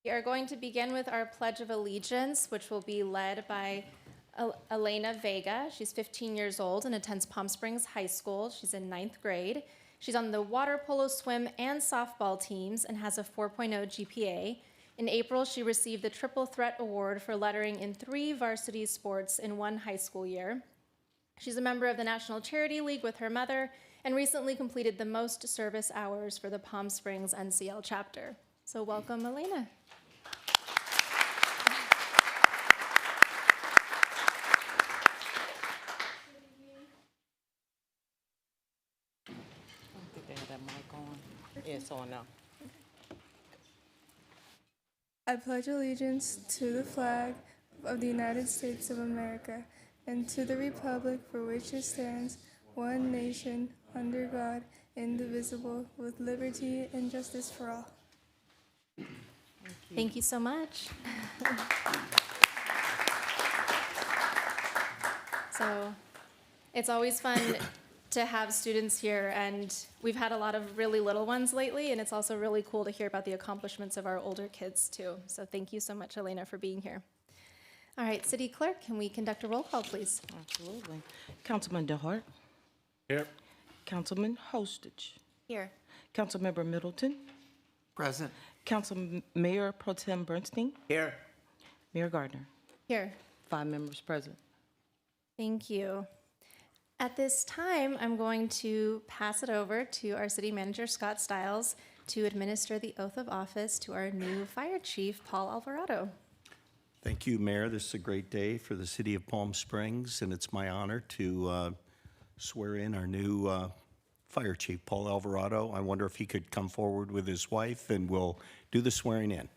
We are going to begin with our Pledge of Allegiance, which will be led by Elena Vega. She's 15 years old and attends Palm Springs High School. She's in 9th grade. She's on the water polo, swim, and softball teams and has a 4.0 GPA. In April, she received the Triple Threat Award for lettering in 3 varsity sports in 1 high school year. She's a member of the National Charity League with her mother and recently completed the most service hours for the Palm Springs NCL chapter. So welcome, Elena. Did they have that mic on? It's on now. I pledge allegiance to the flag of the United States of America and to the republic for which it stands, one nation, under God, indivisible, with liberty and justice for all. Thank you so much. So it's always fun to have students here, and we've had a lot of really little ones lately, and it's also really cool to hear about the accomplishments of our older kids too. So thank you so much, Elena, for being here. All right, City Clerk, can we conduct a roll call, please? Absolutely. Councilman DeHart. Here. Councilman Hostage. Here. Councilmember Middleton. Present. Mayor Pro Tem Bernstein. Here. Mayor Gardner. Here. 5 members present. Thank you. At this time, I'm going to pass it over to our city manager, Scott Stiles, to administer the oath of office to our new fire chief, Paul Alvarado. Thank you, Mayor. This is a great day for the city of Palm Springs, and it's my honor to swear in our new fire chief, Paul Alvarado. I wonder if he could come forward with his wife, and we'll do the swearing in.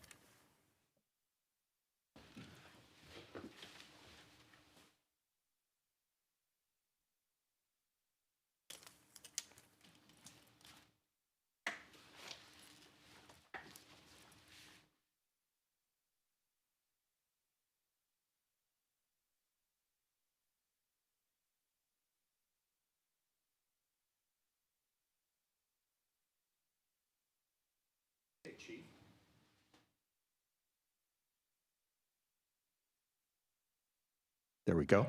Okay, Chief. There we go.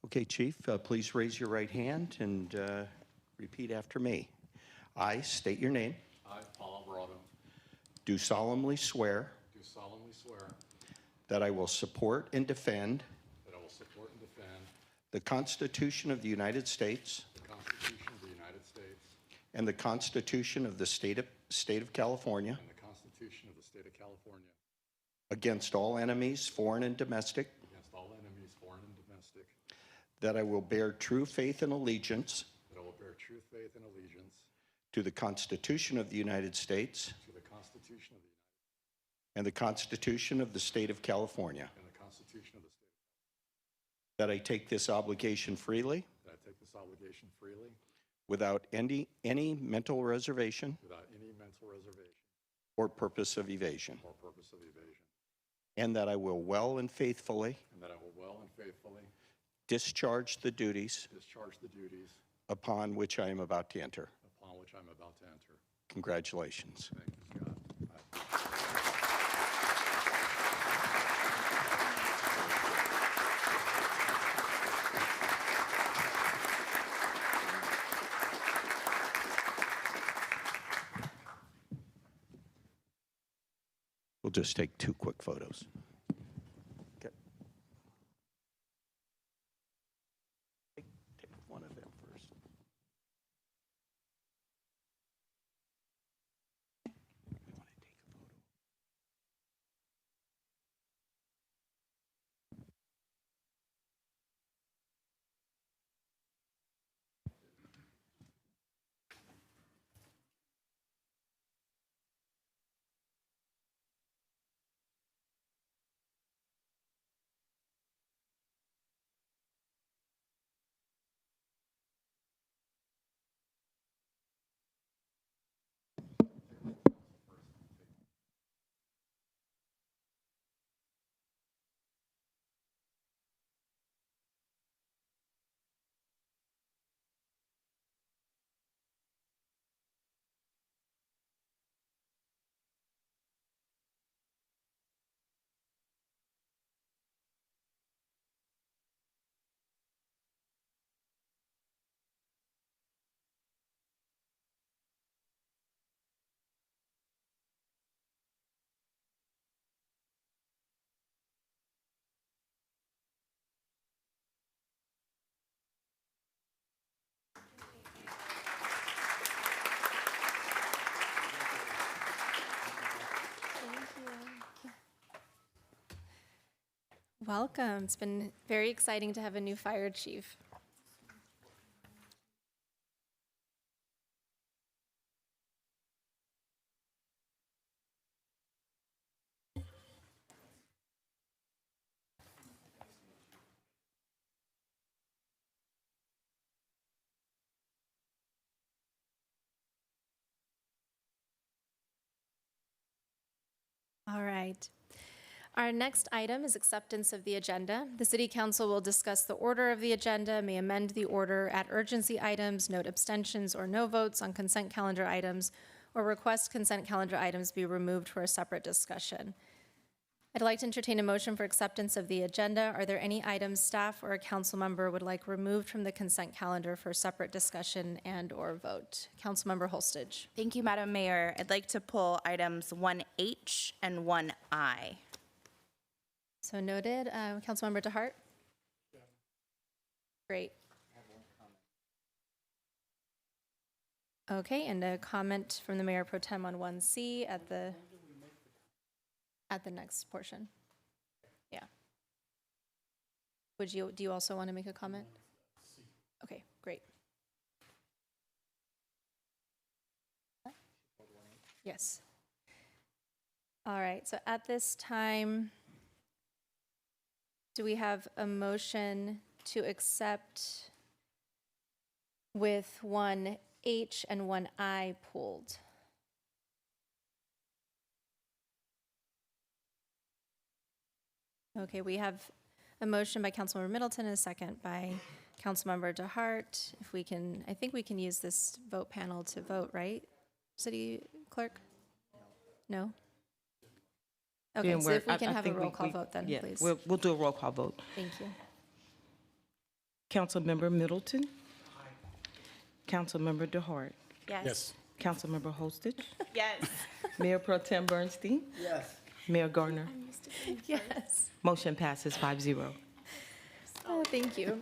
Okay, Chief, please raise your right hand and repeat after me. I state your name. I, Paul Alvarado, Do solemnly swear do solemnly swear that I will support and defend that I will support and defend the Constitution of the United States the Constitution of the United States and the Constitution of the State of California and the Constitution of the State of California against all enemies, foreign and domestic, against all enemies, foreign and domestic, that I will bear true faith and allegiance that I will bear true faith and allegiance to the Constitution of the United States to the Constitution of the United and the Constitution of the State of California, and the Constitution of the State, that I take this obligation freely that I take this obligation freely without any mental reservation without any mental reservation or purpose of evasion, or purpose of evasion, and that I will well and faithfully and that I will well and faithfully discharge the duties discharge the duties upon which I am about to enter. upon which I'm about to enter. Congratulations. Thank you, Scott. We'll just take 2 quick photos. Okay. Take one of them first. We want to take a photo. Welcome. It's been very exciting to have a new fire chief. All right. Our next item is acceptance of the agenda. The City Council will discuss the order of the agenda, may amend the order, add urgency items, note abstentions or no votes on consent calendar items, or request consent calendar items be removed for a separate discussion. I'd like to entertain a motion for acceptance of the agenda. Are there any items staff or a council member would like removed from the consent calendar for separate discussion and/or vote? Councilmember Holstage. Thank you, Madam Mayor. I'd like to pull items 1H and 1I. So noted. Councilmember DeHart? Great. Okay, and a comment from the Mayor Pro Tem on 1C at the next portion. Yeah. Do you also want to make a comment? Okay, great. Yes. All right, so at this time, do we have a motion to accept with 1H and 1I pulled? Okay, we have a motion by Councilmember Middleton and a second by Councilmember DeHart. If we can, I think we can use this vote panel to vote, right? City Clerk? No? Okay, Then so we're- if we can I have a think roll call vote then, yeah, please. We'll do a roll call vote. Thank you. Councilmember Middleton? Councilmember DeHart? Yes. Councilmember Holstage? Yes. Mayor Pro Tem Bernstein? Yes. Mayor Gardner? Yes. Motion passes 5-0. Oh, thank you.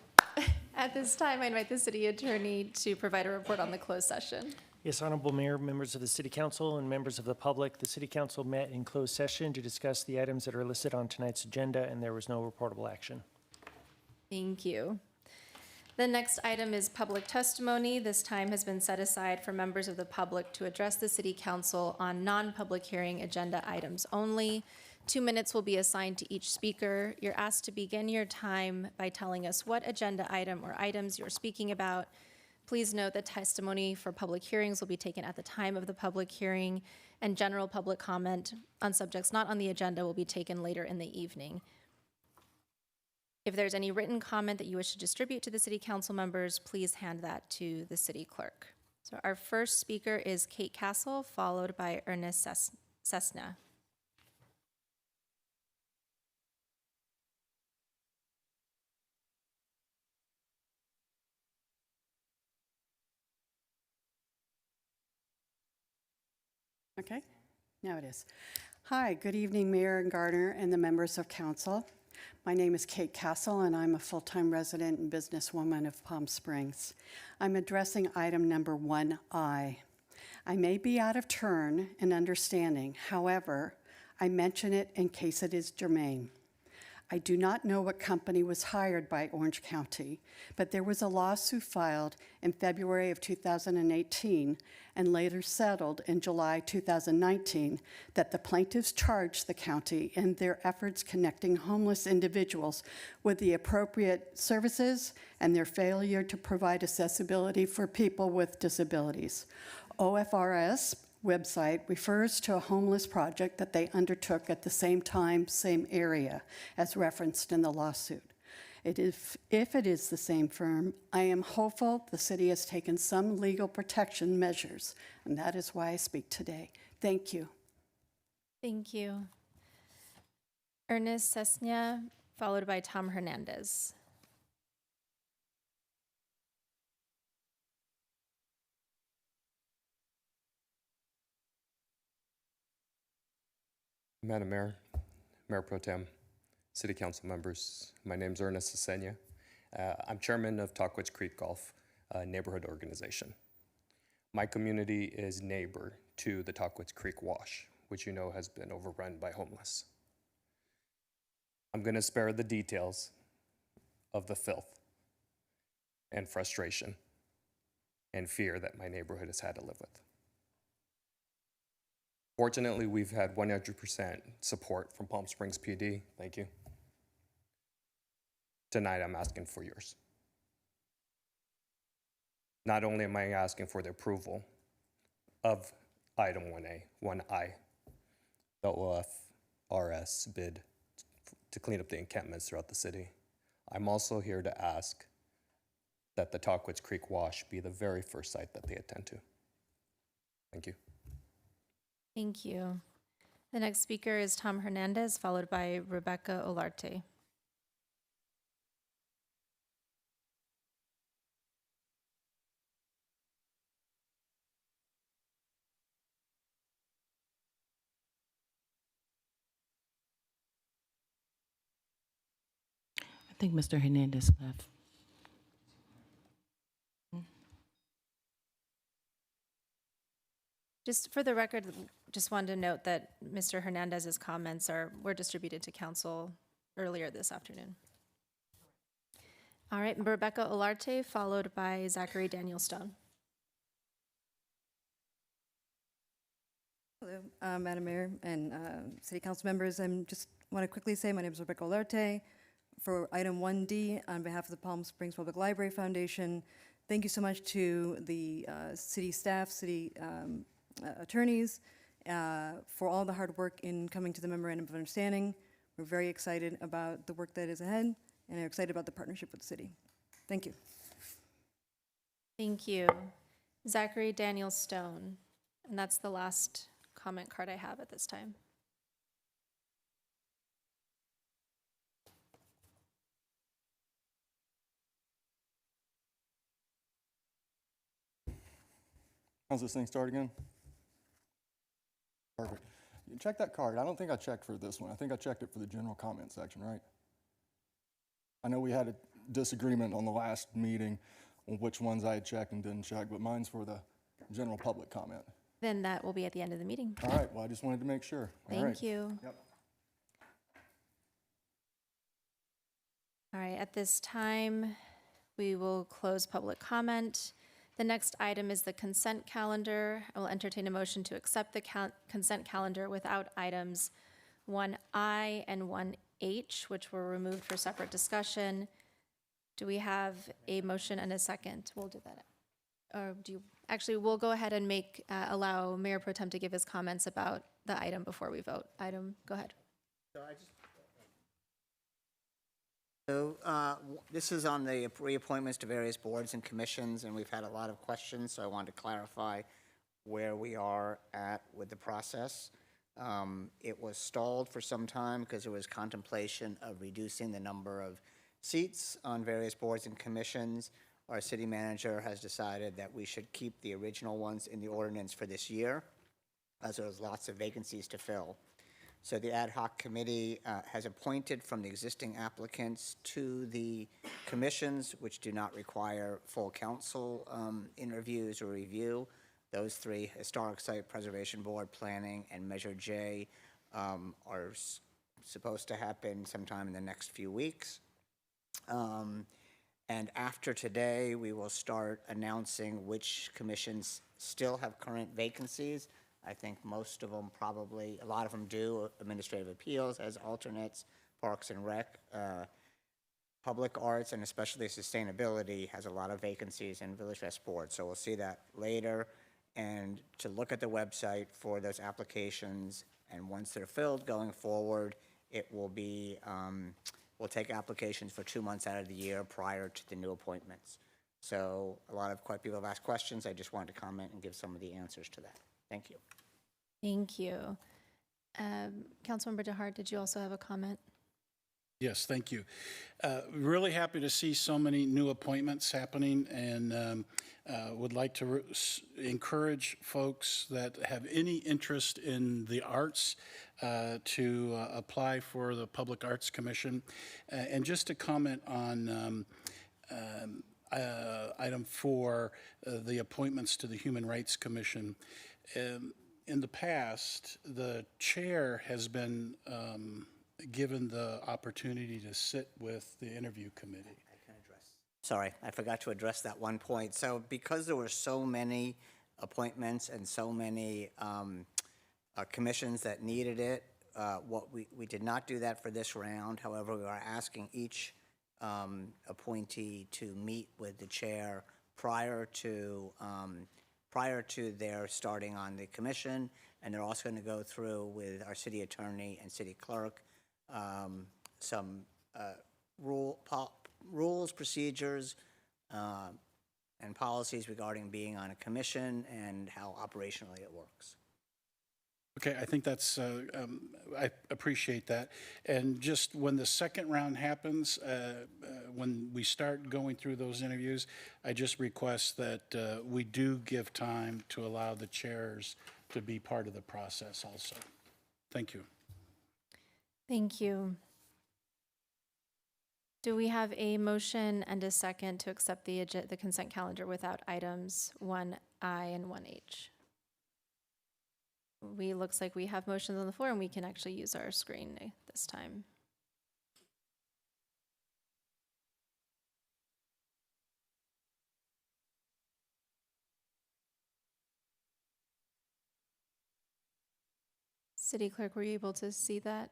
At this time, I invite the city attorney to provide a report on the closed session. Yes, Honorable Mayor, members of the City Council, and members of the public, the City Council met in closed session to discuss the items that are listed on tonight's agenda, and there was no reportable action. Thank you. The next item is public testimony. This time has been set aside for members of the public to address the City Council on non-public hearing agenda items only. 2 minutes will be assigned to each speaker. You're asked to begin your time by telling us what agenda item or items you're speaking about. Please note that testimony for public hearings will be taken at the time of the public hearing, and general public comment on subjects not on the agenda will be taken later in the evening. If there's any written comment that you wish to distribute to the city council members, please hand that to the city clerk. So our first speaker is Kate Castle, followed by Ernest Cessna. Okay, now it is. Hi, good evening, Mayor Gardner and the members of council. My name is Kate Castle, and I'm a full-time resident and businesswoman of Palm Springs. I'm addressing item number 1I. I may be out of turn in understanding, however, I mention it in case it is germane. I do not know what company was hired by Orange County, but there was a lawsuit filed in February of 2018 and later settled in July 2019 that the plaintiffs charged the county in their efforts connecting homeless individuals with the appropriate services and their failure to provide accessibility for people with disabilities. OFRS website refers to a homeless project that they undertook at the same time, same area, as referenced in the lawsuit. If it is the same firm, I am hopeful the city has taken some legal protection measures, and that is why I speak today. Thank you. Thank you. Ernest Cessna, followed by Tom Hernandez. Madam Mayor, Mayor Pro Tem, City Council members, my name's Ernest Cessna. I'm chairman of Tahquitz Creek Golf neighborhood organization. My community is neighbor to the Tahquitz Creek Wash, which you know has been overrun by homeless. I'm going to spare the details of the filth and frustration and fear that my neighborhood has had to live with. Fortunately, we've had 100% support from Palm Springs PD. Thank you. Tonight, I'm asking for yours. Not only am I asking for the approval of item 1A, 1I, the OFRS bid to clean up the encampments throughout the city, I'm also here to ask that the Tahquitz Creek Wash be the very first site that they attend to. Thank you. Thank you. The next speaker is Tom Hernandez, followed by Rebecca Olarte. I think Mr. Hernandez left. Just for the record, just wanted to note that Mr. Hernandez's comments were distributed to council earlier this afternoon. All right, Rebecca Olarte, followed by Zachary Daniel Stone. Hello, Madam Mayor and City Council members. I just want to quickly say my name is Rebecca Olarte. For item 1D, on behalf of the Palm Springs Public Library Foundation, thank you so much to the city staff, city attorneys, for all the hard work in coming to the memorandum of understanding. We're very excited about the work that is ahead, and are excited about the partnership with the city. Thank you. Thank you. Zachary Daniel Stone. And that's the last comment card I have at this time. How's this thing start again? Perfect. You check that card. I don't think I checked for this one. I think I checked it for the general comment section, right? I know we had a disagreement on the last meeting on which ones I had checked and didn't check, but mine's for the general public comment. Then that will be at the end of the meeting. All right, well, I just wanted to make sure. All right. Thank you. Yep. All right, at this time, we will close public comment. The next item is the consent calendar. I will entertain a motion to accept the consent calendar without items 1I and 1H, which were removed for separate discussion. Do we have a motion and a second? We'll do that. Or do you, actually, we'll go ahead and allow Mayor Pro Tem to give his comments about the item before we vote. Go ahead. So this is on the reappointments to various boards and commissions, and we've had a lot of questions, so I wanted to clarify where we are at with the process. It was stalled for some time because there was contemplation of reducing the number of seats on various boards and commissions. Our city manager has decided that we should keep the original ones in the ordinance for this year, as there's lots of vacancies to fill. So the ad hoc committee has appointed from the existing applicants to the commissions, which do not require full council interviews or review. Those three, Historic Site Preservation Board, Planning, and Measure J, are supposed to happen sometime in the next few weeks. And after today, we will start announcing which commissions still have current vacancies. I think most of them probably, a lot of them do. Administrative Appeals as alternates, Parks and Rec, Public Arts, and especially Sustainability has a lot of vacancies in Village West Board. So we'll see that later. And to look at the website for those applications, and once they're filled going forward, it will be, we'll take applications for 2 months out of the year prior to the new appointments. So quite people have asked questions. I just wanted to comment and give some of the answers to that. Thank you. Thank you. Councilmember DeHart, did you also have a comment? Yes, thank you. Really happy to see so many new appointments happening, and would like to encourage folks that have any interest in the arts to apply for the Public Arts Commission. And just to comment on item 4, the appointments to the Human Rights Commission. In the past, the chair has been given the opportunity to sit with the interview committee. Sorry, I forgot to address that one point. So because there were so many appointments and so many commissions that needed it, we did not do that for this round. However, we are asking each appointee to meet with the chair prior to their starting on the commission, and they're also going to go through with our city attorney and city clerk some rules, procedures, and policies regarding being on a commission and how operationally it works. Okay, I think that's, I appreciate that. And just when the second round happens, when we start going through those interviews, I just request that we do give time to allow the chairs to be part of the process also. Thank you. Thank you. Do we have a motion and a second to accept the consent calendar without items 1I and 1H? Looks like we have motions on the floor and we can actually use our screen this time. City Clerk, were you able to see that?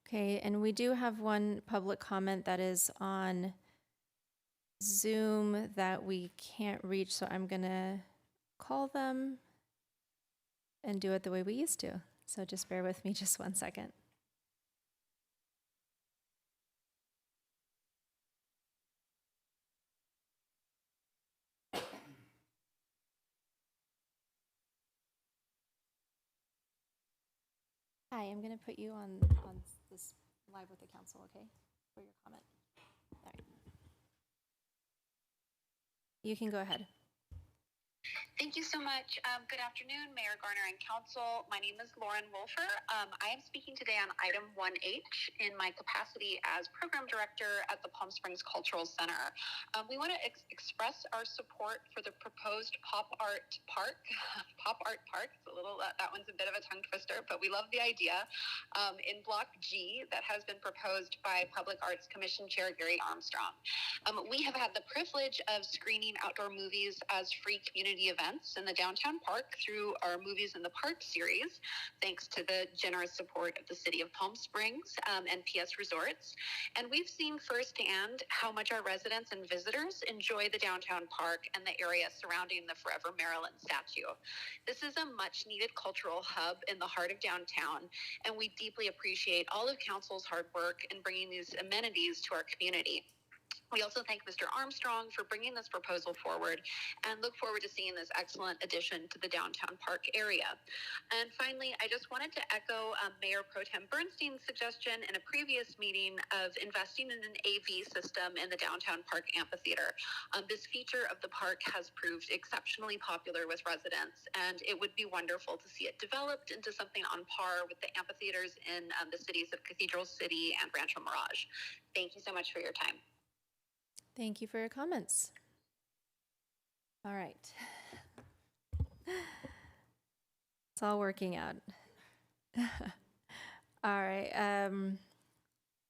Okay, and we do have one public comment that is on Zoom that we can't reach, so I'm gonna call them and do it the way we used to. So just bear with me just 1 second. Hi, I'm gonna put you on this live with the council, okay, for your comment. All right. You can go ahead. Thank you so much. Good afternoon, Mayor Garner and Council. My name is Lauren Wolfer. I am speaking today on item 1H in my capacity as Program Director at the Palm Springs Cultural Center. We want to express our support for the proposed Pop Art Park. Pop Art Park, it's a little, that one's a bit of a tongue twister, but we love the idea, in Block G that has been proposed by Public Arts Commission Chair Gary Armstrong. We have had the privilege of screening outdoor movies as free community events in the downtown park through our Movies in the Park series, thanks to the generous support of the City of Palm Springs and PS Resorts. And we've seen firsthand how much our residents and visitors enjoy the downtown park and the area surrounding the Forever Maryland statue. This is a much needed cultural hub in the heart of downtown, and we deeply appreciate all of Council's hard work in bringing these amenities to our community. We also thank Mr. Armstrong for bringing this proposal forward and look forward to seeing this excellent addition to the downtown park area. And finally, I just wanted to echo Mayor Pro Tem Bernstein's suggestion in a previous meeting of investing in an AV system in the downtown park amphitheater. This feature of the park has proved exceptionally popular with residents, and it would be wonderful to see it developed into something on par with the amphitheaters in the cities of Cathedral City and Rancho Mirage. Thank you so much for your time. Thank you for your comments. All right. It's all working out. All right.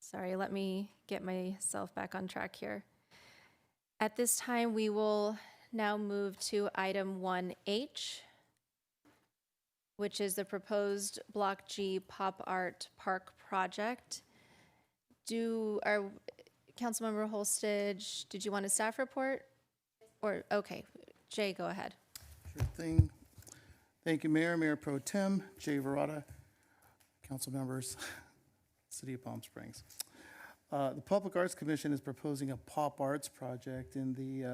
Sorry, let me get myself back on track here. At this time, we will now move to item 1H, which is the proposed Block G Pop Art Park project. Councilmember Holstage, did you want a staff report? Or, okay, Jay, go ahead. Sure thing. Thank you, Mayor, Mayor Pro Tem, Jay Verada, council members, City of Palm Springs. The Public Arts Commission is proposing a pop arts project in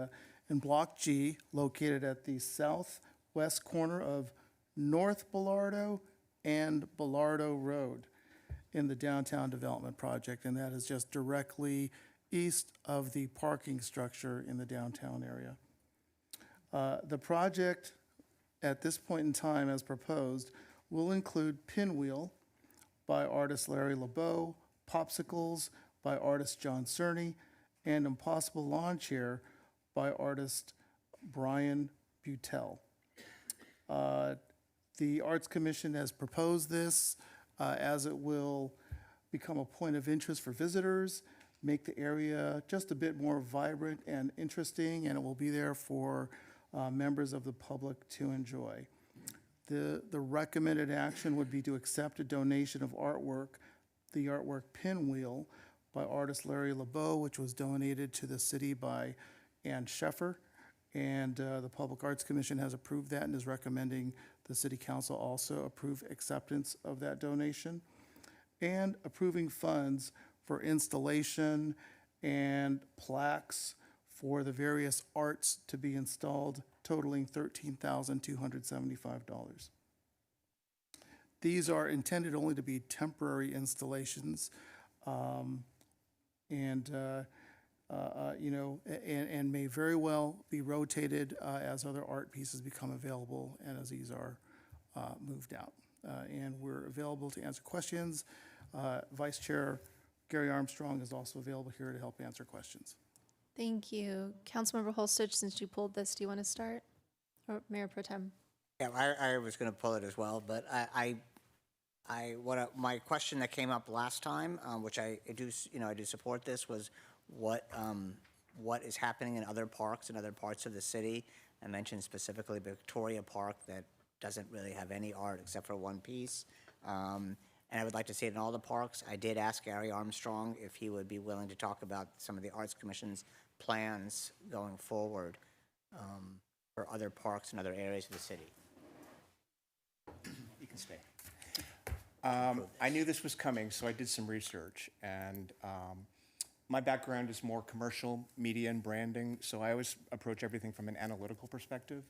Block G, located at the southwest corner of North Bellardo and Bellardo Road in the downtown development project, and that is just directly east of the parking structure in the downtown area. The project, at this point in time, as proposed, will include Pinwheel by artist Larry LeBeau, Popsicles by artist John Cerny, and Impossible Lawn Chair by artist Brian Butel. The Arts Commission has proposed this as it will become a point of interest for visitors, make the area just a bit more vibrant and interesting, and it will be there for members of the public to enjoy. The recommended action would be to accept a donation of artwork, the artwork Pinwheel by artist Larry LeBeau, which was donated to the city by Ann Sheffer. And the Public Arts Commission has approved that and is recommending the City Council also approve acceptance of that donation. And approving funds for installation and plaques for the various arts to be installed, totaling $13,275. These are intended only to be temporary installations, and may very well be rotated as other art pieces become available and as these are moved out. And we're available to answer questions. Vice Chair Gary Armstrong is also available here to help answer questions. Thank you. Councilmember Holstich, since you pulled this, do you want to start? Or Mayor Pro Tem? Yeah, I was going to pull it as well, but my question that came up last time, which I do support this, was what is happening in other parks in other parts of the city. I mentioned specifically Victoria Park that doesn't really have any art except for one piece. And I would like to see it in all the parks. I did ask Gary Armstrong if he would be willing to talk about some of the Arts Commission's plans going forward for other parks and other areas of the city. You can stay. I knew this was coming, so I did some research. And my background is more commercial media and branding, so I always approach everything from an analytical perspective.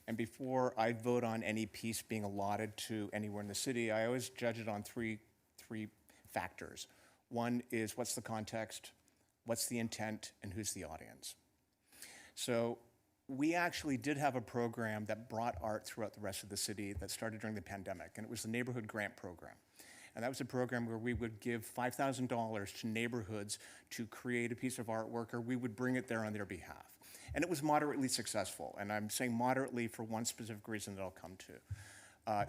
And before I vote on any piece being allotted to anywhere in the city, I always judge it on three factors. One is what's the context, what's the intent, and who's the audience. So we actually did have a program that brought art throughout the rest of the city that started during the pandemic, and it was the Neighborhood Grant Program. And that was a program where we would give $5,000 to neighborhoods to create a piece of artwork, or we would bring it there on their behalf. And it was moderately successful, and I'm saying moderately for one specific reason that I'll come to.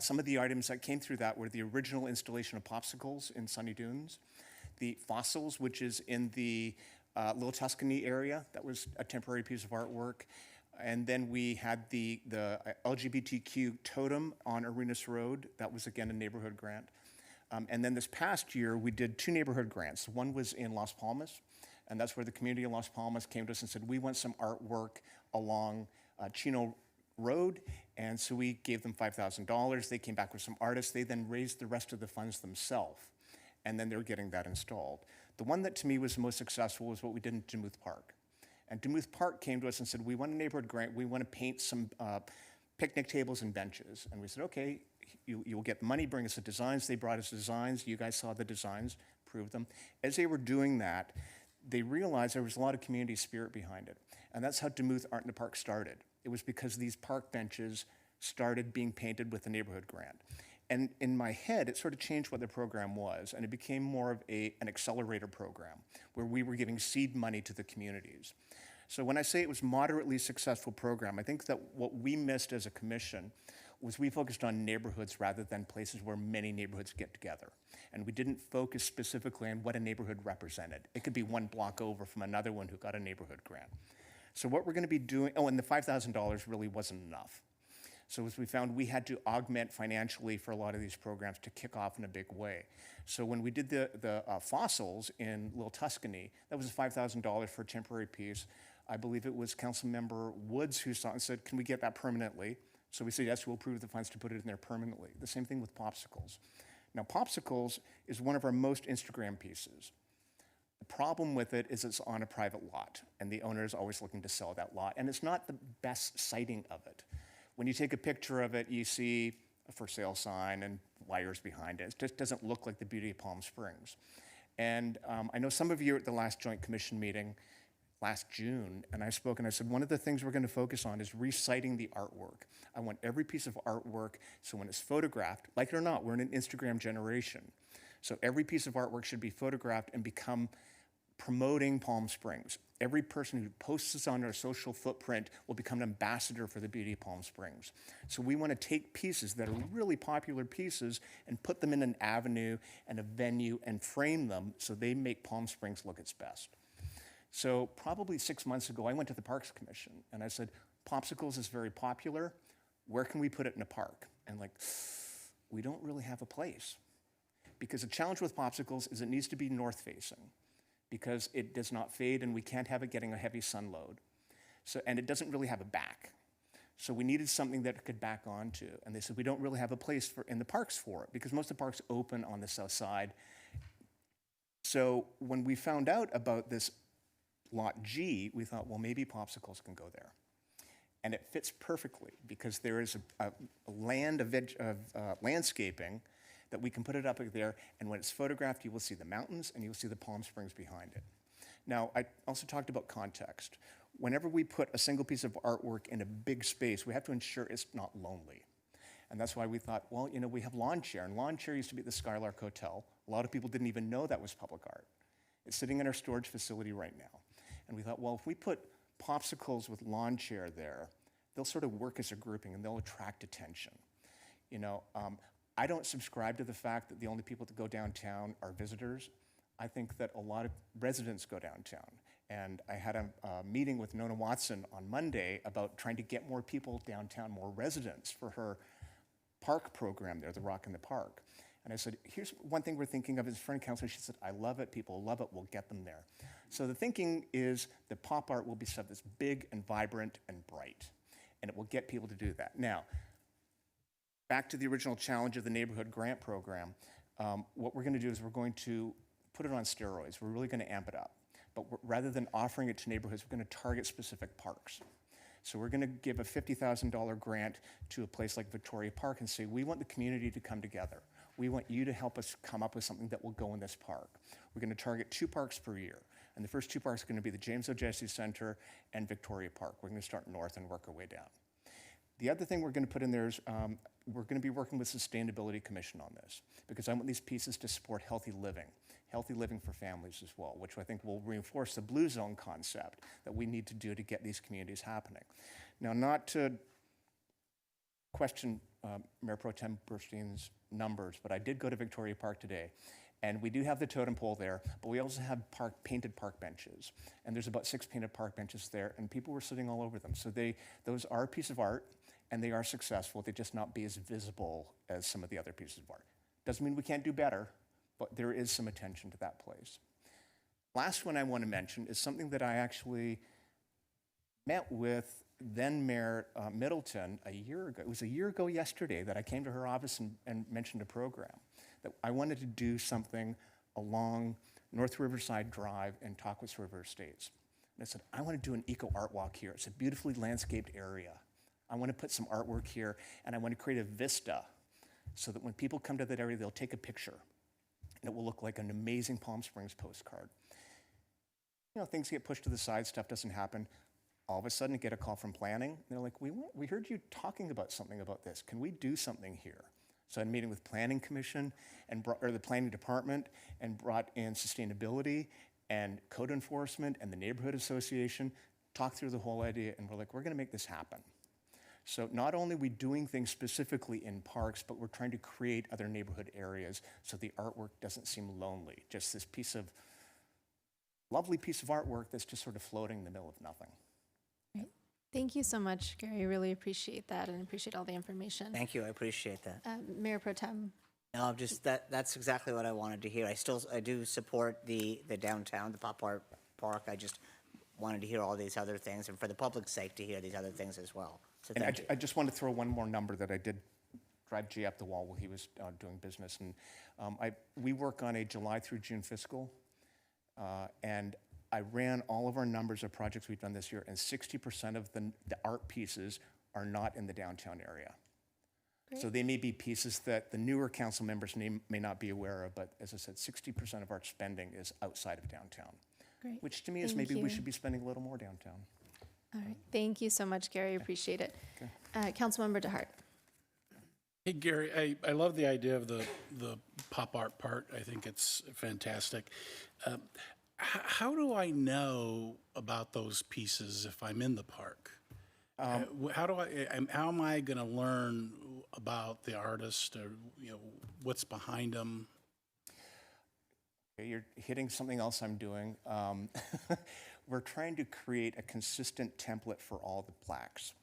Some of the items that came through that were the original installation of Popsicles in Sunny Dunes, the Fossils, which is in the Little Tuscany area, that was a temporary piece of artwork, and then we had the LGBTQ totem on Arenas Road, that was again a neighborhood grant. And then this past year, we did 2 neighborhood grants. One was in Las Palmas, and that's where the community of Las Palmas came to us and said, we want some artwork along Chino Road, and so we gave them $5,000. They came back with some artists. They then raised the rest of the funds themselves, and then they're getting that installed. The one that to me was the most successful was what we did in Demuth Park. And Demuth Park came to us and said, we want a neighborhood grant. We want to paint some picnic tables and benches. And we said, okay, you will get the money, bring us the designs. They brought us designs. You guys saw the designs, proved them. As they were doing that, they realized there was a lot of community spirit behind it. And that's how Demuth Art in the Park started. It was because these park benches started being painted with the neighborhood grant. And in my head, it sort of changed what the program was, and it became more of an accelerator program where we were giving seed money to the communities. So when I say it was moderately successful program, I think that what we missed as a commission was we focused on neighborhoods rather than places where many neighborhoods get together. And we didn't focus specifically on what a neighborhood represented. It could be one block over from another one who got a neighborhood grant. So what we're gonna be doing, and the $5,000 really wasn't enough. So as we found, we had to augment financially for a lot of these programs to kick off in a big way. So when we did the Fossils in Little Tuscany, that was $5,000 for a temporary piece. I believe it was Councilmember Woods who saw it and said, can we get that permanently? So we said, yes, we'll approve the funds to put it in there permanently. The same thing with Popsicles. Now, Popsicles is one of our most Instagram pieces. The problem with it is it's on a private lot, and the owner is always looking to sell that lot, and it's not the best sighting of it. When you take a picture of it, you see a for sale sign and wires behind it. It just doesn't look like the beauty of Palm Springs. And I know some of you at the last Joint Commission meeting last June, and I spoke and I said, one of the things we're going to focus on is reciting the artwork. I want every piece of artwork, so when it's photographed, like it or not, we're in an Instagram generation. So every piece of artwork should be photographed and become promoting Palm Springs. Every person who posts this on their social footprint will become an ambassador for the beauty of Palm Springs. So we want to take pieces that are really popular pieces and put them in an avenue and a venue and frame them so they make Palm Springs look its best. So probably 6 months ago, I went to the Parks Commission and I said, popsicles is very popular. Where can we put it in a park? And like, we don't really have a place. Because the challenge with popsicles is it needs to be north facing, because it does not fade and we can't have it getting a heavy sun load. So, and it doesn't really have a back. So we needed something that it could back onto. And they said, we don't really have a place in the parks for it, because most of the parks open on the south side. So when we found out about this Lot G, we thought, well, maybe popsicles can go there. And it fits perfectly, because there is a land of landscaping that we can put it up there, and when it's photographed, you will see the mountains and you'll see the Palm Springs behind it. Now, I also talked about context. Whenever we put a single piece of artwork in a big space, we have to ensure it's not lonely. And that's why we thought, well, you know, we have Lawn Chair, and Lawn Chair used to be at the Skylark Hotel. A lot of people didn't even know that was public art. It's sitting in our storage facility right now. And we thought, well, if we put popsicles with Lawn Chair there, they'll sort of work as a grouping and they'll attract attention. You know, I don't subscribe to the fact that the only people that go downtown are visitors. I think that a lot of residents go downtown. And I had a meeting with Nona Watson on Monday about trying to get more people downtown, more residents for her park program there, the Rock in the Park. And I said, here's one thing we're thinking of as friend council. She said, I love it, people love it, we'll get them there. So the thinking is that pop art will be stuff that's big and vibrant and bright. And it will get people to do that. Now, back to the original challenge of the neighborhood grant program, what we're going to do is we're going to put it on steroids. We're really going to amp it up. But rather than offering it to neighborhoods, we're going to target specific parks. So we're going to give a $50,000 grant to a place like Victoria Park and say, we want the community to come together. We want you to help us come up with something that will go in this park. We're going to target 2 parks per year. And the first 2 parks are going to be the James O'Jesse Center and Victoria Park. We're going to start north and work our way down. The other thing we're going to put in there is we're going to be working with Sustainability Commission on this, because I want these pieces to support healthy living for families as well, which I think will reinforce the Blue Zone concept that we need to do to get these communities happening. Now, not to question Mayor Pro Tem Burstein's numbers, but I did go to Victoria Park today, and we do have the totem pole there, but we also have painted park benches. And there's about 6 painted park benches there, and people were sitting all over them. So those are a piece of art, and they are successful. They just not be as visible as some of the other pieces of art. Doesn't mean we can't do better, but there is some attention to that place. Last one I want to mention is something that I actually met with then Mayor Middleton a year ago. It was a year ago yesterday that I came to her office and mentioned a program that I wanted to do something along North Riverside Drive and Tockwitz River Estates. And I said, I want to do an eco art walk here. It's a beautifully landscaped area. I want to put some artwork here, and I want to create a vista so that when people come to that area, they'll take a picture, and it will look like an amazing Palm Springs postcard. You know, things get pushed to the side, stuff doesn't happen. All of a sudden, I get a call from planning, and they're like, we heard you talking about something about this. Can we do something here? So I had a meeting with Planning Commission, or the Planning Department, and brought in sustainability and code enforcement and the Neighborhood Association, talked through the whole idea, and we're like, we're going to make this happen. So not only are we doing things specifically in parks, but we're trying to create other neighborhood areas so the artwork doesn't seem lonely. Just this lovely piece of artwork that's just sort of floating in the middle of nothing. Great. Thank you so much, Gary. I really appreciate that and appreciate all the information. Thank you, I appreciate that. Mayor Pro Tem. No, just that's exactly what I wanted to hear. I do support the downtown, the pop art park. I just wanted to hear all these other things, and for the public's sake to hear these other things as well. So And thank you. I just want to throw one more number that I did drive Jay up the wall while he was doing business. And we work on a July through June fiscal, and I ran all of our numbers of projects we've done this year, and 60% of the art pieces are not in the downtown area. Great. So they may be pieces that the newer council members may not be aware of, but as I said, 60% of our spending is outside of downtown. Great. which to me is Thank maybe you. we should be spending a little more downtown. All right. Thank you so much, Gary. Appreciate it. Councilmember DeHart. Hey, Gary, I love the idea of the pop art part. I think it's fantastic. How do I know about those pieces if I'm in the park? How am I going to learn about the artist or what's behind them? Okay, you're hitting something else I'm doing. We're trying to create a consistent template for all the plaques.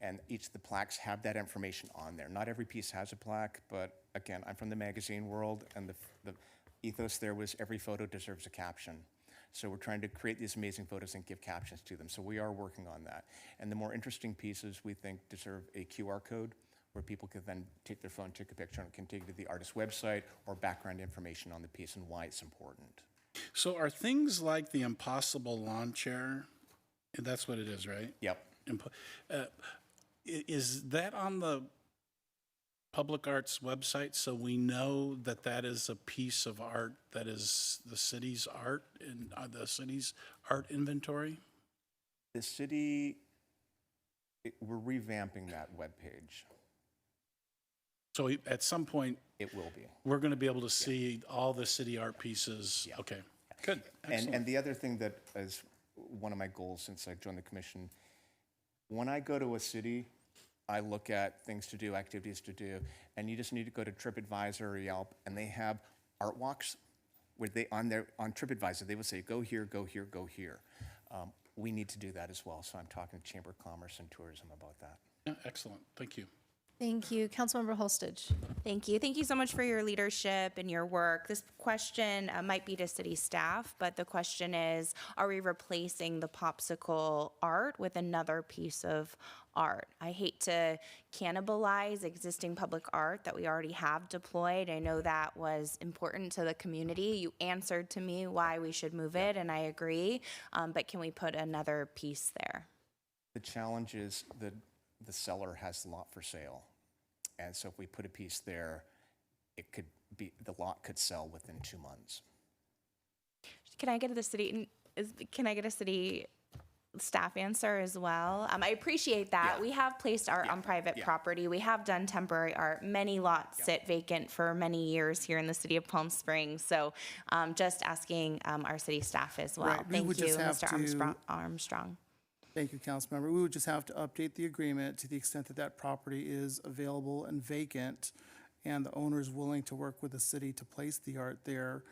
And each of the plaques have that information on there. Not every piece has a plaque, but again, I'm from the magazine world, and the ethos there was every photo deserves a caption. So we're trying to create these amazing photos and give captions to them. So we are working on that. And the more interesting pieces we think deserve a QR code where people can then take their phone, take a picture, and can take it to the artist's website or background information on the piece and why it's important. So are things like the Impossible lawn chair, and that's what it is, right? Yep. Is that on the Public Arts website so we know that that is a piece of art that is the city's art and the city's art inventory? The city, we're revamping that webpage. So at some point, it will be. We're going to be able to see all the city art pieces. Yeah. Okay, good. And the other thing that is one of my goals since I joined the commission, when I go to a city, I look at things to do, activities to do, and you just need to go to TripAdvisor or Yelp, and they have art walks where they on TripAdvisor they will say go here, go here, go here. We need to do that as well. So I'm talking to Chamber of Commerce and Tourism about that. Yeah, excellent. Thank you. Thank you. Councilmember Holstage. Thank you. Thank you so much for your leadership and your work. This question might be to city staff, but the question is, are we replacing the popsicle art with another piece of art? I hate to cannibalize existing public art that we already have deployed. I know that was important to the community. You answered to me why we should move it, and I agree, but can we put another piece there? The challenge is that the seller has the lot for sale. And so if we put a piece there, it could be, the lot could sell within 2 months. Can I get a city staff answer as well? I appreciate that. Yeah. We have placed art on private property. We have done temporary art. Many lots sit vacant for many years here in the city of Palm Springs. So just asking our city staff as well. Right. Thank you, Mr. Armstrong. Thank you, Councilmember. We would just have to update the agreement to the extent that that property is available and vacant, and the owner is willing to work with the city to place the art there.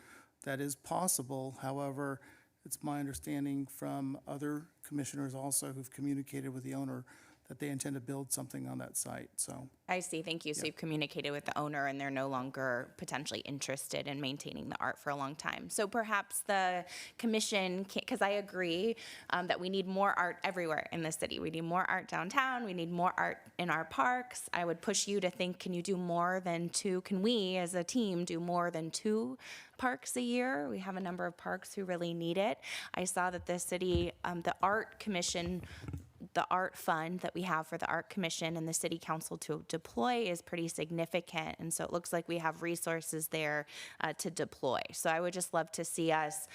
That is possible. However, it's my understanding from other commissioners also who've communicated with the owner that they intend to build something on that site, so. I see, thank you. So you've communicated with the owner and they're no longer potentially interested in maintaining the art for a long time. So perhaps the commission, because I agree that we need more art everywhere in the city. We need more art downtown, we need more art in our parks. I would push you to think, can you do more than 2? Can we as a team do more than 2 parks a year? We have a number of parks who really need it. I saw that the city, the art commission, the art fund that we have for the art commission and the city council to deploy is pretty significant. And so it looks like we have resources there to deploy. So I would just love to see us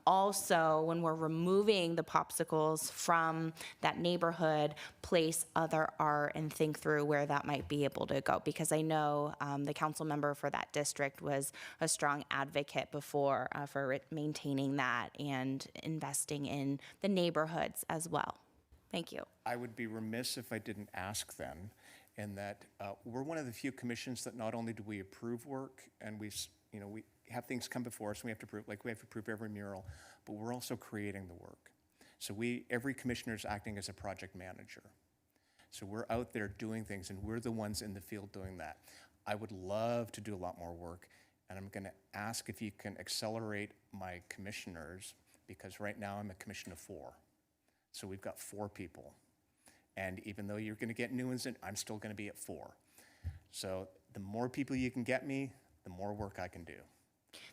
also, when we're removing the popsicles from that neighborhood, place other art and think through where that might be able to go. Because I know the council member for that district was a strong advocate before for maintaining that and investing in the neighborhoods as well. Thank you. I would be remiss if I didn't ask then, in that we're one of the few commissions that not only do we approve work and we have things come before us and we have to approve, like we have to approve every mural, but we're also creating the work. So every commissioner is acting as a project manager. So we're out there doing things and we're the ones in the field doing that. I would love to do a lot more work, and I'm gonna ask if you can accelerate my commissioners, because right now I'm a commission of 4. So we've got 4 people. And even though you're going to get new ones in, I'm still going to be at 4. So the more people you can get me, the more work I can do.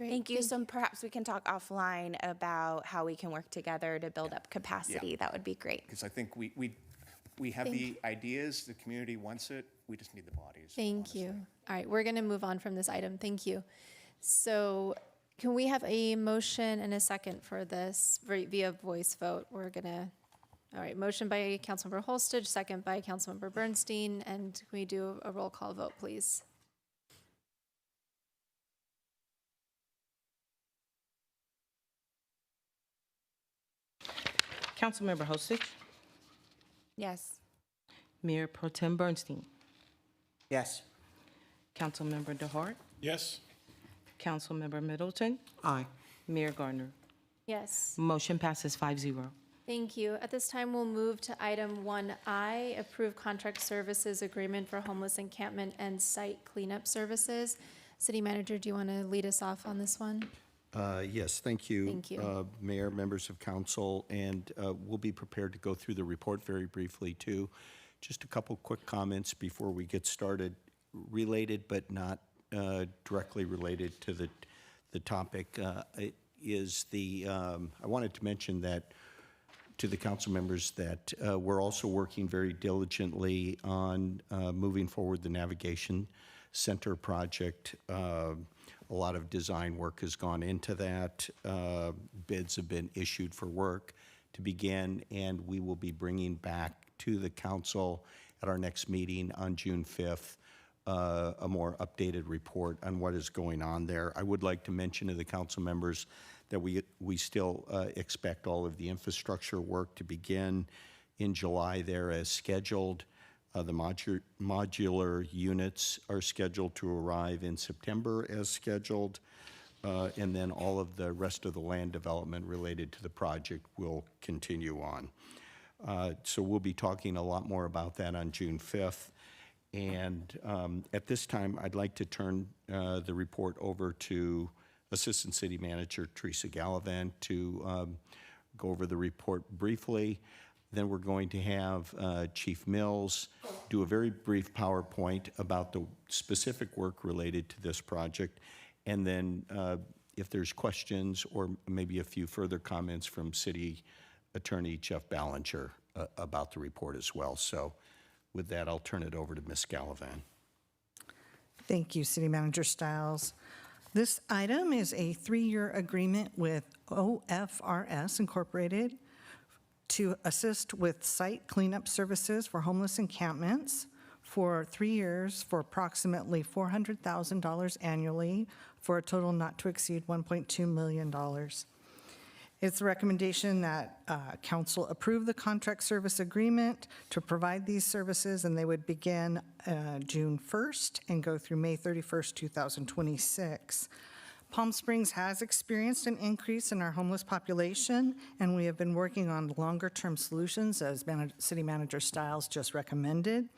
Thank you. So perhaps we can talk offline about how we can work together to build up capacity. Yeah. That would be great. Because I think we have the ideas, the community wants it, we just need the bodies. Thank you. All right, we're going to move on from this item. Thank you. So Can we have a motion and a second for this via voice vote? All right, motion by Councilmember Holstage, second by Councilmember Bernstein, and can we do a roll call vote, please? Councilmember Hostage, Yes. Mayor Pro Tem Bernstein, Yes. Councilmember DeHart, Yes? Councilmember Middleton, Aye. Mayor Gardner. Yes. Motion passes 5-0. Thank you. At this time, we'll move to item 1I, approve contract services agreement for homeless encampment and site cleanup services. City Manager, do you want to lead us off on this one? Yes, thank you. Thank you. Mayor, members of council, and we'll be prepared to go through the report very briefly, too. Just a couple quick comments before we get started, related but not directly related to the topic. I wanted to mention that to the council members that we're also working very diligently on moving forward the Navigation Center project. A lot of design work has gone into that. Bids have been issued for work to begin, and we will be bringing back to the council at our next meeting on June 5th a more updated report on what is going on there. I would like to mention to the council members that we still expect all of the infrastructure work to begin in July there as scheduled. The modular units are scheduled to arrive in September as scheduled, and then all of the rest of the land development related to the project will continue on. So we'll be talking a lot more about that on June 5th. And at this time, I'd like to turn the report over to Assistant City Manager Teresa Gallivan to go over the report briefly. Then we're going to have Chief Mills do a very brief PowerPoint about the specific work related to this project. And then if there's questions or maybe a few further comments from City Attorney Jeff Ballinger about the report as well. So with that, I'll turn it over to Ms. Gallivan. Thank you, City Manager Stiles. This item is a 3-year agreement with OFRS Incorporated to assist with site cleanup services for homeless encampments for 3 years for approximately $400,000 annually for a total not to exceed $1.2 million. It's a recommendation that council approve the contract service agreement to provide these services, and they would begin June 1st and go through May 31st, 2026. Palm Springs has experienced an increase in our homeless population, and we have been working on longer-term solutions, as City Manager Stiles just recommended,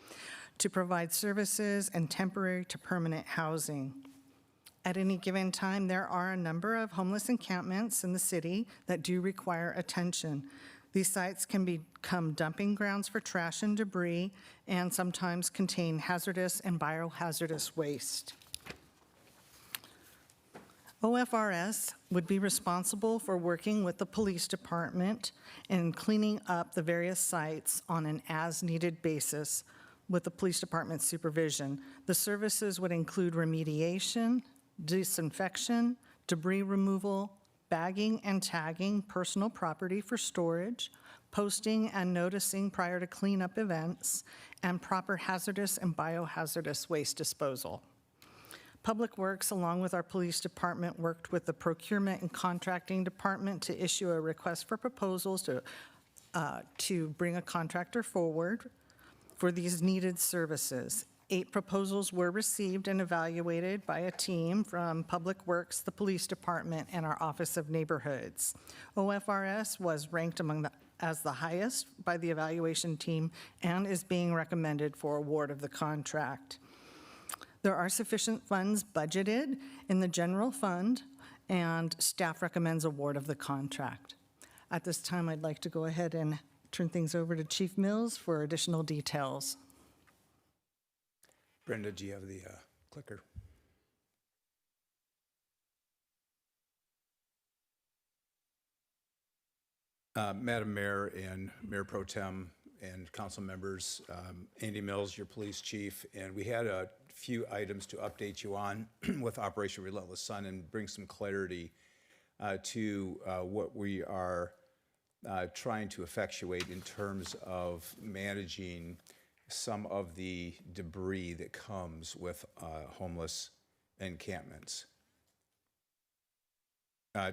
to provide services and temporary to permanent housing. At any given time, there are a number of homeless encampments in the city that do require attention. These sites can become dumping grounds for trash and debris, and sometimes contain hazardous and biohazardous waste. OFRS would be responsible for working with the police department and cleaning up the various sites on an as-needed basis with the police department's supervision. The services would include remediation, disinfection, debris removal, bagging and tagging personal property for storage, posting and noticing prior to cleanup events, and proper hazardous and biohazardous waste disposal. Public Works, along with our police department, worked with the procurement and contracting department to issue a request for proposals to bring a contractor forward for these needed services. 8 proposals were received and evaluated by a team from Public Works, the police department, and our Office of Neighborhoods. OFRS was ranked as the highest by the evaluation team and is being recommended for award of the contract. There are sufficient funds budgeted in the general fund, and staff recommends award of the contract. At this time, I'd like to go ahead and turn things over to Chief Mills for additional details. Brenda, do you have the clicker? Madam Mayor and Mayor Pro Tem and council members, Andy Mills, your police chief, and we had a few items to update you on with Operation Relentless Sun and bring some clarity to what we are trying to effectuate in terms of managing some of the debris that comes with homeless encampments.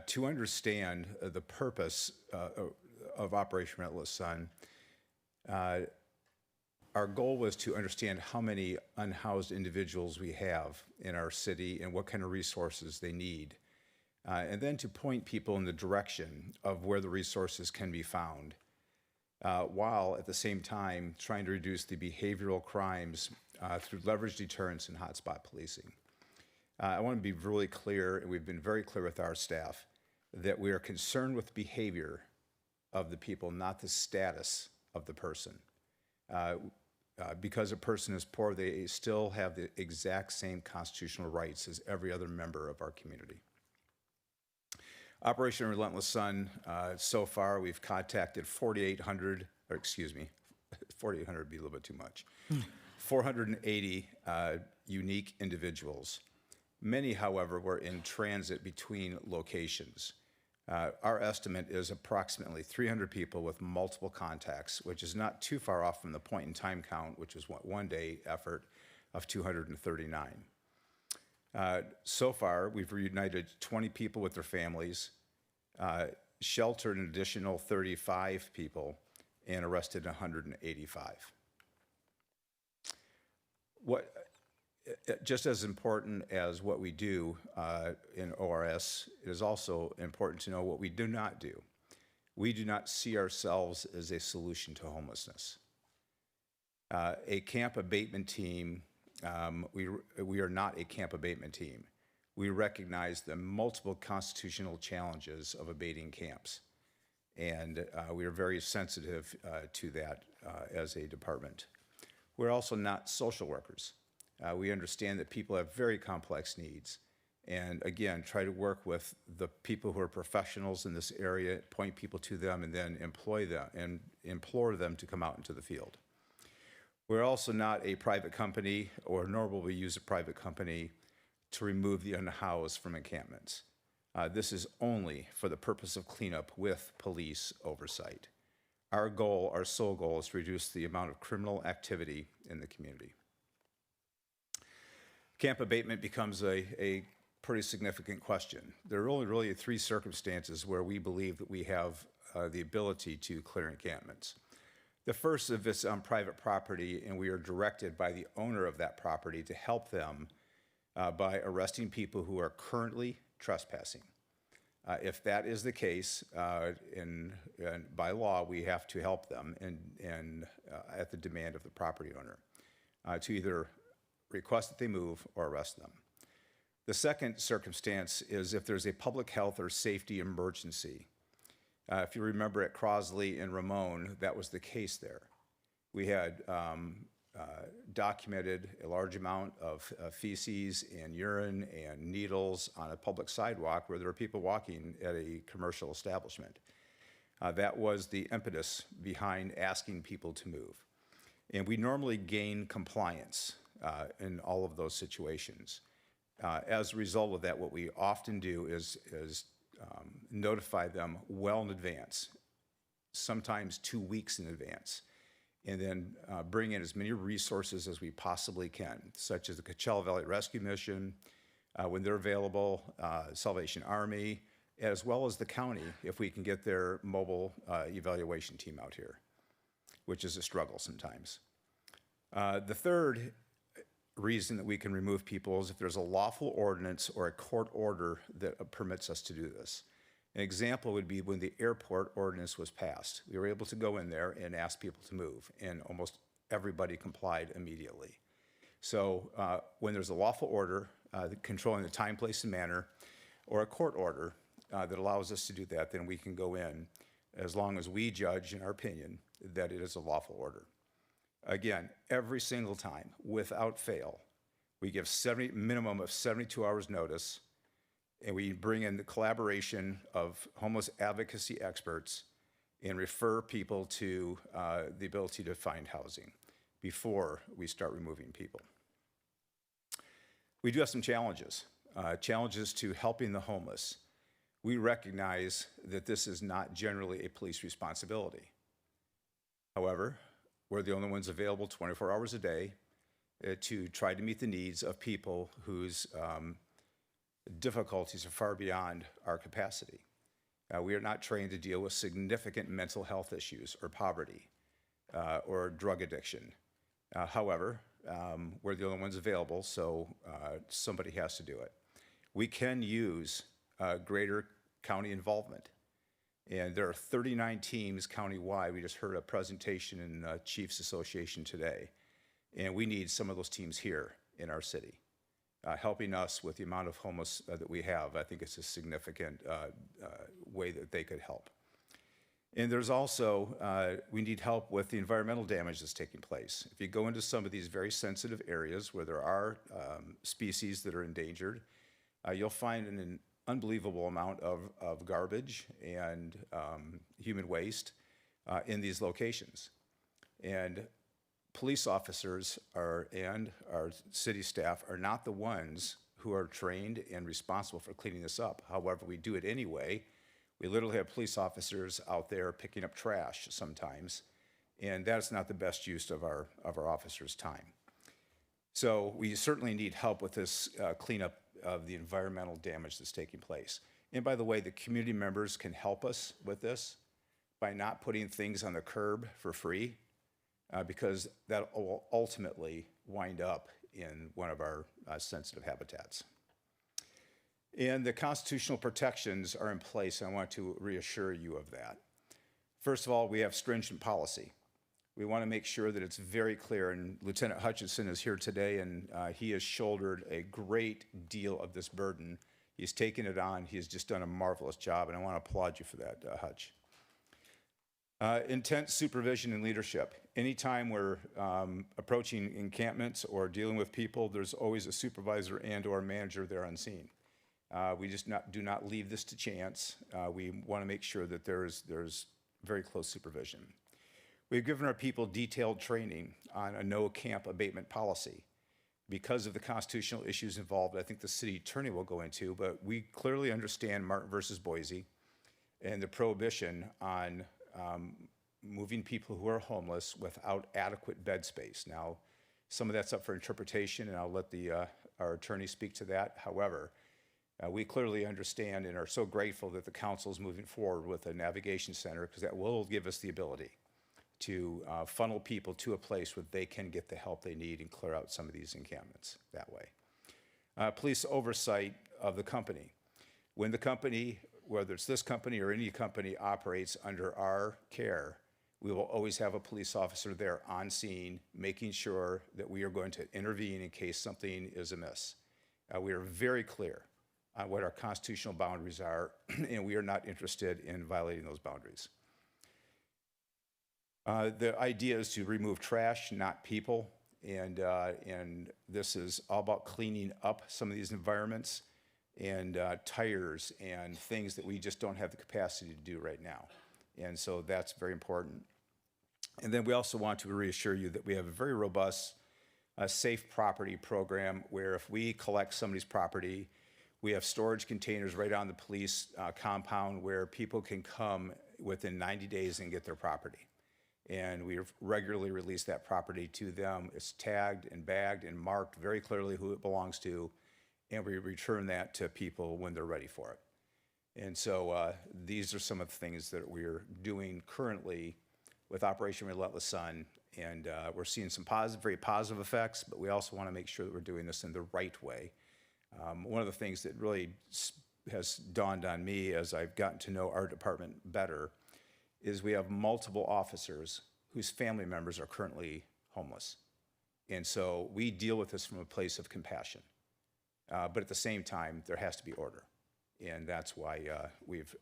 To understand the purpose of Operation Relentless Sun, our goal was to understand how many unhoused individuals we have in our city and what kind of resources they need, and then to point people in the direction of where the resources can be found, while at the same time trying to reduce the behavioral crimes through leverage deterrence and hotspot policing. I want to be really clear, and we've been very clear with our staff, that we are concerned with behavior of the people, not the status of the person. Because a person is poor, they still have the exact same constitutional rights as every other member of our community. Operation Relentless Sun, so far we've contacted 4,800, or excuse me, 4,800 would be a little bit too much, 480 unique individuals. Many, however, were in transit between locations. Our estimate is approximately 300 people with multiple contacts, which is not too far off from the point-in-time count, which was one-day effort of 239. So far, we've reunited 20 people with their families, sheltered an additional 35 people, and arrested 185. Just as important as what we do in ORS, it is also important to know what we do not do. We do not see ourselves as a solution to homelessness. A camp abatement team, we are not a camp abatement team. We recognize the multiple constitutional challenges of abating camps, and we are very sensitive to that as a department. We're also not social workers. We understand that people have very complex needs, and again, try to work with the people who are professionals in this area, point people to them, and then employ them and implore them to come out into the field. We're also not a private company, or nor will we use a private company to remove the unhoused from encampments. This is only for the purpose of cleanup with police oversight. Our goal, our sole goal, is to reduce the amount of criminal activity in the community. Camp abatement becomes a pretty significant question. There are only really three circumstances where we believe that we have the ability to clear encampments. The first is if it's on private property and we are directed by the owner of that property to help them by arresting people who are currently trespassing. If that is the case, by law, we have to help them and at the demand of the property owner to either request that they move or arrest them. The second circumstance is if there's a public health or safety emergency. If you remember at Crosley and Ramon, that was the case there. We had documented a large amount of feces and urine and needles on a public sidewalk where there were people walking at a commercial establishment. That was the impetus behind asking people to move. And we normally gain compliance in all of those situations. As a result of that, what we often do is notify them well in advance, sometimes 2 weeks in advance, and then bring in as many resources as we possibly can, such as the Coachella Valley Rescue Mission, when they're available, Salvation Army, as well as the county, if we can get their mobile evaluation team out here, which is a struggle sometimes. The third reason that we can remove people is if there's a lawful ordinance or a court order that permits us to do this. An example would be when the airport ordinance was passed. We were able to go in there and ask people to move, and almost everybody complied immediately. So when there's a lawful order controlling the time, place, and manner, or a court order that allows us to do that, then we can go in as long as we judge, in our opinion, that it is a lawful order. Again, every single time, without fail, we give minimum of 72 hours notice, and we bring in the collaboration of homeless advocacy experts and refer people to the ability to find housing before we start removing people. We do have some challenges, challenges to helping the homeless. We recognize that this is not generally a police responsibility. However, we're the only ones available 24 hours a day to try to meet the needs of people whose difficulties are far beyond our capacity. We are not trained to deal with significant mental health issues or poverty or drug addiction. However, we're the only ones available, so somebody has to do it. We can use greater county involvement. And there are 39 teams countywide. We just heard a presentation in Chiefs Association today. And we need some of those teams here in our city, helping us with the amount of homeless that we have. I think it's a significant way that they could help. And there's also, we need help with the environmental damage that's taking place. If you go into some of these very sensitive areas where there are species that are endangered, you'll find an unbelievable amount of garbage and human waste in these locations. And police officers and our city staff are not the ones who are trained and responsible for cleaning this up. However, we do it anyway. We literally have police officers out there picking up trash sometimes, and that's not the best use of our officers' time. So we certainly need help with this cleanup of the environmental damage that's taking place. And by the way, the community members can help us with this by not putting things on the curb for free, because that will ultimately wind up in one of our sensitive habitats. And the constitutional protections are in place, and I want to reassure you of that. First of all, we have stringent policy. We want to make sure that it's very clear, and Lieutenant Hutchinson is here today, and he has shouldered a great deal of this burden. He's taken it on. He has just done a marvelous job, and I want to applaud you for that, Hutch. Intense supervision and leadership. Anytime we're approaching encampments or dealing with people, there's always a supervisor and or manager there on scene. We just do not leave this to chance. We want to make sure that there's very close supervision. We've given our people detailed training on a no camp abatement policy. Because of the constitutional issues involved, I think the city attorney will go into, but we clearly understand Martin versus Boise and the prohibition on moving people who are homeless without adequate bed space. Now, some of that's up for interpretation, and I'll let our attorney speak to that. However, we clearly understand and are so grateful that the council is moving forward with a navigation center, because that will give us the ability to funnel people to a place where they can get the help they need and clear out some of these encampments that way. Police oversight of the company. When the company, whether it's this company or any company, operates under our care, we will always have a police officer there on scene, making sure that we are going to intervene in case something is amiss. We are very clear on what our constitutional boundaries are, and we are not interested in violating those boundaries. The idea is to remove trash, not people, and this is all about cleaning up some of these environments and tires and things that we just don't have the capacity to do right now. And so that's very important. And then we also want to reassure you that we have a very robust safe property program where if we collect somebody's property, we have storage containers right on the police compound where people can come within 90 days and get their property. And we regularly release that property to them. It's tagged and bagged and marked very clearly who it belongs to, and we return that to people when they're ready for it. And so these are some of the things that we're doing currently with Operation Relentless Sun, and we're seeing some very positive effects, but we also want to make sure that we're doing this in the right way. One of the things that really has dawned on me as I've gotten to know our department better is we have multiple officers whose family members are currently homeless. And so we deal with this from a place of compassion. But at the same time, there has to be order. And that's why we've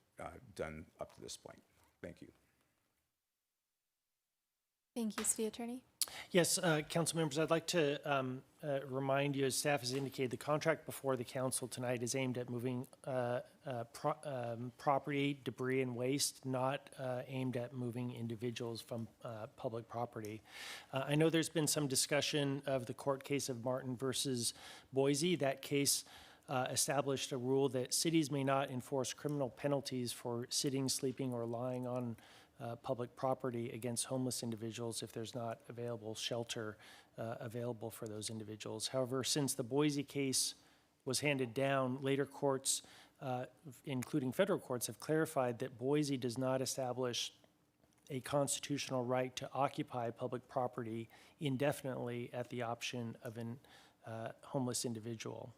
done up to this point. Thank you. Thank you, City Attorney. Yes, council members, I'd like to remind you, as staff has indicated, the contract before the council tonight is aimed at moving property, debris, and waste, not aimed at moving individuals from public property. I know there's been some discussion of the court case of Martin versus Boise. That case established a rule that cities may not enforce criminal penalties for sitting, sleeping, or lying on public property against homeless individuals if there's not available shelter available for those individuals. However, since the Boise case was handed down, later courts, including federal courts, have clarified that Boise does not establish a constitutional right to occupy public property indefinitely at the option of an homeless individual.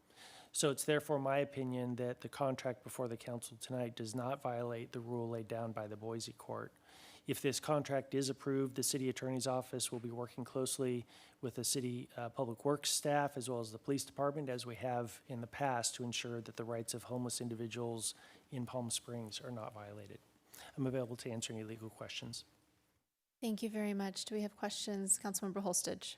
So it's therefore my opinion that the contract before the council tonight does not violate the rule laid down by the Boise court. If this contract is approved, the city attorney's office will be working closely with the city public works staff as well as the police department, as we have in the past, to ensure that the rights of homeless individuals in Palm Springs are not violated. I'm available to answer any legal questions. Thank you very much. Do we have questions? Councilmember Holstage.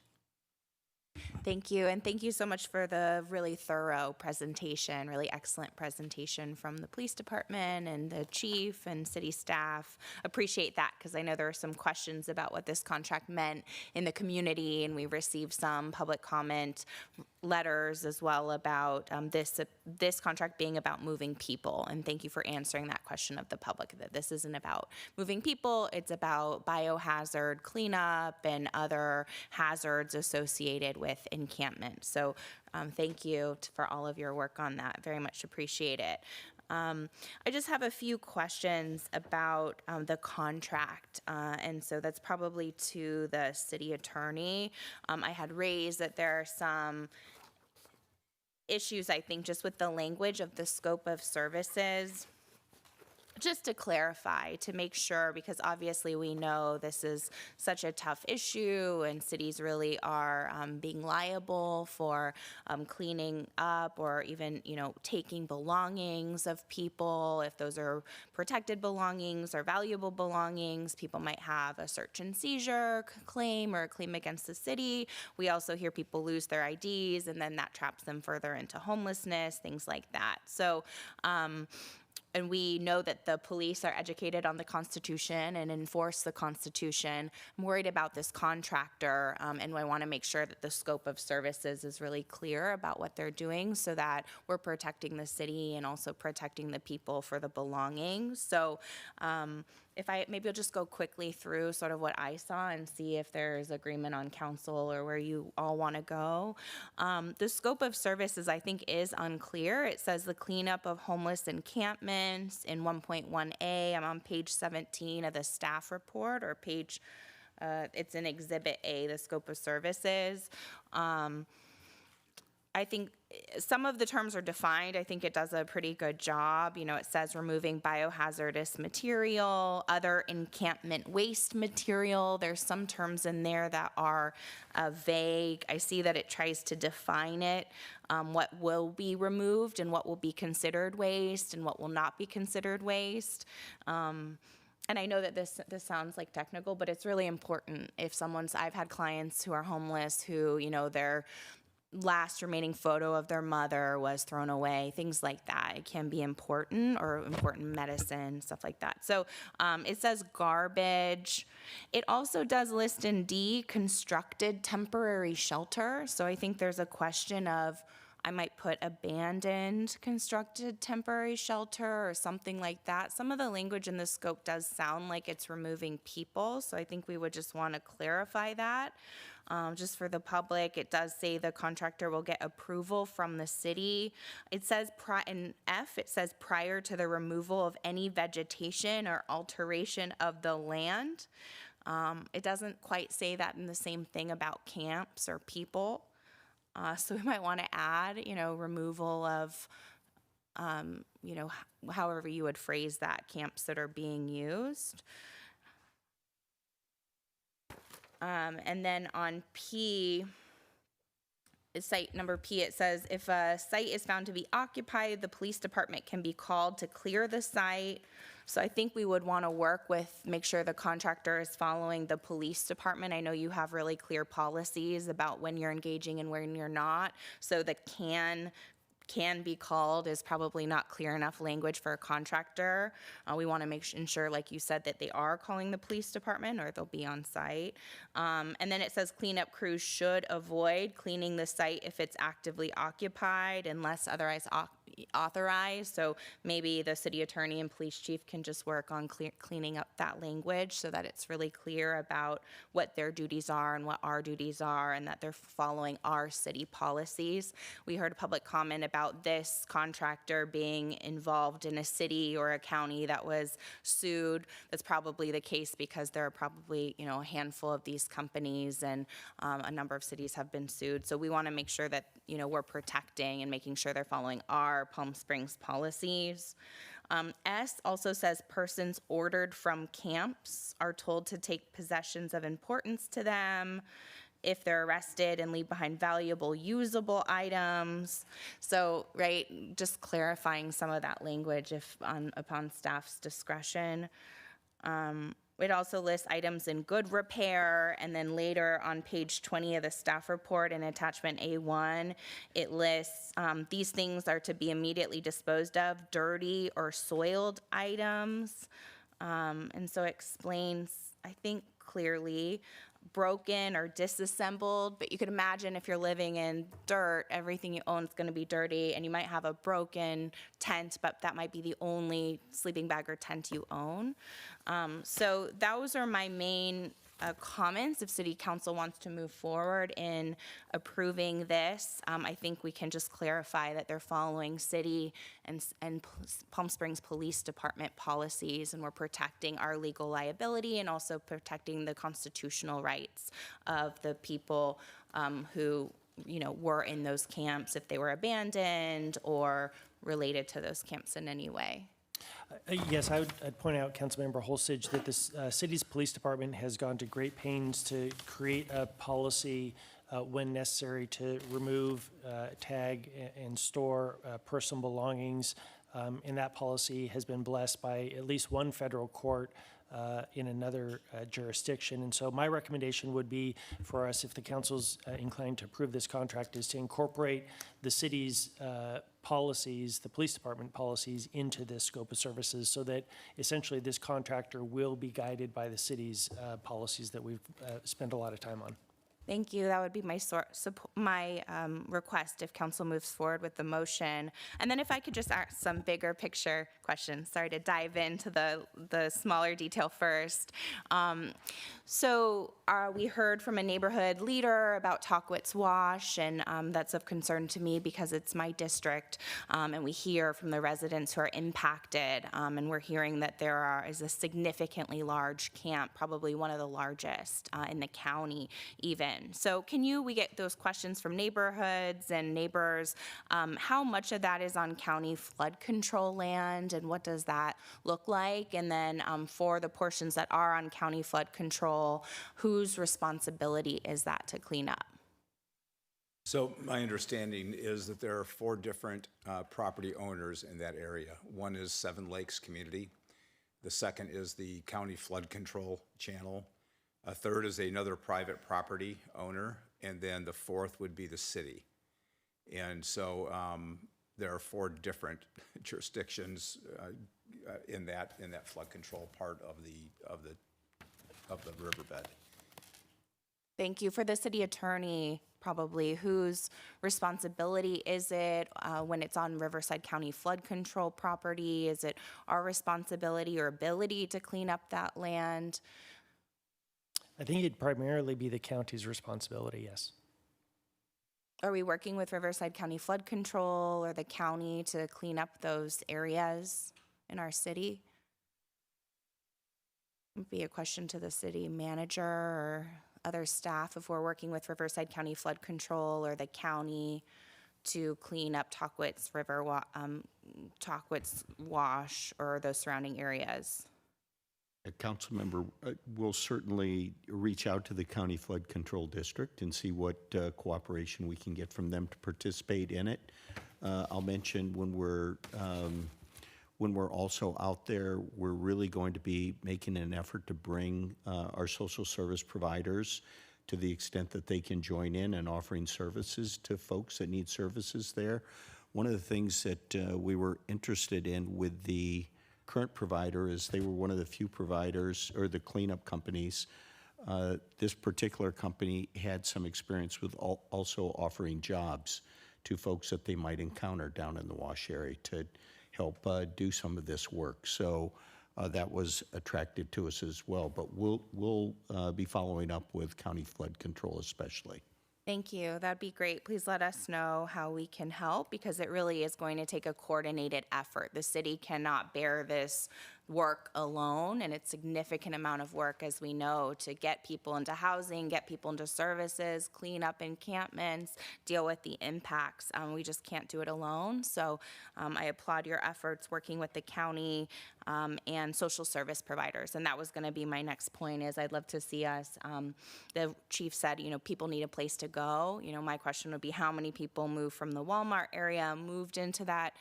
Thank you, and thank you so much for the really thorough presentation, really excellent presentation from the police department and the chief and city staff. Appreciate that, because I know there are some questions about what this contract meant in the community, and we received some public comment letters as well about this contract being about moving people. And thank you for answering that question of the public, that this isn't about moving people, it's about biohazard cleanup and other hazards associated with encampment. So thank you for all of your work on that. Very much appreciate it. I just have a few questions about the contract, and so that's probably to the city attorney. I had raised that there are some issues, I think, just with the language of the scope of services. Just to clarify, to make sure, because obviously we know this is such a tough issue and cities really are being liable for cleaning up or even, taking belongings of people. If those are protected belongings or valuable belongings, people might have a search and seizure claim or a claim against the city. We also hear people lose their IDs and then that traps them further into homelessness, things like that. So, and we know that the police are educated on the Constitution and enforce the Constitution. I'm worried about this contractor, and I want to make sure that the scope of services is really clear about what they're doing so that we're protecting the city and also protecting the people for the belongings. So maybe I'll just go quickly through sort of what I saw and see if there's agreement on council or where you all want to go. The scope of services, I think, is unclear. It says the cleanup of homeless encampments in 1.1A. I'm on page 17 of the staff report, or page, it's in Exhibit A, the scope of services. I think some of the terms are defined. I think it does a pretty good job. It says removing biohazardous material, other encampment waste material. There's some terms in there that are vague. I see that it tries to define it, what will be removed and what will be considered waste and what will not be considered waste. And I know that this sounds like technical, but it's really important. I've had clients who are homeless who, their last remaining photo of their mother was thrown away, things like that. It can be important, or important medicine, stuff like that. So it says garbage. It also does list in D, constructed temporary shelter. So I think there's a question of, I might put abandoned constructed temporary shelter or something like that. Some of the language in the scope does sound like it's removing people, so I think we would just want to clarify that. Just for the public, it does say the contractor will get approval from the city. It says in F, it says prior to the removal of any vegetation or alteration of the land. It doesn't quite say that in the same thing about camps or people. So we might want to add, removal of, however you would phrase that, camps that are being used. And then on P, site number P, it says if a site is found to be occupied, the police department can be called to clear the site. So I think we would want to work with, make sure the contractor is following the police department. I know you have really clear policies about when you're engaging and when you're not. So the can be called is probably not clear enough language for a contractor. We want to ensure, like you said, that they are calling the police department or they'll be on site. And then it says cleanup crews should avoid cleaning the site if it's actively occupied unless otherwise authorized. So maybe the city attorney and police chief can just work on cleaning up that language so that it's really clear about what their duties are and what our duties are, and that they're following our city policies. We heard a public comment about this contractor being involved in a city or a county that was sued. That's probably the case because there are probably, you know, a handful of these companies, and a number of cities have been sued. So we want to make sure that, you know, we're protecting and making sure they're following our Palm Springs policies. S also says persons ordered from camps are told to take possessions of importance to them if they're arrested and leave behind valuable, usable items. So, right, just clarifying some of that language upon staff's discretion. It also lists items in good repair, and then later on page 20 of the staff report in attachment A1, it lists these things are to be immediately disposed of, dirty or soiled items. And so it explains, I think, clearly broken or disassembled, but you could imagine if you're living in dirt, everything you own is going to be dirty, and you might have a broken tent, but that might be the only sleeping bag or tent you own. So those are my main comments. If City Council wants to move forward in approving this, I think we can just clarify that they're following city and Palm Springs Police Department policies, and we're protecting our legal liability and also protecting the constitutional rights of the people who, you know, were in those camps, if they were abandoned or related to those camps in any way. Yes, I'd point out, Councilmember Holsage, that this city's police department has gone to great pains to create a policy when necessary to remove, tag, and store personal belongings. And that policy has been blessed by at least one federal court in another jurisdiction. And so my recommendation would be for us, if the council's inclined to approve this contract, is to incorporate the city's policies, the police department policies, into this scope of services, so that essentially this contractor will be guided by the city's policies that we've spent a lot of time on. Thank you. That would be my request if council moves forward with the motion. And then if I could just ask some bigger picture questions. Sorry to dive into the smaller detail first. So we heard from a neighborhood leader about Tockwitz Wash, and that's of concern to me because it's my district. And we hear from the residents who are impacted, and we're hearing that there is a significantly large camp, probably one of the largest in the county even. So we get those questions from neighborhoods and neighbors. How much of that is on county flood control land, and what does that look like? And then for the portions that are on county flood control, whose responsibility is that to clean up? So my understanding is that there are 4 different property owners in that area. One is Seven Lakes Community. The second is the County Flood Control Channel. A third is another private property owner, and then the fourth would be the city. And so there are 4 different jurisdictions in that flood control part of the riverbed. Thank you. For the city attorney, probably, whose responsibility is it when it's on Riverside County flood control property? Is it our responsibility or ability to clean up that land? I think it'd primarily be the county's responsibility, yes. Are we working with Riverside County Flood Control or the county to clean up those areas in our city? Would be a question to the city manager or other staff if we're working with Riverside County Flood Control or the county to clean up Tockwitz Wash or those surrounding areas. A council member will certainly reach out to the County Flood Control District and see what cooperation we can get from them to participate in it. I'll mention when we're when we're also out there, we're really going to be making an effort to bring our social service providers to the extent that they can join in and offering services to folks that need services there. One of the things that we were interested in with the current provider is they were one of the few providers or the cleanup companies. This particular company had some experience with also offering jobs to folks that they might encounter down in the Wash area to help do some of this work. So that was attractive to us as well. But we'll be following up with County Flood Control especially. Thank you. That'd be great. Please let us know how we can help because it really is going to take a coordinated effort. The city cannot bear this work alone, and it's a significant amount of work, as we know, to get people into housing, get people into services, clean up encampments, deal with the impacts. We just can't do it alone. So I applaud your efforts working with the county and social service providers. And that was going to be my next point is I'd love to see us, the chief said, people need a place to go. My question would be how many people moved from the Walmart area, moved into that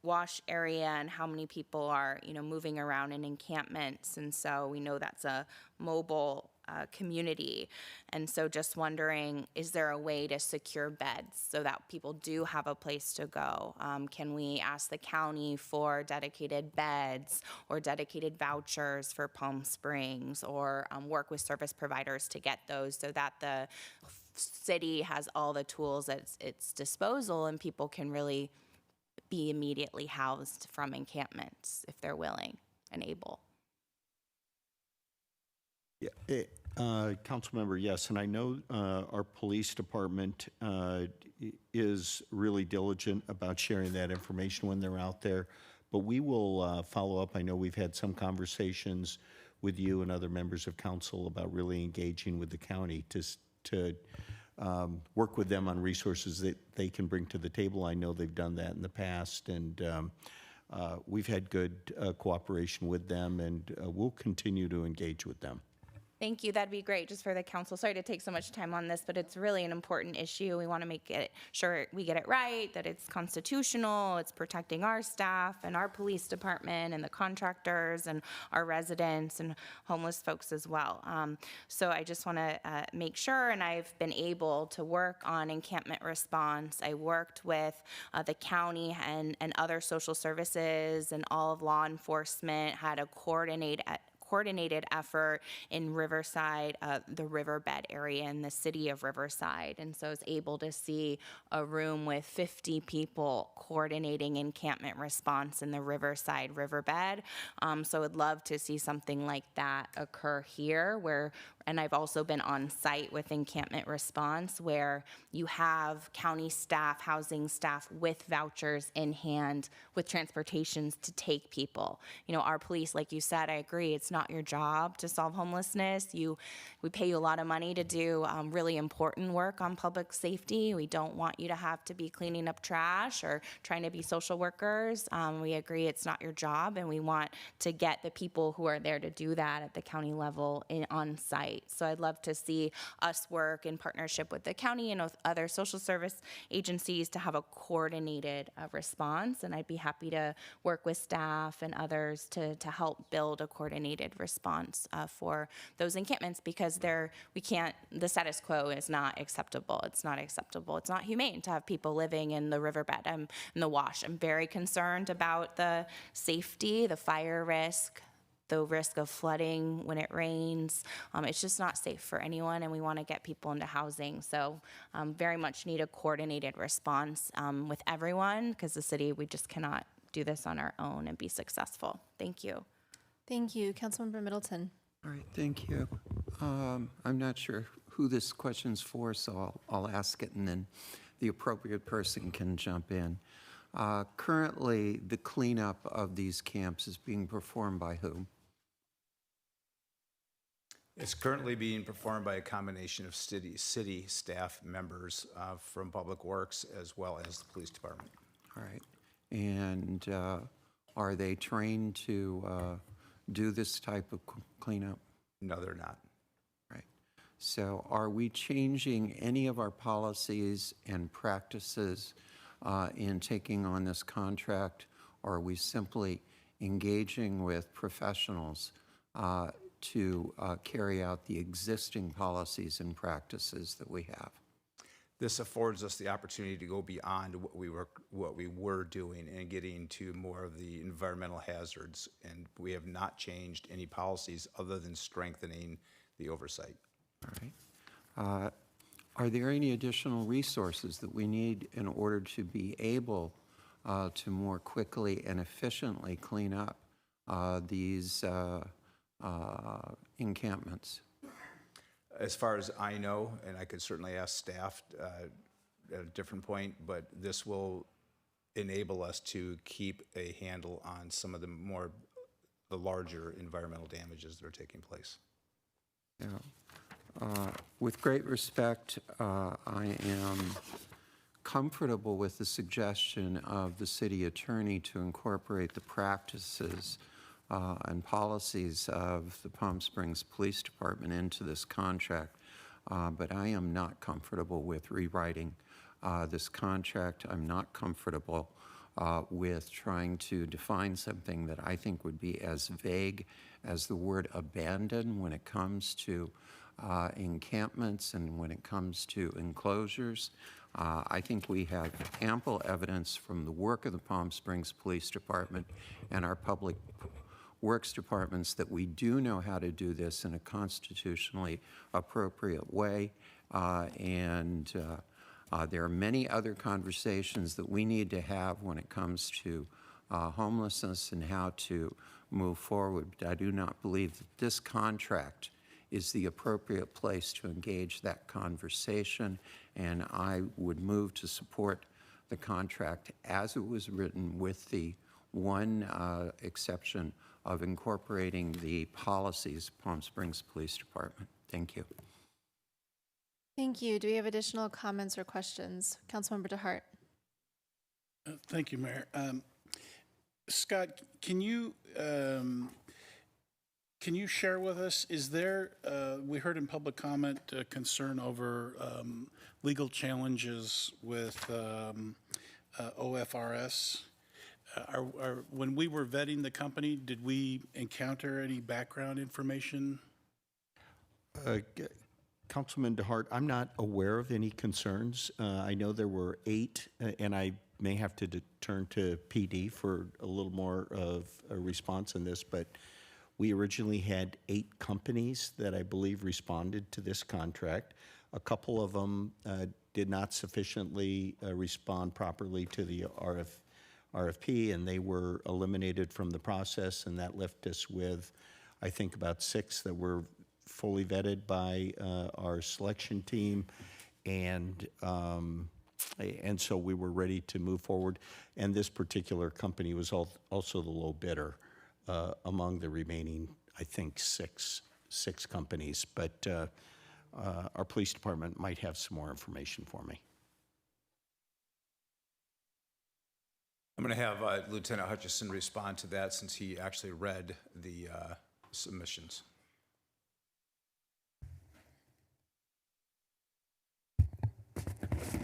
Wash area, and how many people are, moving around in encampments. And so we know that's a mobile community. And so just wondering, is there a way to secure beds so that people do have a place to go? Can we ask the county for dedicated beds or dedicated vouchers for Palm Springs or work with service providers to get those so that the city has all the tools at its disposal and people can really be immediately housed from encampments if they're willing and able? Yeah, Councilmember, yes, and I know our police department is really diligent about sharing that information when they're out there, but we will follow up. I know we've had some conversations with you and other members of council about really engaging with the county to work with them on resources that they can bring to the table. I know they've done that in the past, and we've had good cooperation with them, and we'll continue to engage with them. Thank you. That'd be great just for the council. Sorry to take so much time on this, but it's really an important issue. We want to make it sure we get it right, that it's constitutional, it's protecting our staff and our police department and the contractors and our residents and homeless folks as well. So I just want to make sure, and I've been able to work on encampment response. I worked with the county and other social services and all of law enforcement, had a coordinated effort in Riverside, the riverbed area in the city of Riverside. And so I was able to see a room with 50 people coordinating encampment response in the Riverside riverbed. So I would love to see something like that occur here and I've also been on site with encampment response where you have county staff, housing staff with vouchers in hand with transportations to take people. Our police, like you said, I agree, it's not your job to solve homelessness. We pay you a lot of money to do really important work on public safety. We don't want you to have to be cleaning up trash or trying to be social workers. We agree it's not your job, and we want to get the people who are there to do that at the county level on site. So I'd love to see us work in partnership with the county and with other social service agencies to have a coordinated response. And I'd be happy to work with staff and others to help build a coordinated response for those encampments because the status quo is not acceptable. It's not acceptable. It's not humane to have people living in the riverbed in the Wash. I'm very concerned about the safety, the fire risk, the risk of flooding when it rains. It's just not safe for anyone, and we want to get people into housing. So very much need a coordinated response with everyone because the city, we just cannot do this on our own and be successful. Thank you. Thank you. Councilmember Middleton. All right, thank you. I'm not sure who this question's for, so I'll ask it and then the appropriate person can jump in. Currently, the cleanup of these camps is being performed by whom? It's currently being performed by a combination of city staff members from Public Works as well as the police department. All right. And are they trained to do this type of cleanup? No, they're not. Right. So are we changing any of our policies and practices in taking on this contract, or are we simply engaging with professionals to carry out the existing policies and practices that we have. This affords us the opportunity to go beyond what we were doing and getting to more of the environmental hazards. And we have not changed any policies other than strengthening the oversight. All right. Are there any additional resources that we need in order to be able to more quickly and efficiently clean up these encampments? As far as I know, and I could certainly ask staff at a different point, but this will enable us to keep a handle on some of the larger environmental damages that are taking place. Yeah. With great respect, I am comfortable with the suggestion of the city attorney to incorporate the practices and policies of the Palm Springs Police Department into this contract, but I am not comfortable with rewriting this contract. I'm not comfortable with trying to define something that I think would be as vague as the word abandon when it comes to encampments and when it comes to enclosures. I think we have ample evidence from the work of the Palm Springs Police Department and our public works departments that we do know how to do this in a constitutionally appropriate way. There are many other conversations that we need to have when it comes to homelessness and how to move forward. But I do not believe that this contract is the appropriate place to engage that conversation, and I would move to support the contract as it was written, with the one exception of incorporating the policies of Palm Springs Police Department. Thank you. Thank you. Do we have additional comments or questions? Councilmember DeHart. Thank you, Mayor. Scott, can you share with us, is there, we heard in public comment concern over legal challenges with OFRS. When we were vetting the company, did we encounter any background information? Councilman DeHart, I'm not aware of any concerns. I know there were 8, and I may have to turn to PD for a little more of a response on this, but we originally had 8 companies that I believe responded to this contract. A couple of them did not sufficiently respond properly to the RFP, and they were eliminated from the process, and that left us with, I think, about 6 that were fully vetted by our selection team, and so we were ready to move forward. And this particular company was also the low bidder among the remaining, I think, six companies. But our police department might have some more information for me. I'm going to have Lieutenant Hutchison respond to that since he actually read the submissions.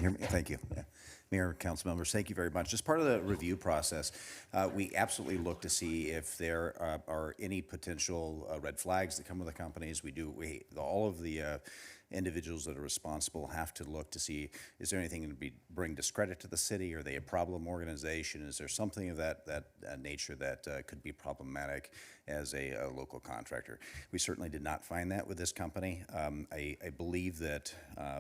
Hear me? Thank you. Mayor, council members, thank you very much. As part of the review process, we absolutely look to see if there are any potential red flags that come with the companies. All of the individuals that are responsible have to look to see, is there anything to bring discredit to the city? Are they a problem organization? Is there something of that nature that could be problematic as a local contractor? We certainly did not find that with this company. I believe that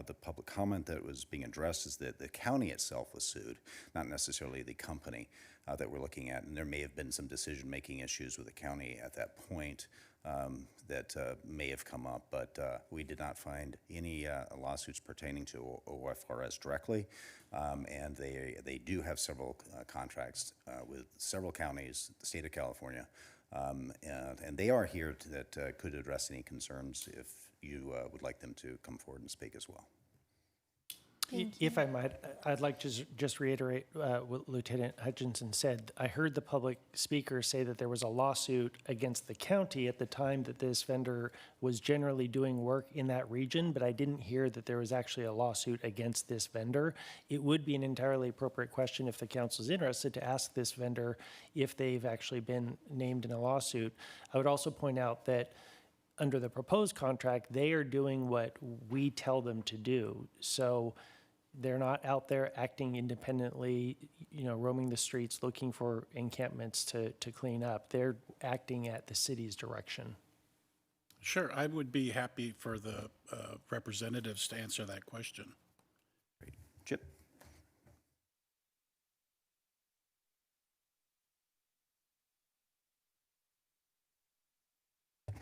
the public comment that was being addressed is that the county itself was sued, not necessarily the company that we're looking at. And there may have been some decision-making issues with the county at that point that may have come up, but we did not find any lawsuits pertaining to OFRS directly. And they do have several contracts with several counties, the state of California, and they are here that could address any concerns if you would like them to come forward and speak as well. If I might, I'd like to just reiterate what Lieutenant Hutchinson said. I heard the public speaker say that there was a lawsuit against the county at the time that this vendor was generally doing work in that region, but I didn't hear that there was actually a lawsuit against this vendor. It would be an entirely appropriate question if the council is interested to ask this vendor if they've actually been named in a lawsuit. I would also point out that under the proposed contract, they are doing what we tell them to do. So they're not out there acting independently, roaming the streets looking for encampments to clean up. They're acting at the city's direction. Sure, I would be happy for the representatives to answer that question. Chip?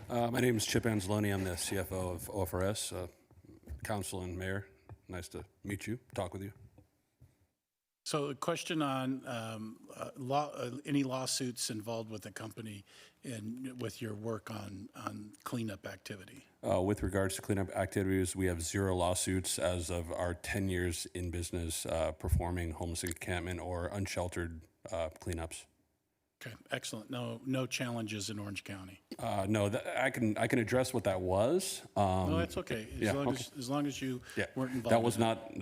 My name is Chip Anzalone. I'm the CFO of OFRS. Council and Mayor, nice to meet you, talk with you. So a question on any lawsuits involved with the company and with your work on cleanup activity? With regards to cleanup activities, we have 0 lawsuits as of our 10 years in business performing homeless encampment or unsheltered cleanups. Okay, excellent. No challenges in Orange County. No, I can address what that was. No, that's okay. As long as you weren't involved. That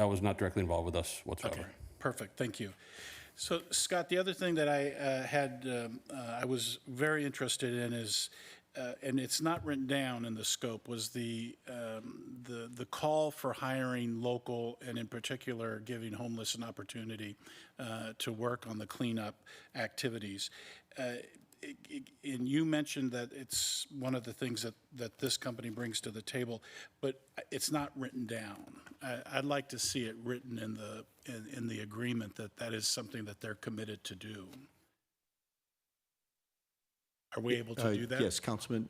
was not directly involved with us whatsoever. Okay, perfect. Thank you. So, Scott, the other thing that I was very interested in is, and it's not written down in the scope, was the call for hiring local, and in particular giving homeless an opportunity to work on the cleanup activities. And you mentioned that it's one of the things that this company brings to the table, but it's not written down. I'd like to see it written in the agreement that is something that they're committed to do. Are we able to do that? Yes, Councilman,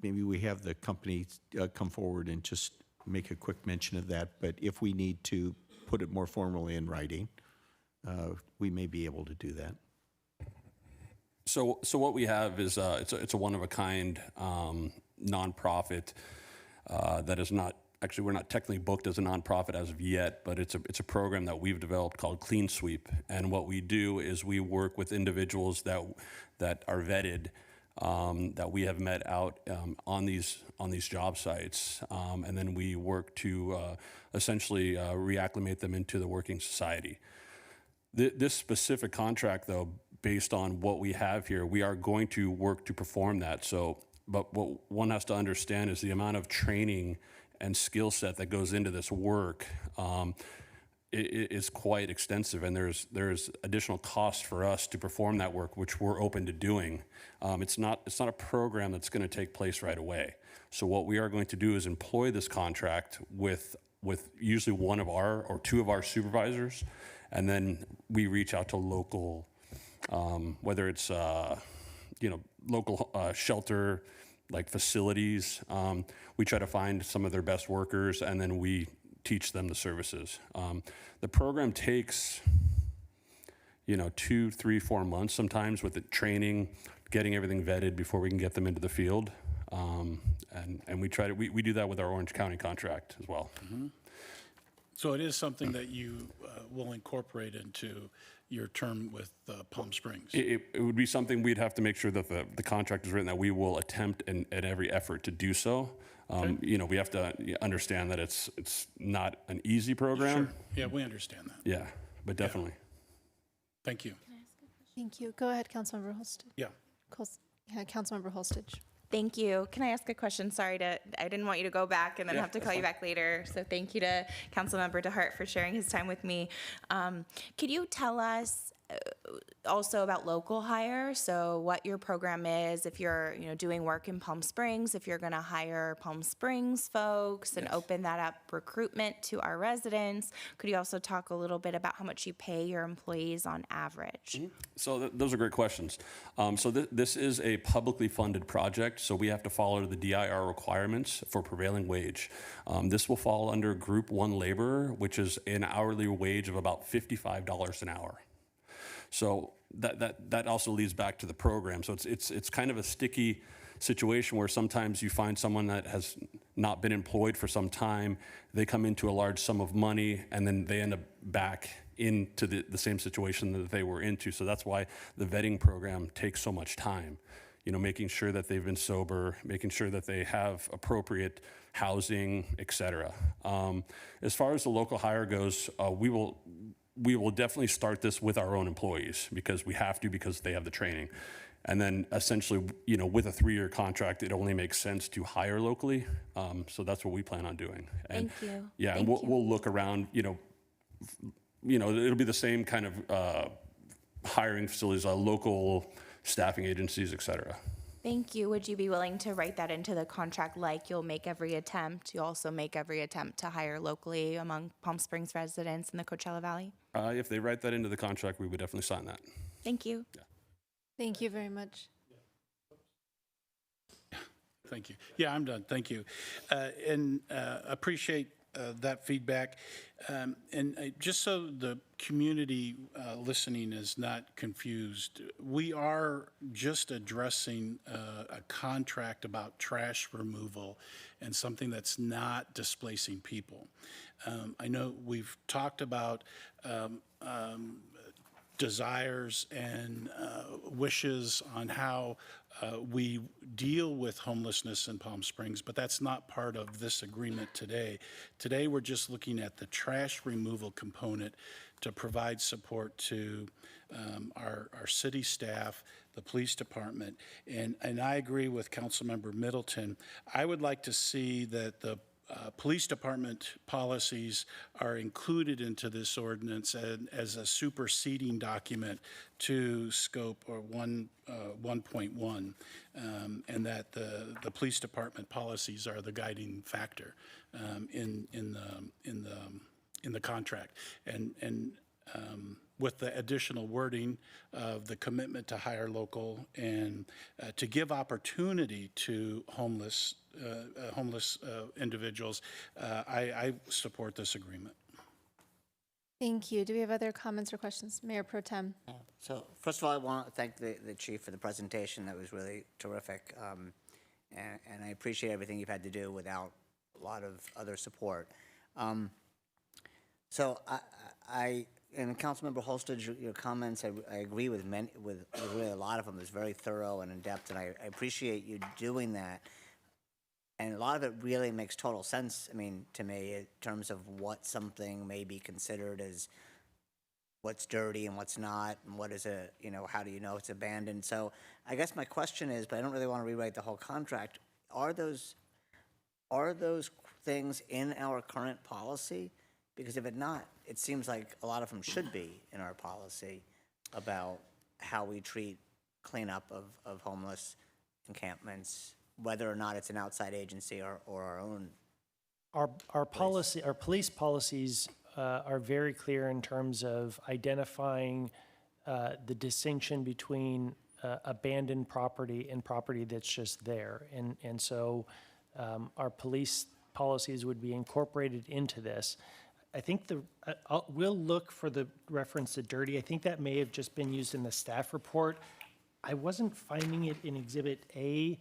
maybe we have the company come forward and just make a quick mention of that, but if we need to put it more formally in writing, we may be able to do that. So what we have is it's a one-of-a-kind nonprofit that is not, actually we're not technically booked as a nonprofit as of yet, but it's a program that we've developed called Clean Sweep. And what we do is we work with individuals that are vetted, that we have met out on these job sites, and then we work to essentially reacclimate them into the working society. This specific contract, though, based on what we have here, we are going to work to perform that. But what one has to understand is the amount of training and skill set that goes into this work is quite extensive, and there's additional cost for us to perform that work, which we're open to doing. It's not a program that's going to take place right away. So what we are going to do is employ this contract with usually one of our or two of our supervisors, and then we reach out to local, whether it's local shelter like facilities. We try to find some of their best workers, and then we teach them the services. The program takes 2, 3, 4 months sometimes with the training, getting everything vetted before we can get them into the field. And we do that with our Orange County contract as well. Mm-hmm. So it is something that you will incorporate into your term with Palm Springs. It would be something we'd have to make sure that the contract is written, that we will attempt at every effort to do so. Okay. We have to understand that it's not an easy program. Sure. Yeah, we understand that. Yeah, but definitely. Yeah. Thank you. Thank you. Go ahead, Councilmember Holstage. Yeah. Councilmember Holstage. Thank you. Can I ask a question? Sorry, I didn't want you to go back and then have to call you back later. So thank you to Councilmember DeHart for sharing his time with me. Could you tell us also about local hire? So what your program is, if you're doing work in Palm Springs, if you're going to hire Palm Springs folks and open that up recruitment to our residents. Could you also talk a little bit about how much you pay your employees on average? Mm-hmm. So those are great questions. So this is a publicly funded project, so we have to follow the DIR requirements for prevailing wage. This will fall under Group 1 labor, which is an hourly wage of about $55 an hour. So that also leads back to the program. So it's kind of a sticky situation where sometimes you find someone that has not been employed for some time, they come into a large sum of money, and then they end up back into the same situation that they were into. So that's why the vetting program takes so much time. Making sure that they've been sober, making sure that they have appropriate housing, et cetera. As far as the local hire goes, we will definitely start this with our own employees because we have to, because they have the training. And then essentially, with a 3-year contract, it only makes sense to hire locally. So that's what we plan on doing. And Thank you. Yeah, Thank and you. we'll look around, it'll be the same kind of hiring facilities, local staffing agencies, et cetera. Thank you. Would you be willing to write that into the contract, like you'll make every attempt? You also make every attempt to hire locally among Palm Springs residents in the Coachella Valley? If they write that into the contract, we would definitely sign that. Thank you. Thank you very much. Thank you. Yeah, I'm done. Thank you. And appreciate that feedback. Just so the community listening is not confused, we are just addressing a contract about trash removal and something that's not displacing people. I know we've talked about desires and wishes on how we deal with homelessness in Palm Springs, but that's not part of this agreement today. Today, we're just looking at the trash removal component to provide support to our city staff, the police department. And I agree with Councilmember Middleton. I would like to see that the police department policies are included into this ordinance as a superseding document to scope or 1.1, and that the police department policies are the guiding factor in the contract, and with the additional wording of the commitment to hire local and to give opportunity to homeless individuals, I support this agreement. Thank you. Do we have other comments or questions? Mayor Pro Tem. So first of all, I want to thank the chief for the presentation. That was really terrific. And I appreciate everything you've had to do without a lot of other support. So and Councilmember Holsted, your comments, I agree with really a lot of them. It's very thorough and in-depth, and I appreciate you doing that. And a lot of it really makes total sense, to me, in terms of what something may be considered as what's dirty and what's not, and what is how do you know it's abandoned? So I guess my question is, but I don't really want to rewrite the whole contract, are those things in our current policy? Because if it's not, it seems like a lot of them should be in our policy about how we treat cleanup of homeless encampments, whether or not it's an outside agency or our own. Our police policies are very clear in terms of identifying the distinction between abandoned property and property that's just there. And so our police policies would be incorporated into this. I think we'll look for the reference to dirty. I think that may have just been used in the staff report. I wasn't finding it in Exhibit A,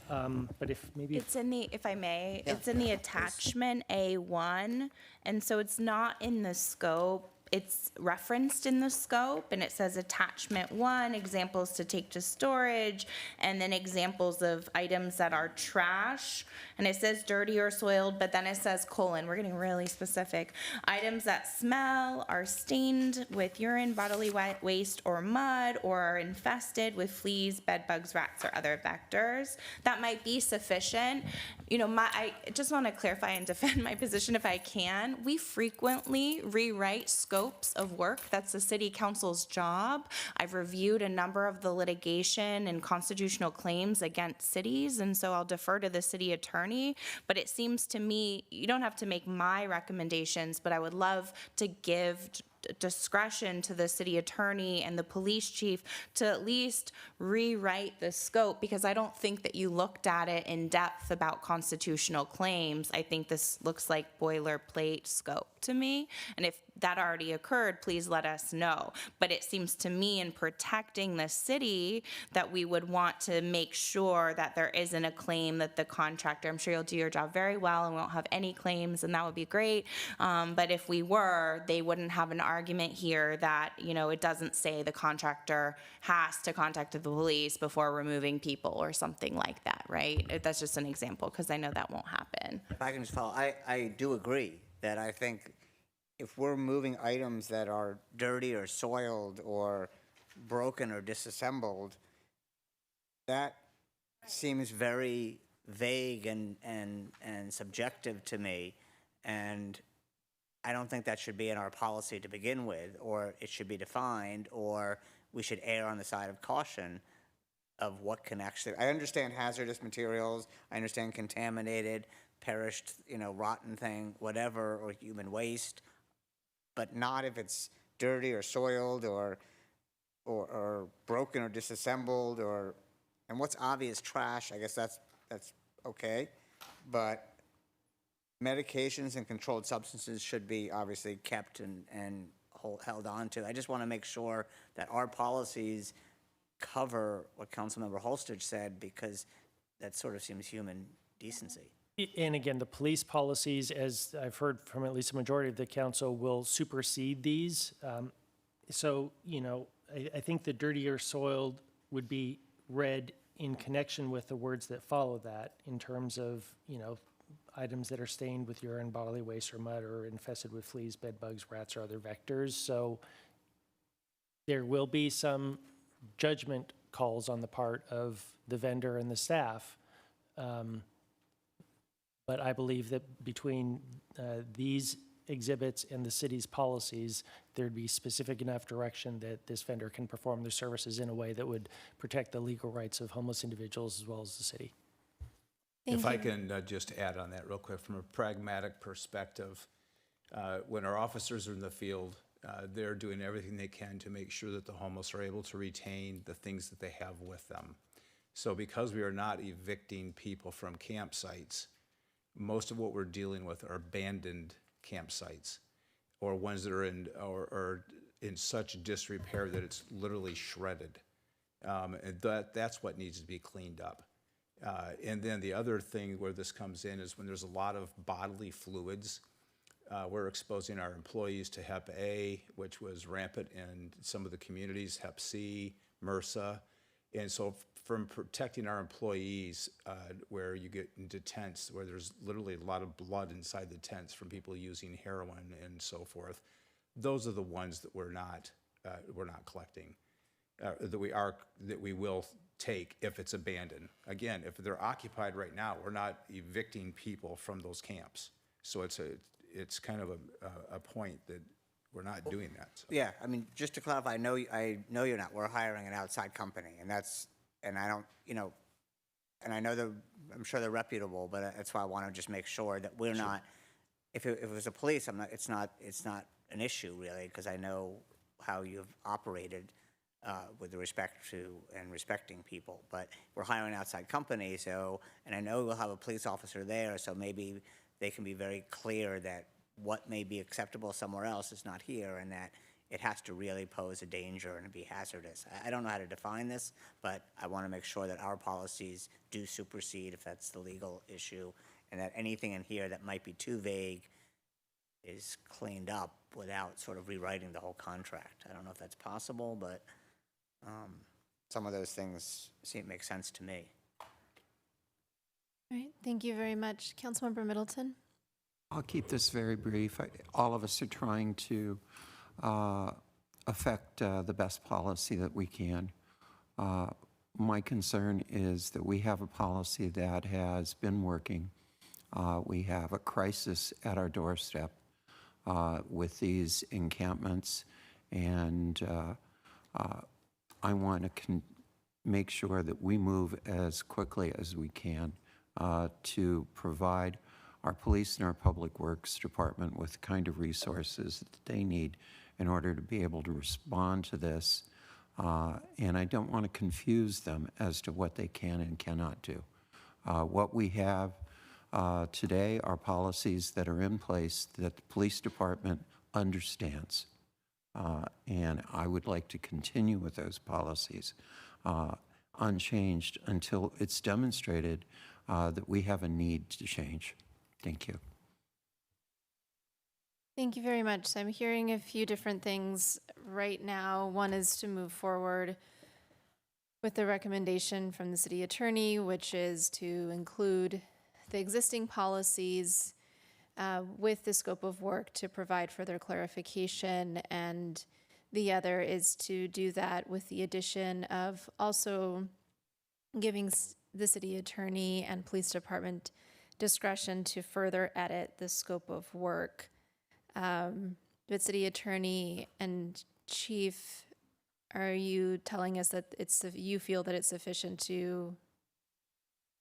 but if maybe. It's in the, if I may, it's in the attachment A1, and so it's not in the scope. It's referenced in the scope, and it says attachment 1, examples to take to storage, and then examples of items that are trash. And it says dirty or soiled, but then it says : we're getting really specific. Items that smell, are stained with urine, bodily waste, or mud, or are infested with fleas, bed bugs, rats, or other vectors. That might be sufficient. I just want to clarify and defend my position if I can. We frequently rewrite scopes of work. That's the city council's job. I've reviewed a number of the litigation and constitutional claims against cities, and so I'll defer to the city attorney. But it seems to me, you don't have to make my recommendations, but I would love to give discretion to the city attorney and the police chief to at least rewrite the scope, because I don't think that you looked at it in depth about constitutional claims. I think this looks like boilerplate scope to me. And if that already occurred, please let us know. But it seems to me, in protecting the city, that we would want to make sure that there isn't a claim that the contractor, I'm sure you'll do your job very well and we won't have any claims, and that would be great. But if we were, they wouldn't have an argument here that, you know, it doesn't say the contractor has to contact the police before removing people or something like that, right? That's just an example, because I know that won't happen. If I can just follow, I do agree that I think if we're moving items that are dirty or soiled or broken or disassembled, that seems very vague and subjective to me. And I don't think that should be in our policy to begin with, or it should be defined, or we should err on the side of caution of what can actually, I understand hazardous materials, I understand contaminated, perished, you know, rotten thing, whatever, or human waste, but not if it's dirty or soiled or broken or disassembled, or, and what's obvious trash, I guess that's okay, but medications and controlled substances should be obviously kept and held on to. I just want to make sure that our policies cover what Councilmember Holstridge said, because that sort of seems human decency. And again, the police policies, as I've heard from at least a majority of the council, will supersede these. So, you know, I think the dirty or soiled would be read in connection with the words that follow that, in terms of, you know, items that are stained with urine, bodily waste, or mud, or infested with fleas, bed bugs, rats, or other vectors. So there will be some judgment calls on the part of the vendor and the staff. But I believe that between these exhibits and the city's policies, there'd be specific enough direction that this vendor can perform their services in a way that would protect the legal rights of homeless individuals as well as the city. If I can just add on that real quick, from a pragmatic perspective, when our officers are in the field, they're doing everything they can to make sure that the homeless are able to retain the things that they have with them. So because we are not evicting people from campsites, most of what we're dealing with are abandoned campsites, or ones that are in such disrepair that it's literally shredded. And that's what needs to be cleaned up. And then the other thing where this comes in is when there's a lot of bodily fluids. We're exposing our employees to Hep A, which was rampant in some of the communities, Hep C, MRSA. And so from protecting our employees, where you get into tents where there's literally a lot of blood inside the tents from people using heroin and so forth, those are the ones that we're not collecting, that we will take if it's abandoned. Again, if they're occupied right now, we're not evicting people from those camps. So it's kind of a point that we're not doing that. So. Yeah, I mean, just to clarify, I know you're not. We're hiring an outside company, and I don't, you know, and I know I'm sure they're reputable, but that's why I want to just make sure that we're not. If it was a police, it's not an issue really, because I know how you've operated with respect to and respecting people. But we're hiring an outside company, and I know we'll have a police officer there, so maybe they can be very clear that what may be acceptable somewhere else is not here, and that it has to really pose a danger and be hazardous. I don't know how to define this, but I want to make sure that our policies do supersede if that's the legal issue, and that anything in here that might be too vague is cleaned up without sort of rewriting the whole contract. I don't know if that's possible, but some of those things make sense to me. All right, thank you very much. Councilmember Middleton. I'll keep this very brief. All of us are trying to affect the best policy that we can. My concern is that we have a policy that has been working. We have a crisis at our doorstep with these encampments, and I want to make sure that we move as quickly as we can to provide our police and our public works department with the kind of resources that they need in order to be able to respond to this. And I don't want to confuse them as to what they can and cannot do. What we have today are policies that are in place that the police department understands. And I would like to continue with those policies unchanged until it's demonstrated that we have a need to change. Thank you. Thank you very much. So I'm hearing a few different things right now. One is to move forward with the recommendation from the city attorney, which is to include the existing policies with the scope of work to provide further clarification. And the other is to do that with the addition of also giving the city attorney and police department discretion to further edit the scope of work. But city attorney and chief, are you telling us that you feel that it's sufficient to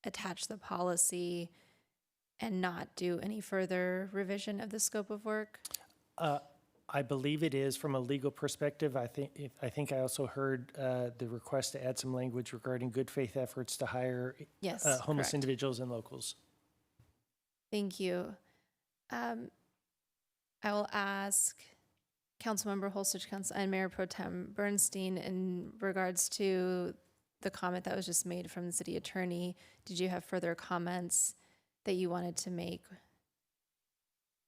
attach the policy and not do any further revision of the scope of work? I believe it is from a legal perspective. I think I also heard the request to add some language regarding good faith efforts to hire homeless correct. individuals and locals. Thank you. I will ask Councilmember Holstich and Mayor Pro Tem Bernstein in regards to the comment that was just made from the city attorney. Did you have further comments that you wanted to make?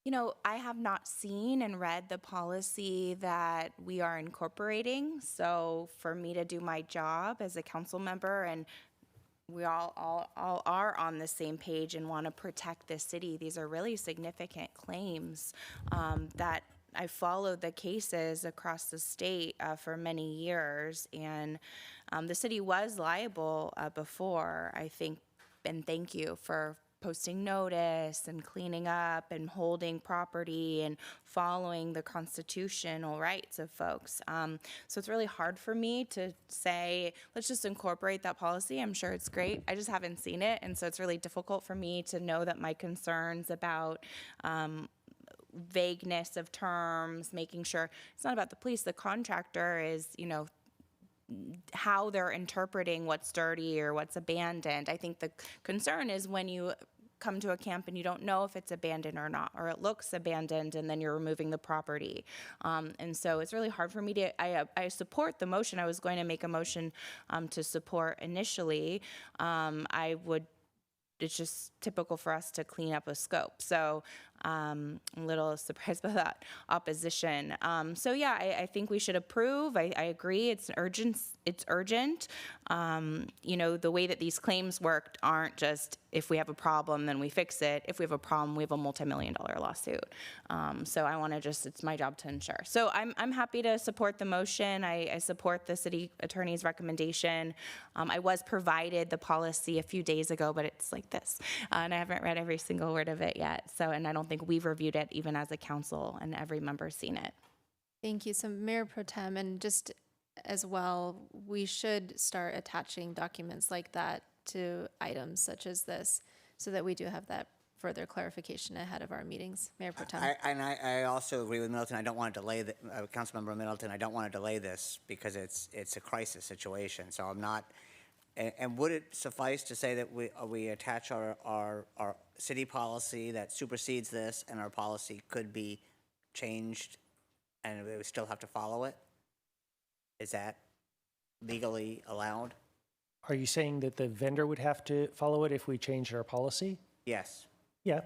You know, I have not seen and read the policy that we are incorporating. So for me to do my job as a council member, and we all are on the same page and want to protect the city, these are really significant claims that I followed the cases across the state for many years, and the city was liable before, I think, and thank you for posting notice and cleaning up and holding property and following the constitutional rights of folks. So it's really hard for me to say, let's just incorporate that policy. I'm sure it's great. I just haven't seen it. And so it's really difficult for me to know that my concerns about vagueness of terms, making sure it's not about the police, the contractor is, you know, how they're interpreting what's dirty or what's abandoned. I think the concern is when you come to a camp and you don't know if it's abandoned or not, or it looks abandoned and then you're removing the property. And so it's really hard for me to, I support the motion. I was going to make a motion to support initially. It's just typical for us to clean up a scope. So I'm a little surprised by that opposition. So yeah, I think we should approve. I agree. It's urgent. You know, the way that these claims worked aren't just if we have a problem, then we fix it. If we have a problem, we have a multi-million-dollar lawsuit. So I want to it's my job to ensure. So I'm happy to support the motion. I support the city attorney's recommendation. I was provided the policy a few days ago, but it's like this. And I haven't read every single word of it yet. So, and I don't think we've reviewed it even as a council and every member's seen it. Thank you. So Mayor Pro Tem, and just as well, we should start attaching documents like that to items such as this so that we do have that further clarification ahead of our meetings. Mayor Pro Tem. I also agree with Middleton. I don't want to delay Councilmember Middleton. I don't want to delay this because it's a crisis situation. So I'm not. And would it suffice to say that we attach our city policy that supersedes this, and our policy could be changed, and we would still have to follow it? Is that legally allowed? Are you saying that the vendor would have to follow it if we changed our policy? Yes. Yeah.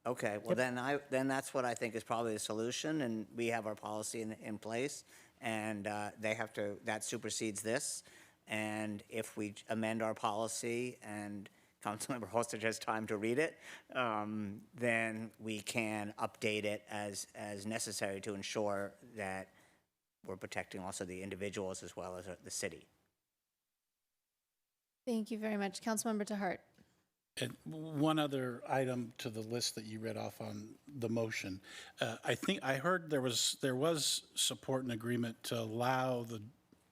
Okay. Well, then that's what I think is probably the solution, and we have our policy in place, and they have to. That supersedes this. And if we amend our policy and Councilmember Holstich has time to read it, then we can update it as necessary to ensure that we're protecting also the individuals as well as the city. Thank you very much. Councilmember DeHart. And one other item to the list that you read off on the motion. I think I heard there was support and agreement to allow the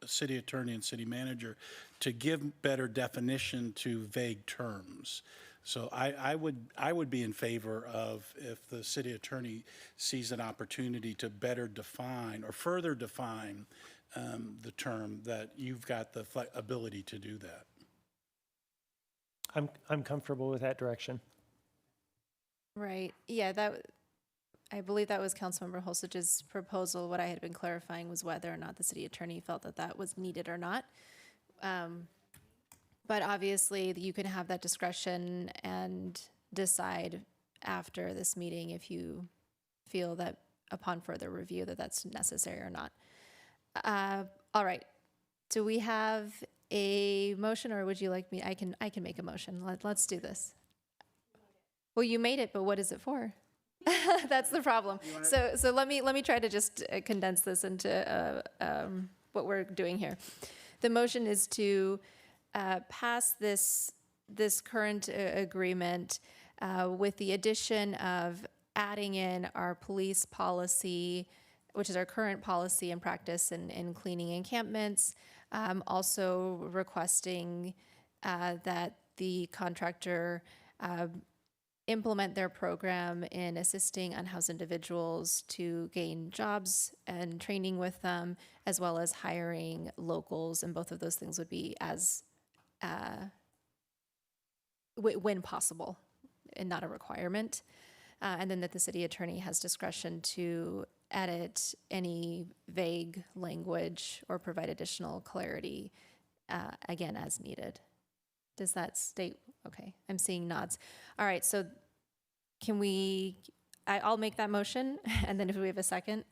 city attorney and city manager to give better definition to vague terms. So I would be in favor of if the city attorney sees an opportunity to better define or further define the term, that you've got the ability to do that. I'm comfortable with that direction. Right. Yeah, I believe that was Councilmember Holstage's proposal. What I had been clarifying was whether or not the city attorney felt that that was needed or not. But obviously, you can have that discretion and decide after this meeting if you feel that upon further review that that's necessary or not. All right. Do we have a motion, or would you like me? I can make a motion. Let's do this. Well, you made it, but what is it for? That's the problem. So let me try to just condense this into what we're doing here. The motion is to pass this current agreement with the addition of adding in our police policy, which is our current policy and practice in cleaning encampments. Also requesting that the contractor implement their program in assisting unhoused individuals to gain jobs and training with them, as well as hiring locals. And both of those things would be as when possible and not a requirement. And then that the city attorney has discretion to edit any vague language or provide additional clarity, again, as needed. Does that state? Okay, I'm seeing nods. All right, so can we, I'll make that motion, and then if we have a second.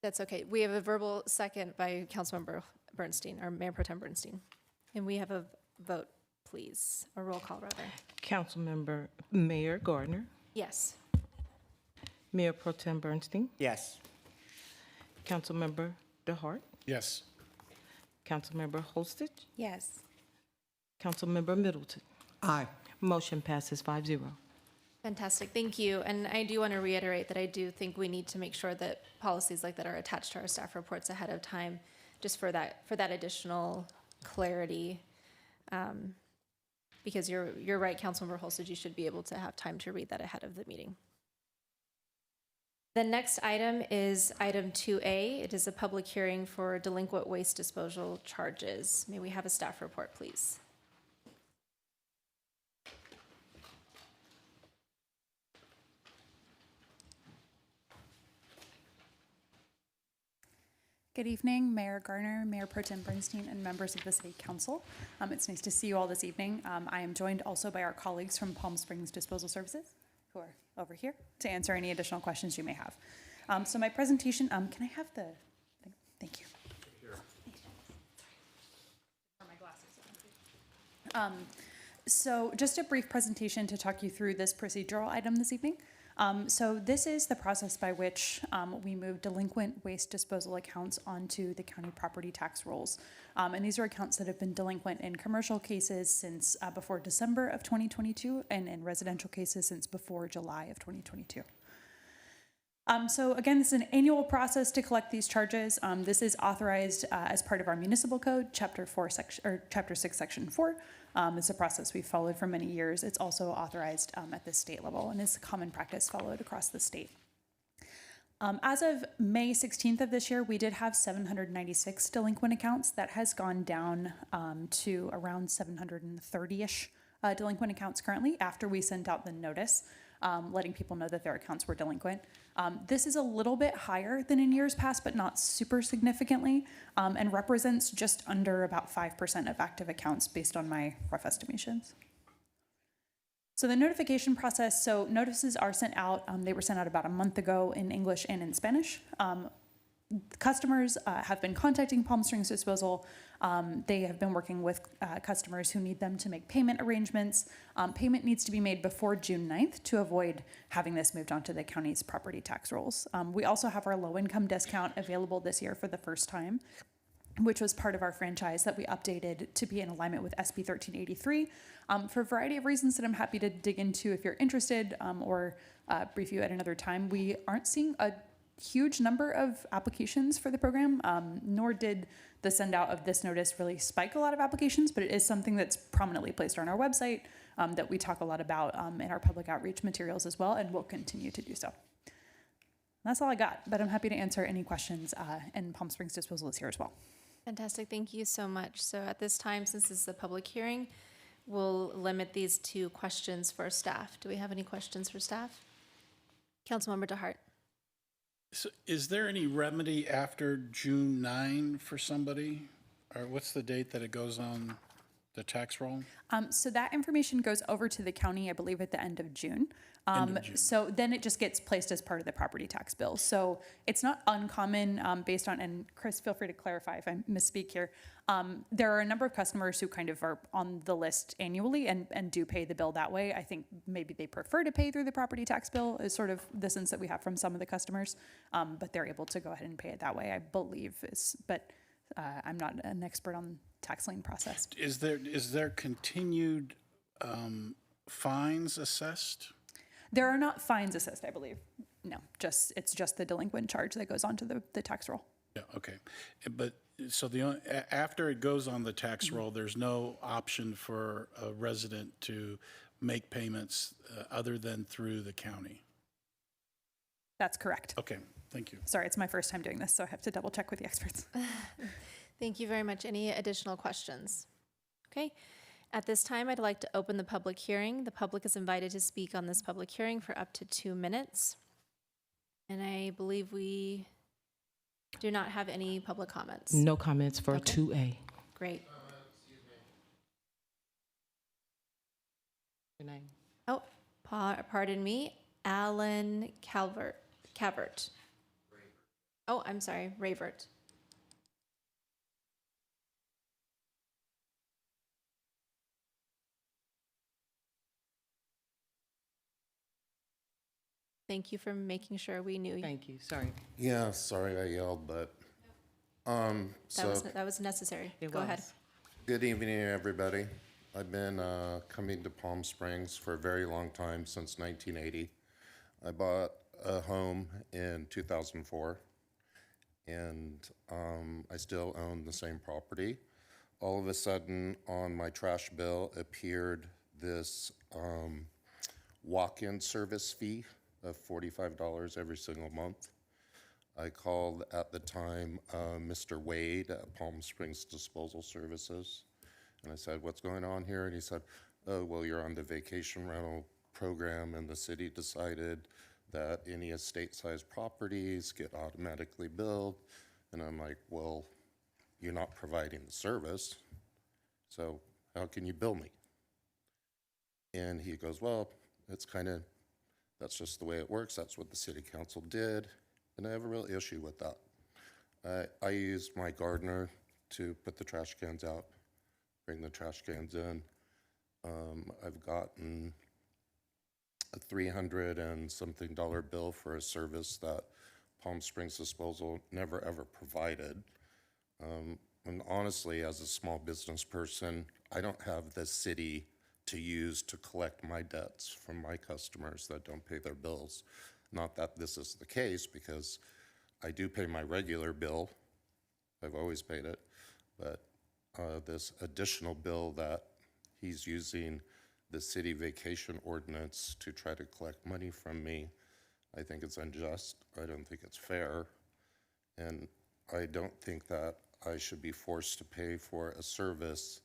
That's okay. We have a verbal second by Councilmember Bernstein, or Mayor Pro Tem Bernstein. And we have a vote, please, or roll call, rather. Councilmember Mayor Gardner, Yes. Mayor Pro Tem Bernstein, Yes. Councilmember DeHart, Yes. Councilmember Holstage, Yes. Councilmember Middleton. Aye. Motion passes 5-0. Fantastic, thank you. And I do want to reiterate that I do think we need to make sure that policies like that are attached to our staff reports ahead of time, just for that additional clarity. Because you're right, Councilmember Holstage, you should be able to have time to read that ahead of the meeting. The next item is item 2A. It is a public hearing for delinquent waste disposal charges. May we have a staff report, please? Good evening, Mayor Garner, Mayor Pro Tem Bernstein, and members of the City Council. It's nice to see you all this evening. I am joined also by our colleagues from Palm Springs Disposal Services, who are over here to answer any additional questions you may have. So my presentation, can I have the thing? Thank you. So just a brief presentation to talk you through this procedural item this evening. So this is the process by which we move delinquent waste disposal accounts onto the county property tax rolls. And these are accounts that have been delinquent in commercial cases since before December of 2022 and in residential cases since before July of 2022. So again, this is an annual process to collect these charges. This is authorized as part of our municipal code, Chapter 6, Section 4. It's a process we've followed for many years. It's also authorized at the state level, and is a common practice followed across the state. As of May 16th of this year, we did have 796 delinquent accounts. That has gone down to around 730-ish delinquent accounts currently after we sent out the notice letting people know that their accounts were delinquent. This is a little bit higher than in years past, but not super significantly, and represents just under about 5% of active accounts based on my rough estimations. So the notification process, so notices are sent out, they were sent out about a month ago in English and in Spanish. Customers have been contacting Palm Springs Disposal. They have been working with customers who need them to make payment arrangements. Payment needs to be made before June 9th to avoid having this moved onto the county's property tax rolls. We also have our low-income discount available this year for the first time, which was part of our franchise that we updated to be in alignment with SB 1383 for a variety of reasons that I'm happy to dig into if you're interested, or brief you at another time. We aren't seeing a huge number of applications for the program, nor did the send out of this notice really spike a lot of applications, but it is something that's prominently placed on our website that we talk a lot about in our public outreach materials as well, and will continue to do so. That's all I got, but I'm happy to answer any questions, and Palm Springs Disposal is here as well. Fantastic, thank you so much. So at this time, since this is a public hearing, we'll limit these to questions for staff. Do we have any questions for staff? Councilmember DeHart. So is there any remedy after June 9 for somebody? Or what's the date that it goes on the tax roll? So that information goes over to the county, I believe, at the end of June. So then it just gets placed as part of the property tax bill. So it's not uncommon based on, and Chris, feel free to clarify if I misspeak here. There are a number of customers who kind of are on the list annually and do pay the bill that way. I think maybe they prefer to pay through the property tax bill is sort of the sense that we have from some of the customers. But they're able to go ahead and pay it that way, I believe. But I'm not an expert on tax lien process. Is there continued fines assessed? There are not fines assessed, I believe. No, it's just the delinquent charge that goes onto the tax roll. Yeah, okay. But so after it goes on the tax roll, there's no option for a resident to make payments other than through the county? That's correct. Okay, thank you. Sorry, it's my first time doing this, so I have to double check with the experts. Thank you very much. Any additional questions? Okay. At this time, I'd like to open the public hearing. The public is invited to speak on this public hearing for up to 2 minutes. And I believe we do not have any public comments. No comments for Okay. 2A. Great. Your name? Oh, pardon me, Alan Cavert. Oh, I'm sorry, Ravert. Thank you for making sure we knew. Thank you, sorry. Yeah, sorry I yelled, but, That was necessary. Go ahead. good evening, everybody. I've been coming to Palm Springs for a very long time, since 1980. I bought a home in 2004, and I still own the same property. All of a sudden, on my trash bill appeared this walk-in service fee of $45 every single month. I called at the time Mr. Wade at Palm Springs Disposal Services, and I said, "What's going on here?" And he said, "Oh, well, you're on the vacation rental program, and the city decided that any estate-sized properties get automatically billed." And I'm like, "Well, you're not providing the service, so how can you bill me?" And he goes, "Well, that's just the way it works. That's what the city council did." And I have a real issue with that. I used my gardener to put the trash cans out, bring the trash cans in. I've gotten a $300 and something bill for a service that Palm Springs Disposal never ever provided. And honestly, as a small business person, I don't have the city to use to collect my debts from my customers that don't pay their bills. Not that this is the case, because I do pay my regular bill. I've always paid it. But this additional bill that he's using the city vacation ordinance to try to collect money from me, I think it's unjust. I don't think it's fair. And I don't think that I should be forced to pay for a service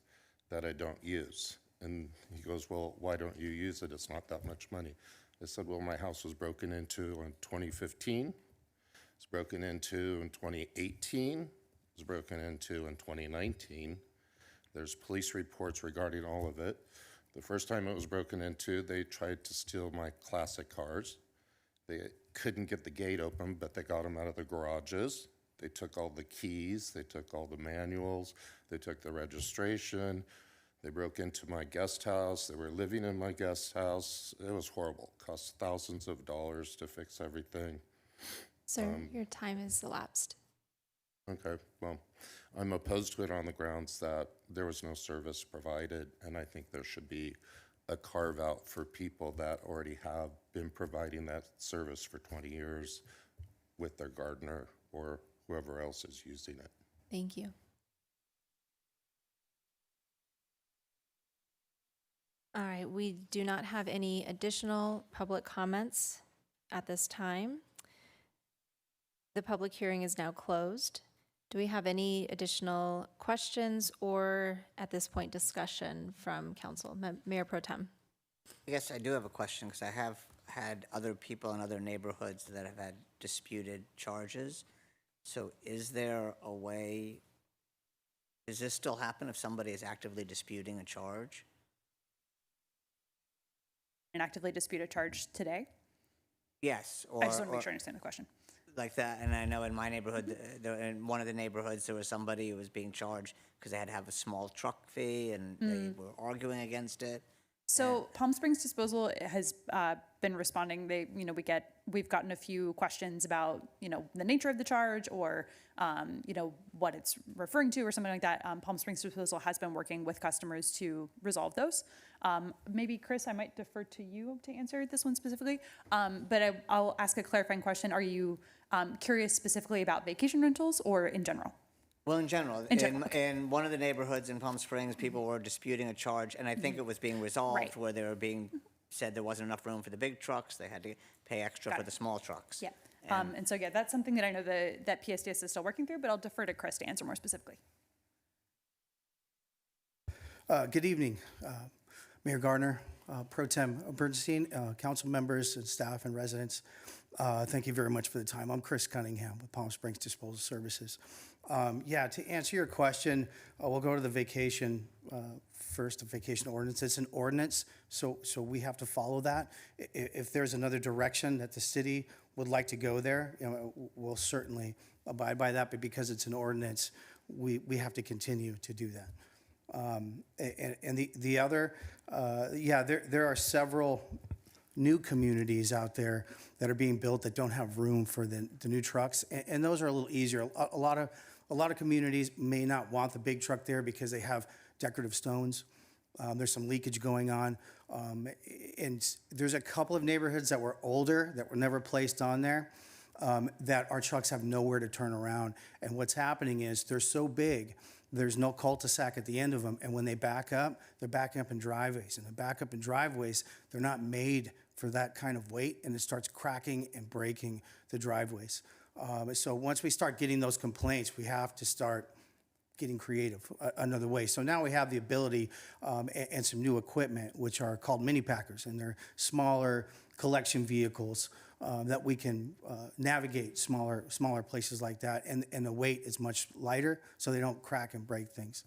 that I don't use. And he goes, "Well, why don't you use it? It's not that much money." I said, "Well, my house was broken into in 2015. It was broken into in 2018. It was broken into in 2019. There's police reports regarding all of it. The first time it was broken into, they tried to steal my classic cars. They couldn't get the gate open, but they got them out of the garages. They took all the keys. They took all the manuals. They took the registration. They broke into my guest house. They were living in my guest house. It was horrible. It cost thousands of dollars to fix everything." Sir, your time has elapsed. Okay, well, I'm opposed to it on the grounds that there was no service provided, and I think there should be a carve-out for people that already have been providing that service for 20 years with their gardener or whoever else is using it. Thank you. All right, we do not have any additional public comments at this time. The public hearing is now closed. Do we have any additional questions or, at this point, discussion from council? Mayor Pro Tem. I guess I do have a question, because I have had other people in other neighborhoods that have had disputed charges. So is there a way, does this still happen if somebody is actively disputing a charge? An actively disputed charge today? Yes, or. I just want to make or- sure I understand the question. Like that, and I know in my neighborhood, in one of the neighborhoods, there was somebody who was being charged because they had to have a small truck fee, and they were arguing against it. So Palm Springs Disposal has been responding. We've gotten a few questions about, the nature of the charge or, what it's referring to or something like that. Palm Springs Disposal has been working with customers to resolve those. Maybe Chris, I might defer to you to answer this one specifically. But I'll ask a clarifying question. Are you curious specifically about vacation rentals or in general? Well, in general, In general, in one of the neighborhoods in Palm Springs, people were disputing a charge, and I think it was being resolved Right. where they were being said there wasn't enough room for the big trucks, they had to pay extra Got for it. the small trucks. Yeah. And so, that's something that I know that PSDS is still working through, but I'll defer to Chris to answer more specifically. Good evening, Mayor Gardner, Pro Tem Bernstein, council members and staff and residents. Thank you very much for the time. I'm Chris Cunningham with Palm Springs Disposal Services. To answer your question, we'll go to the vacation first, the vacation ordinance. It's an ordinance, so we have to follow that. If there's another direction that the city would like to go there, we'll certainly abide by that, but because it's an ordinance, we have to continue to do that. And the other, there are several new communities out there that are being built that don't have room for the new trucks, and those are a little easier. A lot of communities may not want the big truck there because they have decorative stones. There's some leakage going on, and there's a couple of neighborhoods that were older that were never placed on there. That our trucks have nowhere to turn around, and what's happening is they're so big. There's no cul-de-sac at the end of them, and when they back up, they're backing up in driveways. And the back up in driveways, they're not made for that kind of weight, and it starts cracking and breaking the driveways. So once we start getting those complaints, we have to start getting creative another way. So now we have the ability and some new equipment, which are called mini packers, and they're smaller collection vehicles that we can navigate smaller places like that, and the weight is much lighter, so they don't crack and break things.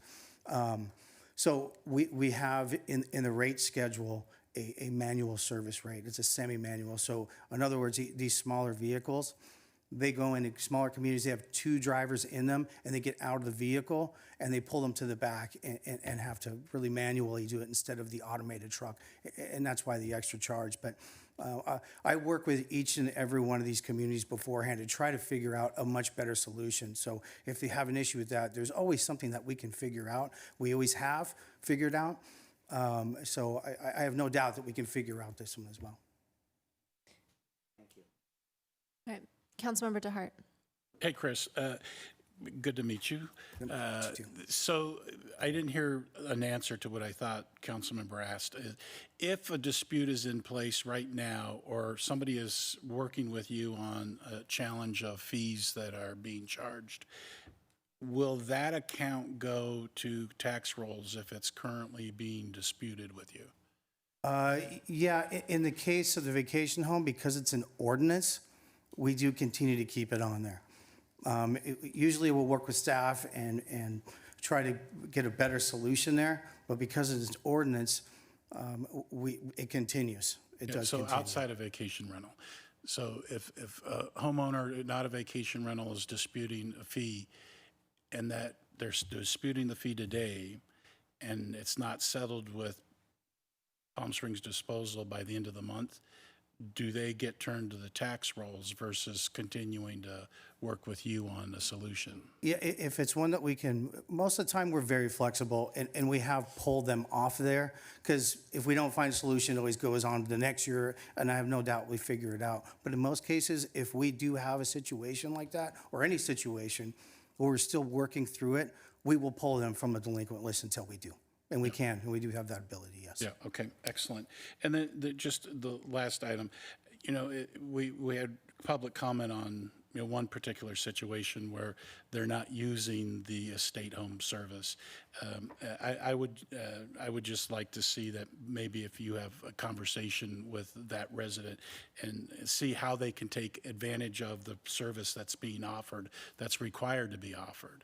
So we have in the rate schedule a manual service rate. It's a semi-manual. So in other words, these smaller vehicles, they go into smaller communities, they have 2 drivers in them, and they get out of the vehicle, and they pull them to the back and have to really manually do it instead of the automated truck. And that's why the extra charge. But I work with each and every one of these communities beforehand to try to figure out a much better solution. So if they have an issue with that, there's always something that we can figure out. We always have figured out. So I have no doubt that we can figure out this one as well. All right, Councilmember DeHart. Hey, Chris. Good to meet you. So I didn't hear an answer to what I thought Councilmember asked. If a dispute is in place right now, or somebody is working with you on a challenge of fees that are being charged, will that account go to tax rolls if it's currently being disputed with you? In the case of the vacation home, because it's an ordinance, we do continue to keep it on there. Usually we'll work with staff and try to get a better solution there, but because it's an ordinance, it continues. It does so continue. outside of vacation rental. So if a homeowner, not a vacation rental, is disputing a fee, and that they're disputing the fee today, and it's not settled with Palm Springs Disposal by the end of the month, do they get turned to the tax rolls versus continuing to work with you on a solution? Yeah, if it's one that we can, most of the time we're very flexible, and we have pulled them off there, because if we don't find a solution, it always goes on to the next year, and I have no doubt we figure it out. But in most cases, if we do have a situation like that, or any situation where we're still working through it, we will pull them from a delinquent list until we do. And we can, and we do have that ability, yes. Yeah, okay, excellent. And then just the last item, we had public comment on one particular situation where they're not using the estate home service. I would just like to see that maybe if you have a conversation with that resident and see how they can take advantage of the service that's being offered, that's required to be offered,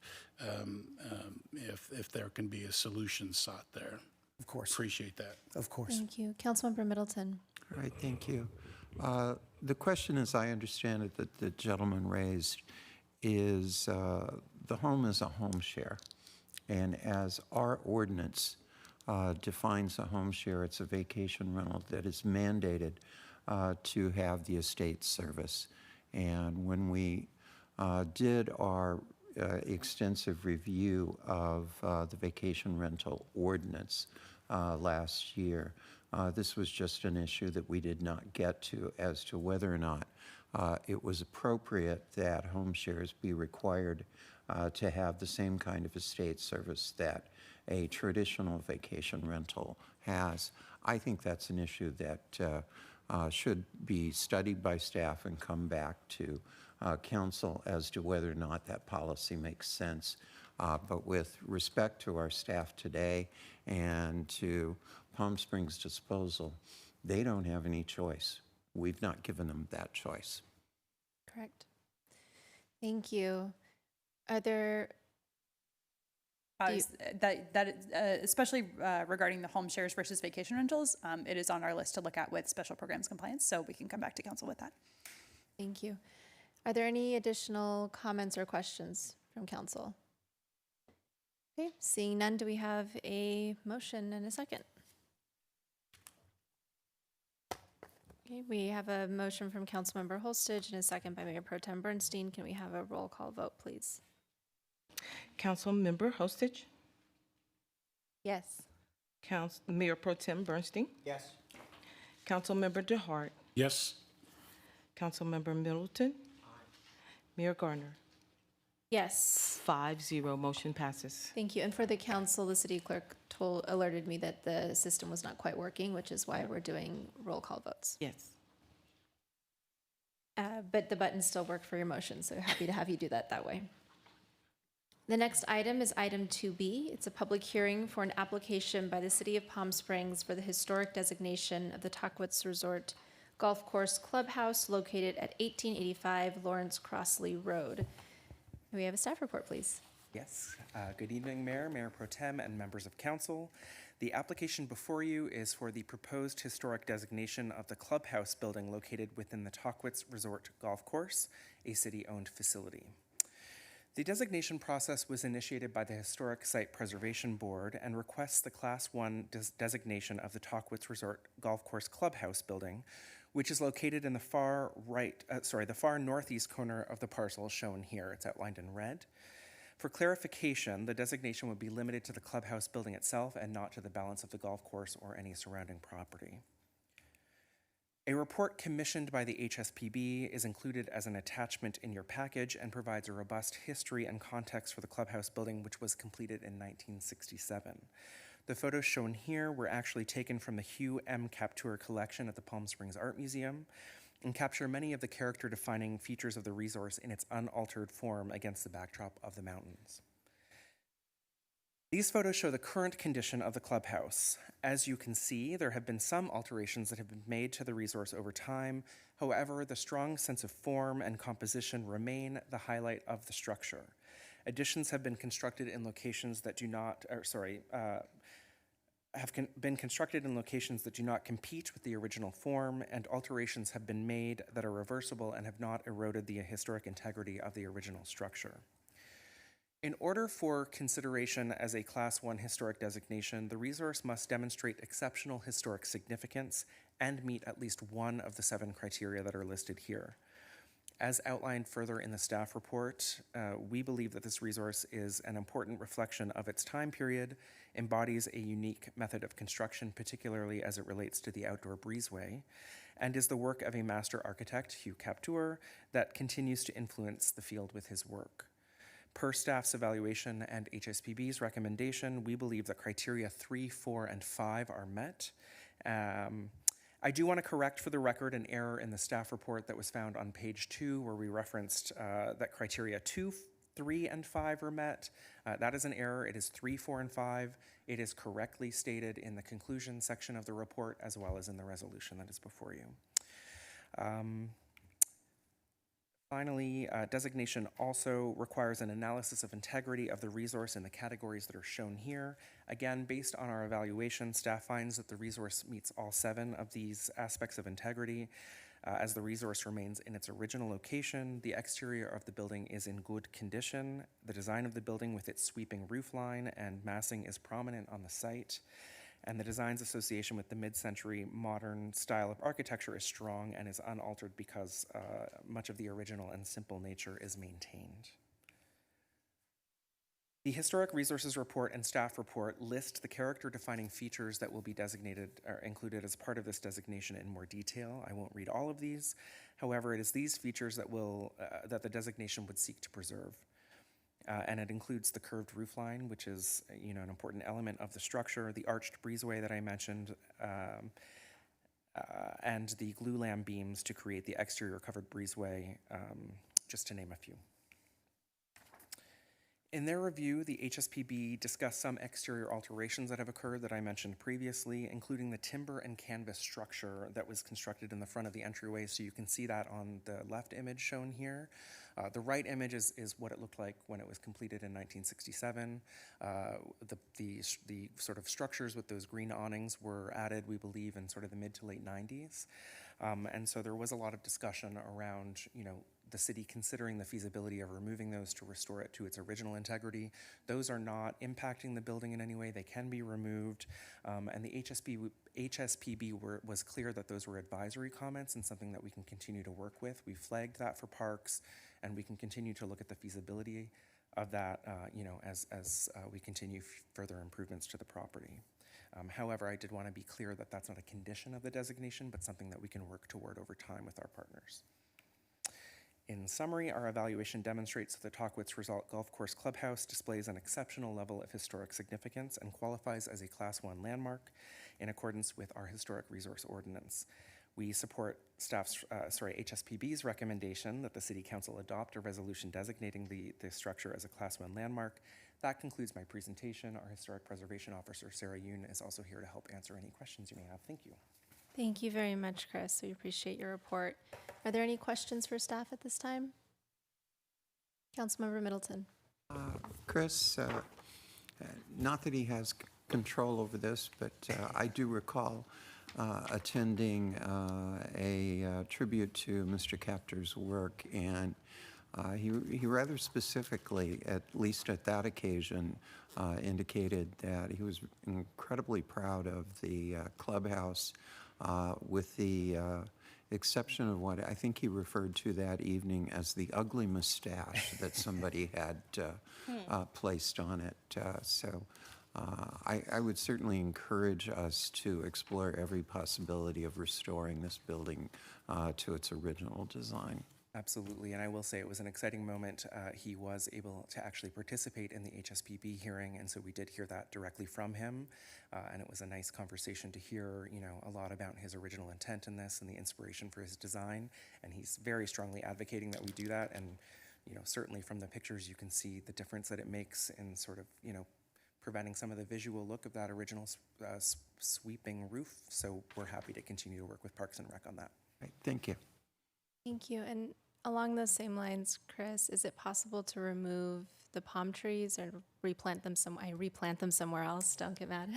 if there can be a solution sought there. Of course. Appreciate that. Of course. Thank you. Councilmember Middleton. All right, thank you. The question, as I understand it, that the gentleman raised is the home is a home share. And as our ordinance defines a home share, it's a vacation rental that is mandated to have the estate service. And when we did our extensive review of the vacation rental ordinance last year, this was just an issue that we did not get to as to whether or not it was appropriate that home shares be required to have the same kind of estate service that a traditional vacation rental has. I think that's an issue that should be studied by staff and come back to council as to whether or not that policy makes sense. But with respect to our staff today and to Palm Springs Disposal, they don't have any choice. We've not given them that choice. Correct. Thank you. Are there Especially regarding the home shares versus vacation rentals, it is on our list to look at with special programs compliance, so we can come back to council with that. Thank you. Are there any additional comments or questions from council? Okay, seeing none, do we have a motion and a second? Okay, we have a motion from Councilmember Holstage and a second by Mayor Pro Tem Bernstein. Can we have a roll call vote, please? Councilmember Hostage, Yes. Mayor Pro Tem Bernstein, Yes. Councilmember DeHart, Yes. Councilmember Middleton, Mayor Garner. Yes. 5-0, motion passes. Thank you. And for the council, the city clerk alerted me that the system was not quite working, which is why we're doing roll call votes. Yes. But the buttons still work for your motion, so happy to have you do that way. The next item is item 2B. It's a public hearing for an application by the City of Palm Springs for the historic designation of the Tockwitz Resort Golf Course Clubhouse located at 1885 Lawrence Crossley Road. May we have a staff report, please? Yes. Good evening, Mayor, Mayor Pro Tem, and members of council. The application before you is for the proposed historic designation of the clubhouse building located within the Tockwitz Resort Golf Course, a city-owned facility. The designation process was initiated by the Historic Site Preservation Board and requests the Class 1 designation of the Tockwitz Resort Golf Course Clubhouse building, which is located in the far northeast corner of the parcel shown here. It's outlined in red. For clarification, the designation would be limited to the clubhouse building itself and not to the balance of the golf course or any surrounding property. A report commissioned by the HSPB is included as an attachment in your package and provides a robust history and context for the clubhouse building, which was completed in 1967. The photos shown here were actually taken from the Hugh M. Kaptur collection at the Palm Springs Art Museum and capture many of the character-defining features of the resource in its unaltered form against the backdrop of the mountains. These photos show the current condition of the clubhouse. As you can see, there have been some alterations that have been made to the resource over time. However, the strong sense of form and composition remain the highlight of the structure. Additions have been constructed in locations that do not, been constructed in locations that do not compete with the original form, and alterations have been made that are reversible and have not eroded the historic integrity of the original structure. In order for consideration as a Class 1 historic designation, the resource must demonstrate exceptional historic significance and meet at least one of the 7 criteria that are listed here. As outlined further in the staff report, we believe that this resource is an important reflection of its time period, embodies a unique method of construction, particularly as it relates to the outdoor breezeway, and is the work of a master architect, Hugh Kaptur, that continues to influence the field with his work. Per staff's evaluation and HSPB's recommendation, we believe that criteria 3, 4, and 5 are met. I do want to correct for the record an error in the staff report that was found on page 2, where we referenced that criteria 2, 3, and 5 are met. That is an error. It is 3, 4, and 5. It is correctly stated in the conclusion section of the report as well as in the resolution that is before you. Finally, designation also requires an analysis of integrity of the resource in the categories that are shown here. Again, based on our evaluation, staff finds that the resource meets all 7 of these aspects of integrity. As the resource remains in its original location, the exterior of the building is in good condition. The design of the building with its sweeping roof line and massing is prominent on the site. And the design's association with the mid-century modern style of architecture is strong and is unaltered because much of the original and simple nature is maintained. The Historic Resources Report and Staff Report list the character-defining features that will be designated or included as part of this designation in more detail. I won't read all of these. However, it is these features that that the designation would seek to preserve. And it includes the curved roof line, which is an important element of the structure, the arched breezeway that I mentioned, and the glulam beams to create the exterior covered breezeway, just to name a few. In their review, the HSPB discussed some exterior alterations that have occurred that I mentioned previously, including the timber and canvas structure that was constructed in the front of the entryway. So you can see that on the left image shown here. The right image is what it looked like when it was completed in 1967. The sort of structures with those green awnings were added, we believe, in sort of the mid to late 90s. And so there was a lot of discussion around, the city considering the feasibility of removing those to restore it to its original integrity. Those are not impacting the building in any way. They can be removed. And the HSPB was clear that those were advisory comments and something that we can continue to work with. We flagged that for parks, and we can continue to look at the feasibility of that, as we continue further improvements to the property. However, I did want to be clear that that's not a condition of the designation, but something that we can work toward over time with our partners. In summary, our evaluation demonstrates that the Tockwitz Resort Golf Course Clubhouse displays an exceptional level of historic significance and qualifies as a Class 1 landmark in accordance with our Historic Resource Ordinance. We support HSPB's recommendation that the City Council adopt a resolution designating the structure as a Class 1 landmark. That concludes my presentation. Our Historic Preservation Officer, Sarah Yoon, is also here to help answer any questions you may have. Thank you. Thank you very much, Chris. We appreciate your report. Are there any questions for staff at this time? Councilmember Middleton. Chris, not that he has control over this, but I do recall attending a tribute to Mr. Kapter's work, and he rather specifically, at least at that occasion, indicated that he was incredibly proud of the clubhouse, with the exception of what I think he referred to that evening as the ugly mustache that somebody had placed on it. I would certainly encourage us to explore every possibility of restoring this building to its original design. Absolutely, and I will say it was an exciting moment. He was able to actually participate in the HSPB hearing, and so we did hear that directly from him, and it was a nice conversation to hear, a lot about his original intent in this and the inspiration for his design, and he's very strongly advocating that we do that, and, certainly from the pictures you can see the difference that it makes in sort of, preventing some of the visual look of that original sweeping roof, so we're happy to continue to work with Parks and Rec on that. Right, thank you. Thank you. And along those same lines, Chris, is it possible to remove the palm trees or replant them somewhere else? Don't get mad.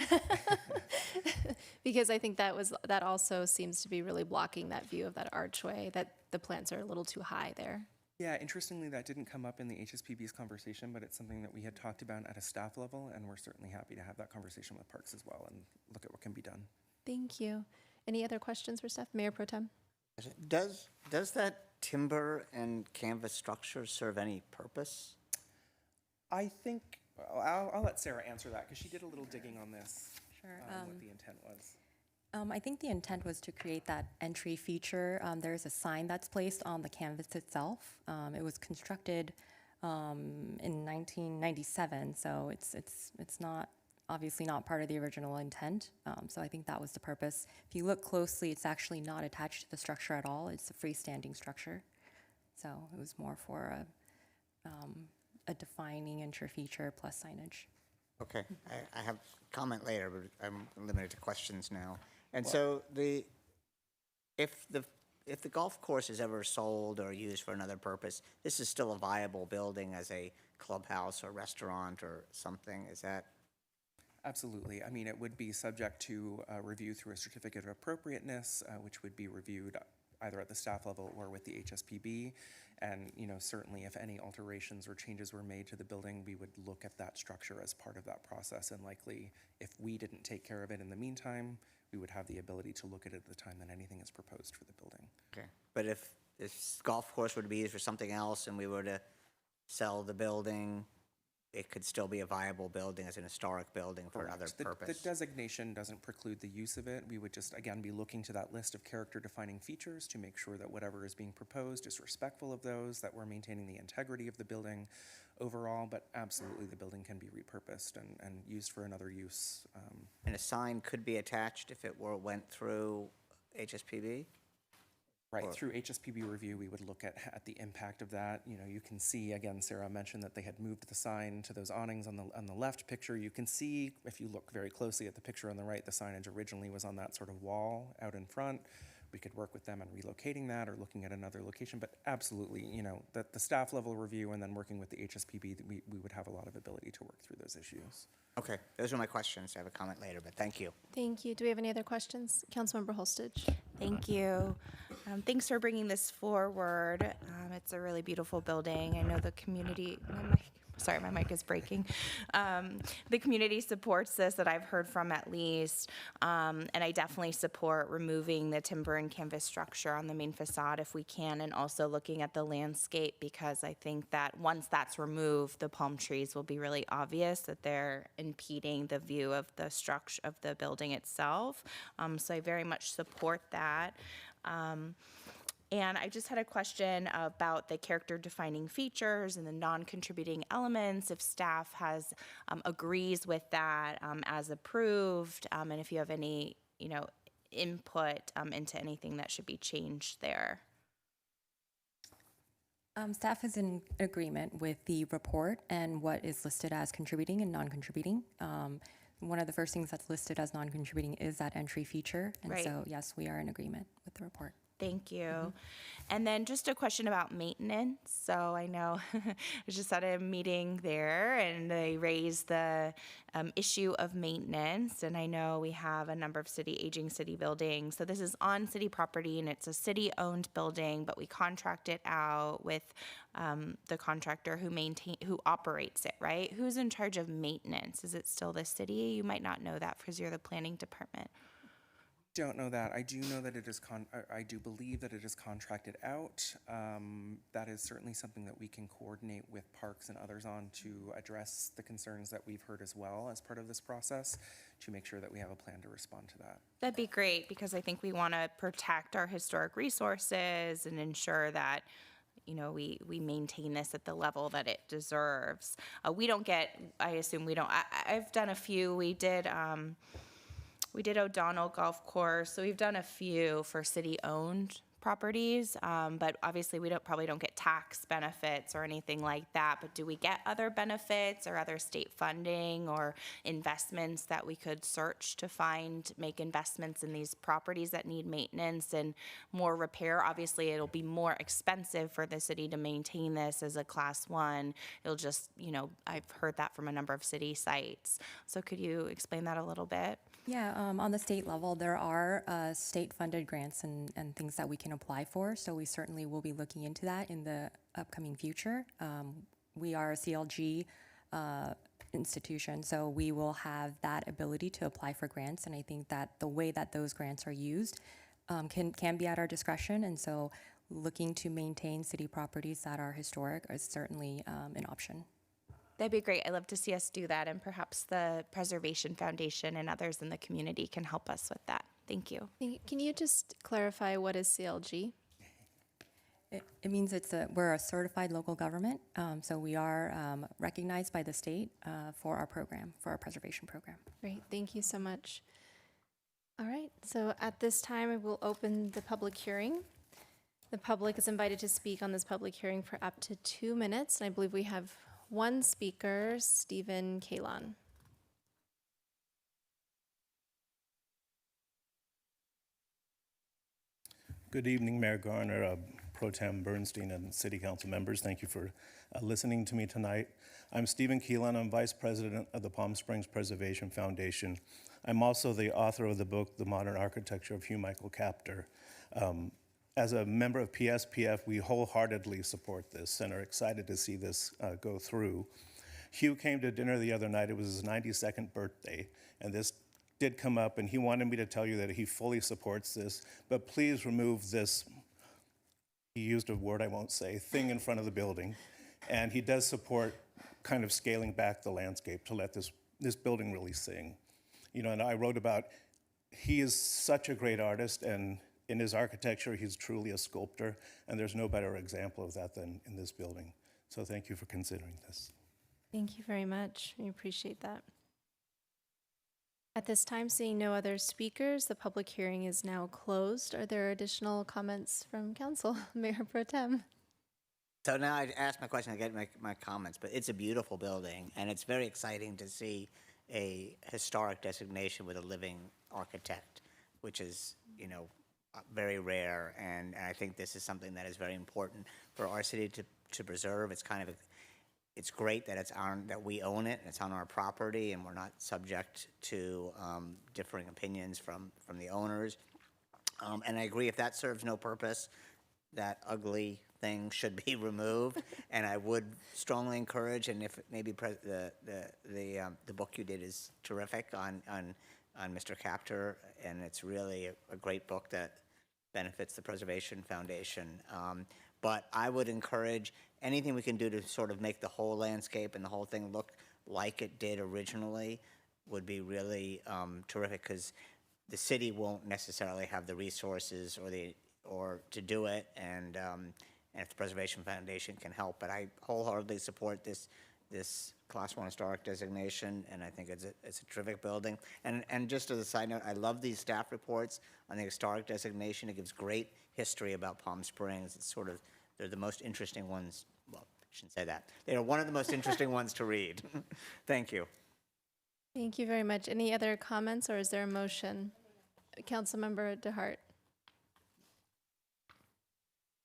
Because I think that also seems to be really blocking that view of that archway, that the plants are a little too high there. Yeah, interestingly, that didn't come up in the HSPB's conversation, but it's something that we had talked about at a staff level, and we're certainly happy to have that conversation with Parks as well and look at what can be done. Thank you. Any other questions for staff? Mayor Pro Tem? Does that timber and canvas structure serve any purpose? I think, I'll let Sarah answer that, because she did a little digging on this, Sure. what the intent was. I think the intent was to create that entry feature. There is a sign that's placed on the canvas itself. It was constructed in 1997, so it's not obviously not part of the original intent. So I think that was the purpose. If you look closely, it's actually not attached to the structure at all. It's a freestanding structure. So it was more for a defining entry feature plus signage. Okay, I have a comment later, but I'm limited to questions now. And so if the golf course is ever sold or used for another purpose, this is still a viable building as a clubhouse or restaurant or something, is that? Absolutely. I mean, it would be subject to review through a certificate of appropriateness, which would be reviewed either at the staff level or with the HSPB. And, you know, certainly if any alterations or changes were made to the building, we would look at that structure as part of that process. And likely, if we didn't take care of it in the meantime, we would have the ability to look at it at the time that anything is proposed for the building. Okay. But if this golf course were to be used for something else and we were to sell the building, it could still be a viable building as an historic building for another purpose. The designation doesn't preclude the use of it. We would just, again, be looking to that list of character-defining features to make sure that whatever is being proposed is respectful of those, that we're maintaining the integrity of the building overall, but absolutely the building can be repurposed and used for another use. And a sign could be attached if it went through HSPB? Right, through HSPB review, we would look at the impact of that. You know, you can see, again, Sarah mentioned that they had moved the sign to those awnings on the left picture. You can see, if you look very closely at the picture on the right, the signage originally was on that sort of wall out in front. We could work with them on relocating that or looking at another location, but absolutely, you know, that the staff level review and then working with the HSPB, we would have a lot of ability to work through those issues. Okay, those are my questions. I have a comment later, but thank you. Thank you. Do we have any other questions? Councilmember Holstage. Thank you. Thanks for bringing this forward. It's a really beautiful building. I know the community, my mic is breaking. The community supports this, that I've heard from at least, and I definitely support removing the timber and canvas structure on the main facade if we can, and also looking at the landscape, because I think that once that's removed, the palm trees will be really obvious that they're impeding the view of the structure of the building itself. So I very much support that. And I just had a question about the character-defining features and the non-contributing elements, if staff agrees with that as approved, and if you have any, you know, input into anything that should be changed there. Staff is in agreement with the report and what is listed as contributing and non-contributing. One of the first things that's listed as non-contributing is that entry feature. And Right. so, yes, we are in agreement with the report. Thank you. And then just a question about maintenance. So I know I was just at a meeting there and they raised the issue of maintenance. And I know we have a number of aging city buildings. So this is on city property and it's a city-owned building, but we contract it out with the contractor who operates it, right? Who's in charge of maintenance? Is it still the city? You might not know that because you're the planning department. Don't know that. I do know that it is I do believe that it is contracted out. That is certainly something that we can coordinate with parks and others on to address the concerns that we've heard as well as part of this process, to make sure that we have a plan to respond to that. That'd be great, because I think we want to protect our historic resources and ensure that, you know, we maintain this at the level that it deserves. We don't get, I assume we don't, I've done a few. We did O'Donnell Golf Course, so we've done a few for city-owned properties, but obviously we probably don't get tax benefits or anything like that. But do we get other benefits or other state funding or investments that we could search to make investments in these properties that need maintenance and more repair? Obviously, it'll be more expensive for the city to maintain this as a Class 1. It'll just, you know, I've heard that from a number of city sites. So could you explain that a little bit? Yeah, on the state level, there are state-funded grants and things that we can apply for. So we certainly will be looking into that in the upcoming future. We are a CLG institution, so we will have that ability to apply for grants. And I think that the way that those grants are used can be at our discretion. And so looking to maintain city properties that are historic is certainly an option. That'd be great. I'd love to see us do that, and perhaps the Preservation Foundation and others in the community can help us with that. Thank you. Can you just clarify what is CLG? It means we're a certified local government, so we are recognized by the state for our program, for our preservation program. Great, thank you so much. All right, so at this time, I will open the public hearing. The public is invited to speak on this public hearing for up to 2 minutes, and I believe we have one speaker, Stephen Kalon. Good evening, Mayor Garner, Pro Tem Bernstein, and City Council members. Thank you for listening to me tonight. I'm Stephen Keelan. I'm Vice President of the Palm Springs Preservation Foundation. I'm also the author of the book, The Modern Architecture of Hugh Michael Kaptur. As a member of PSPF, we wholeheartedly support this and are excited to see this go through. Hugh came to dinner the other night. It was his 92nd birthday, and this did come up, and he wanted me to tell you that he fully supports this, but please remove this, he used a word I won't say, thing in front of the building. And he does support kind of scaling back the landscape to let this building really sing. You know, and I wrote about, he is such a great artist, and in his architecture, he's truly a sculptor, and there's no better example of that than in this building. So thank you for considering this. Thank you very much. We appreciate that. At this time, seeing no other speakers, the public hearing is now closed. Are there additional comments from council? Mayor Pro Tem. So now I asked my question, I get my comments, but it's a beautiful building, and it's very exciting to see a historic designation with a living architect, which is, you know, very rare, and I think this is something that is very important for our city to preserve. It's kind of it's great that that we own it, and it's on our property, and we're not subject to differing opinions from the owners. And I agree, if that serves no purpose, that ugly thing should be removed. And I would strongly encourage, and if maybe the book you did is terrific on Mr. Kaptur, and it's really a great book that benefits the Preservation Foundation. But I would encourage anything we can do to sort of make the whole landscape and the whole thing look like it did originally would be really terrific, because the city won't necessarily have the resources or to do it, and if the Preservation Foundation can help. But I wholeheartedly support this Class 1 historic designation, and I think it's a terrific building. And just as a side note, I love these staff reports on the historic designation. It gives great history about Palm Springs. It's sort of, they're the most interesting ones. Well, I shouldn't say that. They're one of the most interesting ones to read. Thank you. Thank you very much. Any other comments, or is there a motion? Councilmember DeHart.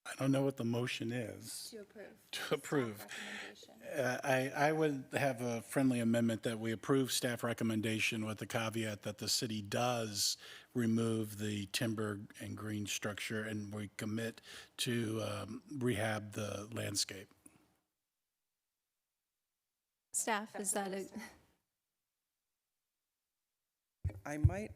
I don't know what the motion is. To approve. To approve. I would have a friendly amendment that we approve staff recommendation with the caveat that the city does remove the timber and green structure, and we commit to rehab the landscape. Staff, is that a? I might,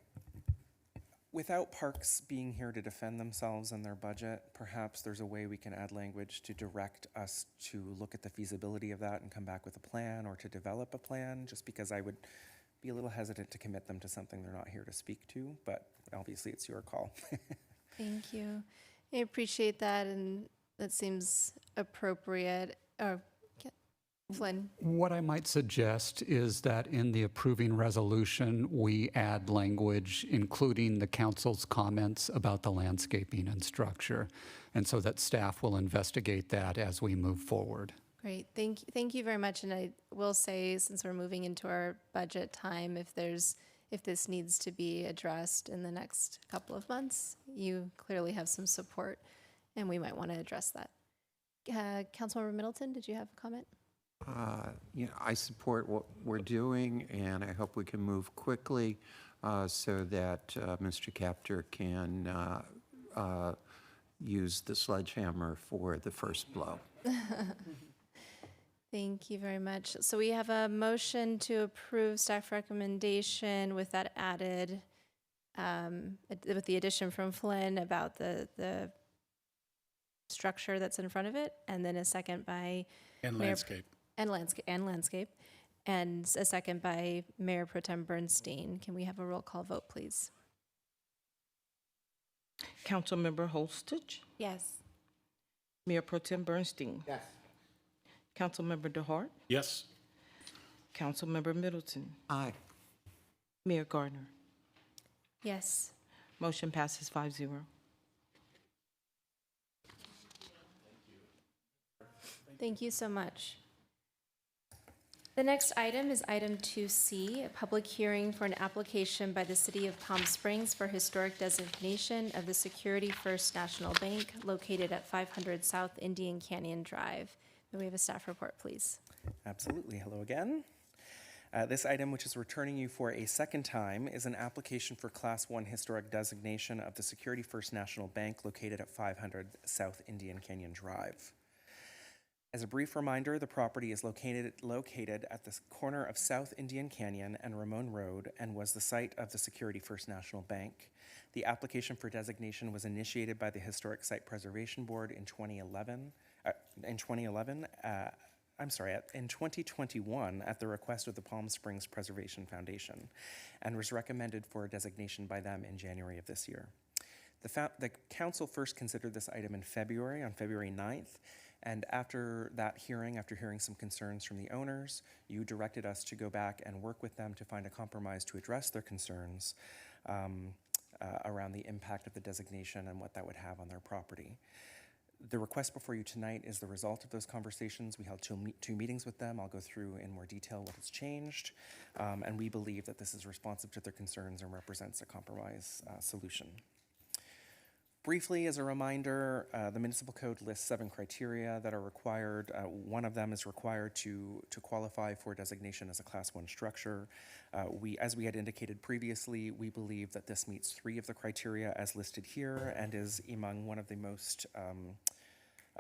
without Parks being here to defend themselves and their budget, perhaps there's a way we can add language to direct us to look at the feasibility of that and come back with a plan, or to develop a plan, just because I would be a little hesitant to commit them to something they're not here to speak to, but obviously it's your call. Thank you. I appreciate that, and that seems appropriate. Flynn. What I might suggest is that in the approving resolution, we add language including the council's comments about the landscaping and structure, and so that staff will investigate that as we move forward. Great, thank you very much. And I will say, since we're moving into our budget time, if this needs to be addressed in the next couple of months, you clearly have some support, and we might want to address that. Councilmember Middleton, did you have a comment? I support what we're doing, and I hope we can move quickly so that Mr. Kaptur can use the sledgehammer for the first blow. Thank you very much. So we have a motion to approve staff recommendation with that added, with the addition from Flynn about the structure that's in front of it, and then a second by And Mayor landscape. And landscape, and a second by Mayor Pro Tem Bernstein. Can we have a roll call vote, please? Councilmember Holstich, Yes. Mayor Pro Tem Bernstein. Yes. Councilmember DeHart. Yes. Councilmember Middleton. Aye. Mayor Gardner. Yes. Motion passes 5-0. Thank you so much. The next item is item 2C, a public hearing for an application by the City of Palm Springs for historic designation of the Security First National Bank located at 500 South Indian Canyon Drive. May we have a staff report, please? Absolutely. Hello again. This item, which is returning you for a second time, is an application for Class 1 historic designation of the Security First National Bank located at 500 South Indian Canyon Drive. As a brief reminder, the property is located at the corner of South Indian Canyon and Ramon Road and was the site of the Security First National Bank. The application for designation was initiated by the Historic Site Preservation Board in 2021 at the request of the Palm Springs Preservation Foundation, and was recommended for designation by them in January of this year. The council first considered this item in February, on February 9th, and after that hearing, after hearing some concerns from the owners, you directed us to go back and work with them to find a compromise to address their concerns around the impact of the designation and what that would have on their property. The request before you tonight is the result of those conversations. We held two meetings with them. I'll go through in more detail what has changed, and we believe that this is responsive to their concerns and represents a compromise solution. Briefly, as a reminder, the municipal code lists 7 criteria that are required. One of them is required to qualify for designation as a Class 1 structure. As we had indicated previously, we believe that this meets 3 of the criteria as listed here and is among one of the most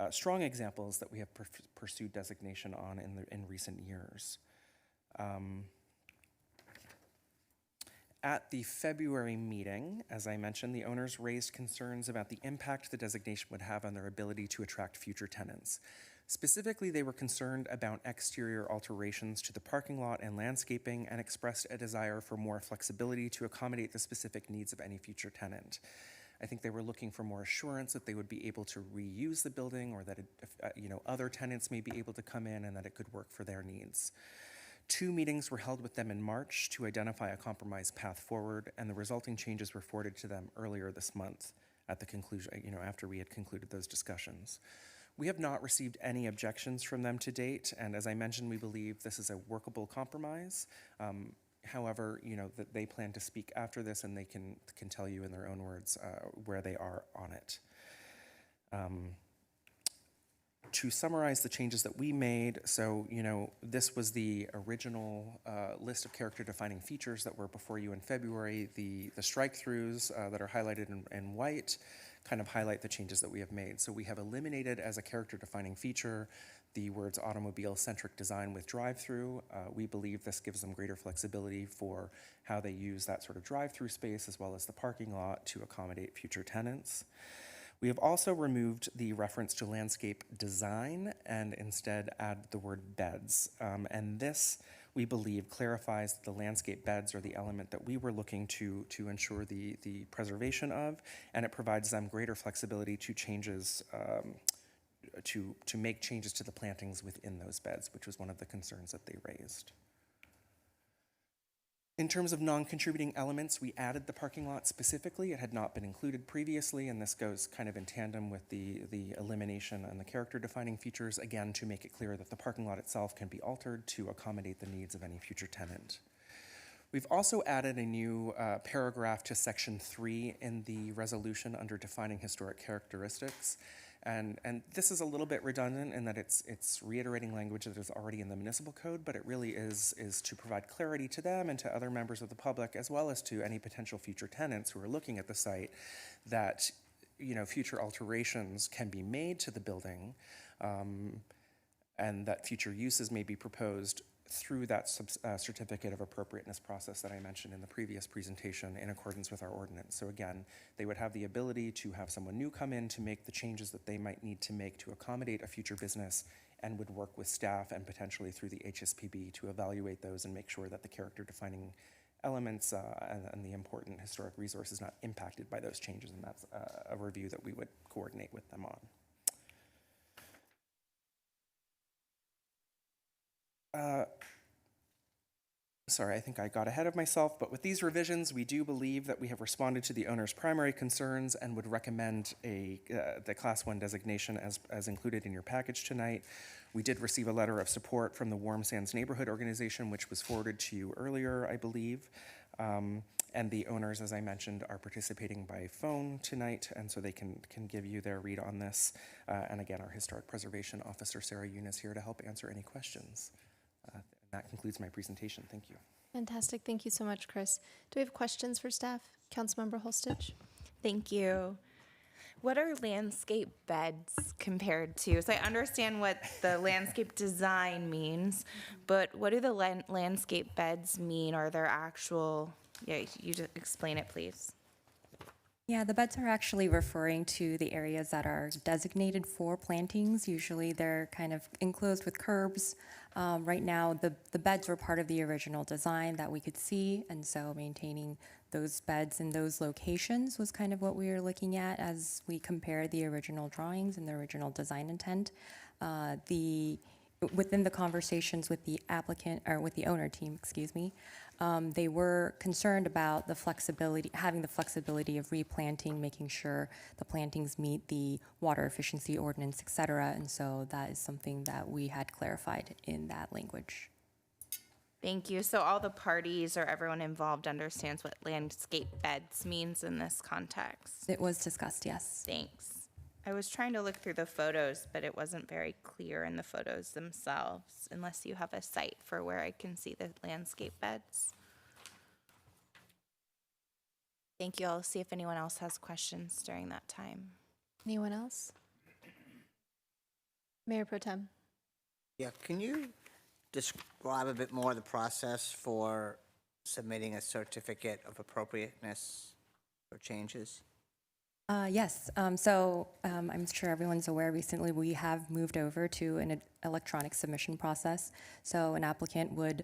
strong examples that we have pursued designation on in recent years. At the February meeting, as I mentioned, the owners raised concerns about the impact the designation would have on their ability to attract future tenants. Specifically, they were concerned about exterior alterations to the parking lot and landscaping and expressed a desire for more flexibility to accommodate the specific needs of any future tenant. I think they were looking for more assurance that they would be able to reuse the building, or that other tenants may be able to come in and that it could work for their needs. 2 meetings were held with them in March to identify a compromise path forward, and the resulting changes were forwarded to them earlier this month at the conclusion, after we had concluded those discussions. We have not received any objections from them to date, and as I mentioned, we believe this is a workable compromise. However, that they plan to speak after this, and they can tell you in their own words where they are on it. To summarize the changes that we made, so, this was the original list of character-defining features that were before you in February. The strike-throughs that are highlighted in white kind of highlight the changes that we have made. So we have eliminated as a character-defining feature the words automobile-centric design with drive-through. We believe this gives them greater flexibility for how they use that sort of drive-through space as well as the parking lot to accommodate future tenants. We have also removed the reference to landscape design and instead add the word beds. And this, we believe, clarifies that the landscape beds are the element that we were looking to ensure the preservation of, and it provides them greater flexibility to changes, to make changes to the plantings within those beds, which was one of the concerns that they raised. In terms of non-contributing elements, we added the parking lot specifically. It had not been included previously, and this goes kind of in tandem with the elimination and the character-defining features, again, to make it clear that the parking lot itself can be altered to accommodate the needs of any future tenant. We've also added a new paragraph to Section 3 in the resolution under defining historic characteristics. And this is a little bit redundant in that it's reiterating language that is already in the municipal code, but it really is to provide clarity to them and to other members of the public, as well as to any potential future tenants who are looking at the site, that future alterations can be made to the building, and that future uses may be proposed through that certificate of appropriateness process that I mentioned in the previous presentation in accordance with our ordinance. So again, they would have the ability to have someone new come in to make the changes that they might need to make to accommodate a future business, and would work with staff and potentially through the HSPB to evaluate those and make sure that the character-defining elements and the important historic resource is not impacted by those changes, and that's a review that we would coordinate with them on. Sorry, I think I got ahead of myself, but with these revisions, we do believe that we have responded to the owner's primary concerns and would recommend the Class 1 designation as included in your package tonight. We did receive a letter of support from the Warm Sands Neighborhood Organization, which was forwarded to you earlier, I believe. And the owners, as I mentioned, are participating by phone tonight, and so they can give you their read on this. And again, our Historic Preservation Officer, Sarah Yoon, is here to help answer any questions. That concludes my presentation. Thank you. Fantastic. Thank you so much, Chris. Do we have questions for staff? Councilmember Holstich? Thank you. What are landscape beds compared to? So I understand what the landscape design means, but what do the landscape beds mean? Are there actual, you just explain it, please. Yeah, the beds are actually referring to the areas that are designated for plantings. Usually they're kind of enclosed with curbs. Right now, the beds were part of the original design that we could see, and so maintaining those beds in those locations was kind of what we were looking at as we compared the original drawings and the original design intent. Within the conversations with the applicant, or with the owner team, excuse me, they were concerned about the flexibility, having the flexibility of replanting, making sure the plantings meet the water efficiency ordinance, et cetera. And so that is something that we had clarified in that language. Thank you. So all the parties or everyone involved understands what landscape beds means in this context? It was discussed, yes. Thanks. I was trying to look through the photos, but it wasn't very clear in the photos themselves, unless you have a site for where I can see the landscape beds. Thank you. I'll see if anyone else has questions during that time. Anyone else? Mayor Pro Tem. Yeah, can you describe a bit more the process for submitting a certificate of appropriateness for changes? Yes. I'm sure everyone's aware recently we have moved over to an electronic submission process. So an applicant would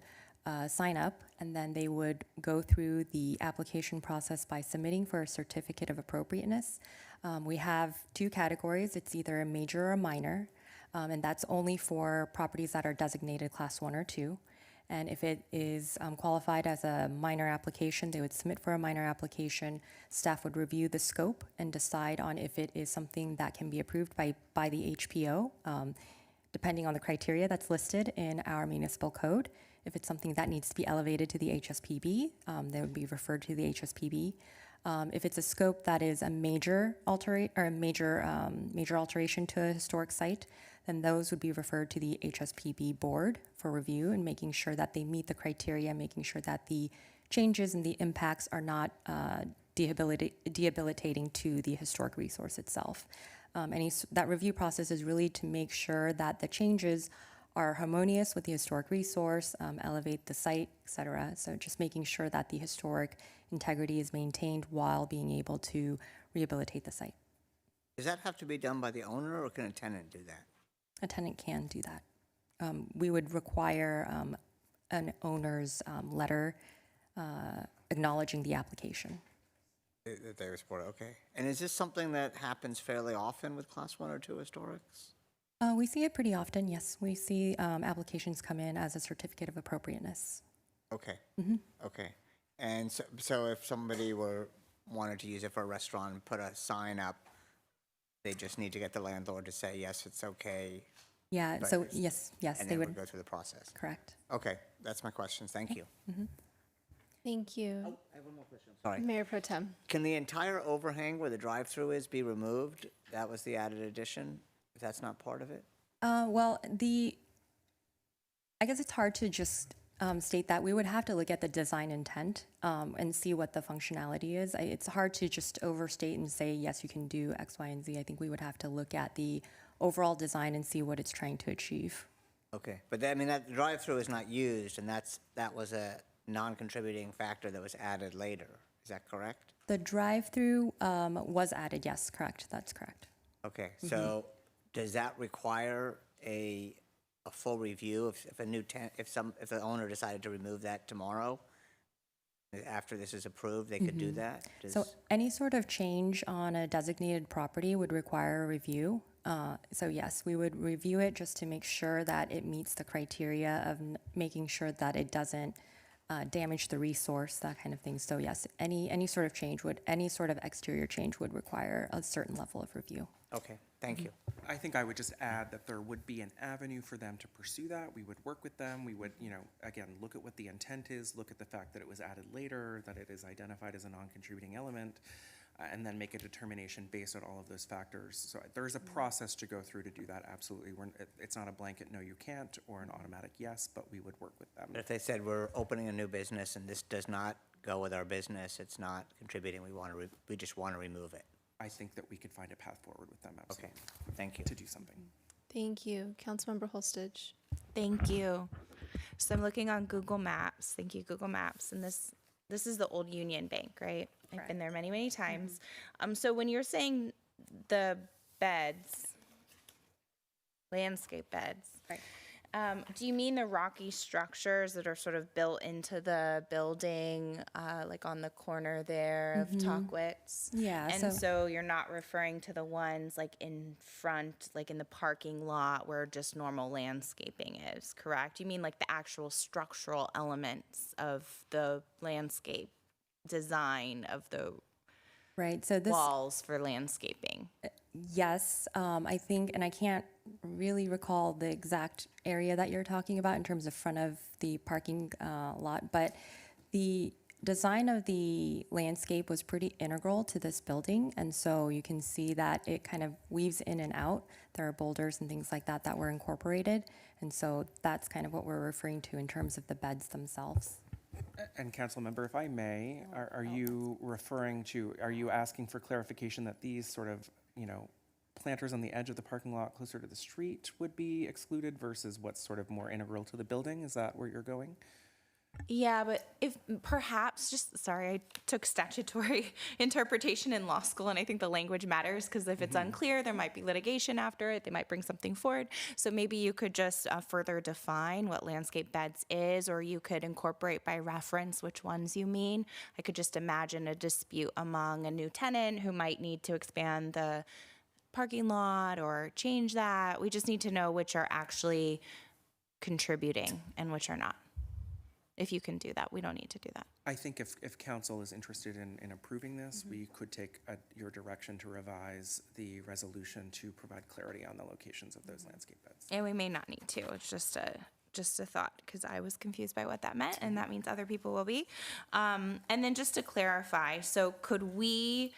sign up, and then they would go through the application process by submitting for a certificate of appropriateness. We have two categories. It's either a major or a minor, and that's only for properties that are designated Class 1 or 2. And if it is qualified as a minor application, they would submit for a minor application. Staff would review the scope and decide on if it is something that can be approved by the HPO, depending on the criteria that's listed in our municipal code. If it's something that needs to be elevated to the HSPB, they would be referred to the HSPB. If it's a scope that is a major alteration to a historic site, then those would be referred to the HSPB board for review and making sure that they meet the criteria, making sure that the changes and the impacts are not debilitating to the historic resource itself. That review process is really to make sure that the changes are harmonious with the historic resource, elevate the site, et cetera. So just making sure that the historic integrity is maintained while being able to rehabilitate the site. Does that have to be done by the owner, or can a tenant do that? A tenant can do that. We would require an owner's letter acknowledging the application. That they support it, okay. And is this something that happens fairly often with Class 1 or 2 historics? We see it pretty often, yes. We see applications come in as a certificate of appropriateness. Okay. Okay. And so if somebody wanted to use it for a restaurant and put a sign up, they just need to get the landlord to say, yes, it's okay. Yeah, so yes, and they then would go through the process. Correct. Okay, that's my questions. Thank you. Thank you. Oh, I have one more question. Sorry. Mayor Pro Tem. Can the entire overhang where the drive-through is be removed? That was the added addition, if that's not part of it? Well, I guess it's hard to just state that. We would have to look at the design intent and see what the functionality is. It's hard to just overstate and say, yes, you can do X, Y, and Z. I think we would have to look at the overall design and see what it's trying to achieve. Okay, but that drive-through is not used, and that was a non-contributing factor that was added later. Is that correct? The drive-through was added, yes, correct. That's correct. Okay, so does that require a full review if the owner decided to remove that tomorrow? After this is approved, they could do that? So any sort of change on a designated property would require a review. So yes, we would review it just to make sure that it meets the criteria of making sure that it doesn't damage the resource, that kind of thing. So yes, any sort of change any sort of exterior change would require a certain level of review. Okay, thank you. I think I would just add that there would be an avenue for them to pursue that. We would work with them. We would, again, look at what the intent is, look at the fact that it was added later, that it is identified as a non-contributing element, and then make a determination based on all of those factors. So there's a process to go through to do that, absolutely. It's not a blanket no, you can't, or an automatic yes, but we would work with them. But if they said we're opening a new business and this does not go with our business, it's not contributing, we just want to remove it. I think that we could find a path forward with them, absolutely. Okay, thank you. To do something. Thank you. Councilmember Holstage. Thank you. So I'm looking on Google Maps. Thank you, Google Maps. And this is the old Union Bank, right? I've been there many, many times. So when you're saying the beds, landscape beds, right. Do you mean the rocky structures that are sort of built into the building, like on the corner there of Talkwitz? Yeah. And so you're not referring to the ones like in front, like in the parking lot where just normal landscaping is, correct? You mean like the actual structural elements of the landscape design of the Right. So this walls for landscaping? Yes, I think, and I can't really recall the exact area that you're talking about in terms of front of the parking lot, but the design of the landscape was pretty integral to this building, and so you can see that it kind of weaves in and out. There are boulders and things like that that were incorporated, and so that's kind of what we're referring to in terms of the beds themselves. And council member, if I may, are you asking for clarification that these sort of, planters on the edge of the parking lot closer to the street would be excluded versus what's sort of more integral to the building? Is that where you're going? Yeah, but if perhaps I took statutory interpretation in law school, and I think the language matters because if it's unclear, there might be litigation after it. They might bring something forward. So maybe you could just further define what landscape beds is, or you could incorporate by reference which ones you mean. I could just imagine a dispute among a new tenant who might need to expand the parking lot or change that. We just need to know which are actually contributing and which are not. If you can do that, we don't need to do that. I think if council is interested in approving this, we could take your direction to revise the resolution to provide clarity on the locations of those landscape beds. And we may not need to. It's just a thought because I was confused by what that meant, and that means other people will be. And then just to clarify, so could we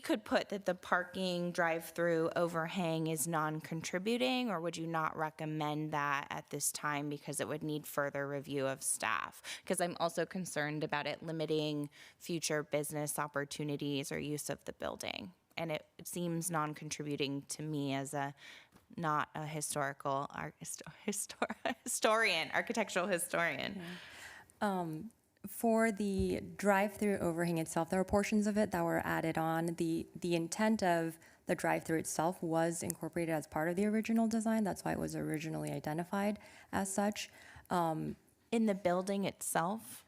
could put that the parking drive-through overhang is non-contributing, or would you not recommend that at this time because it would need further review of staff? Because I'm also concerned about it limiting future business opportunities or use of the building. And it seems non-contributing to me as not a architectural historian. For the drive-through overhang itself, there were portions of it that were added on. The intent of the drive-through itself was incorporated as part of the original design. That's why it was originally identified as such. In the building itself?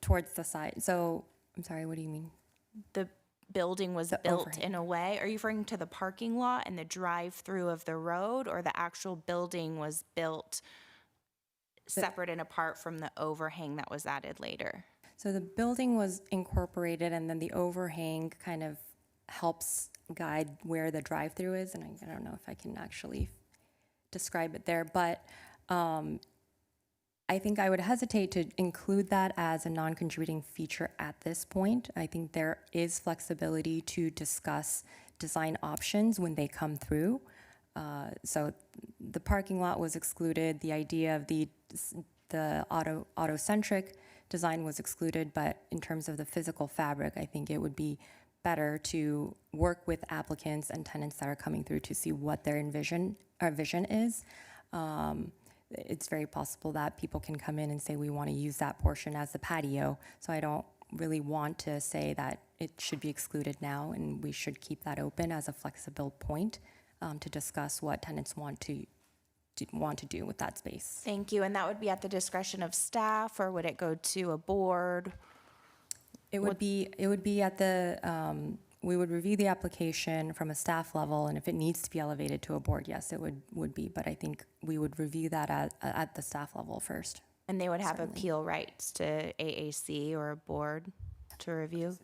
Towards the side. So, I'm sorry, what do you mean? The building was built overhang. In a way? Are you referring to the parking lot and the drive-through of the road, or the actual building was built separate and apart from the overhang that was added later? So the building was incorporated, and then the overhang kind of helps guide where the drive-through is, and I don't know if I can actually describe it there, but I think I would hesitate to include that as a non-contributing feature at this point. I think there is flexibility to discuss design options when they come through. So the parking lot was excluded. The idea of the auto-centric design was excluded, but in terms of the physical fabric, I think it would be better to work with applicants and tenants that are coming through to see what their vision is. It's very possible that people can come in and say, we want to use that portion as the patio. So I don't really want to say that it should be excluded now, and we should keep that open as a flexible point to discuss what tenants want to want to do with that space. Thank you. And that would be at the discretion of staff, or would it go to a board? It would be at the, we would review the application from a staff level, and if it needs to be elevated to a board, yes, it would be. But I think we would review that at the staff level first. And they would have Certainly. appeal rights to AAC or a board to review?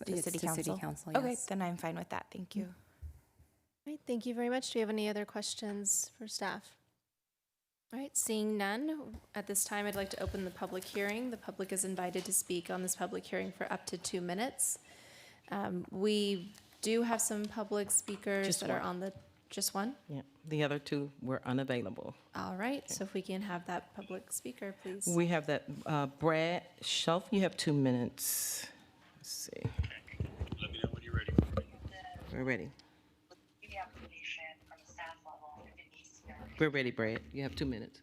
To It's city to council? city council, Okay, yes. then I'm fine with that. Thank you. All right, thank you very much. Do we have any other questions for staff? All right, seeing none, at this time, I'd like to open the public hearing. The public is invited to speak on this public hearing for up to 2 minutes. We do have some public speakers Just that are one. on the, just one? Yeah, the other two were unavailable. All right, so if we can have that public speaker, please. We have that, Brad Shelf, you have 2 minutes. Let's see. Let me know when you're ready. We're ready. We're ready, Brad. You have 2 minutes.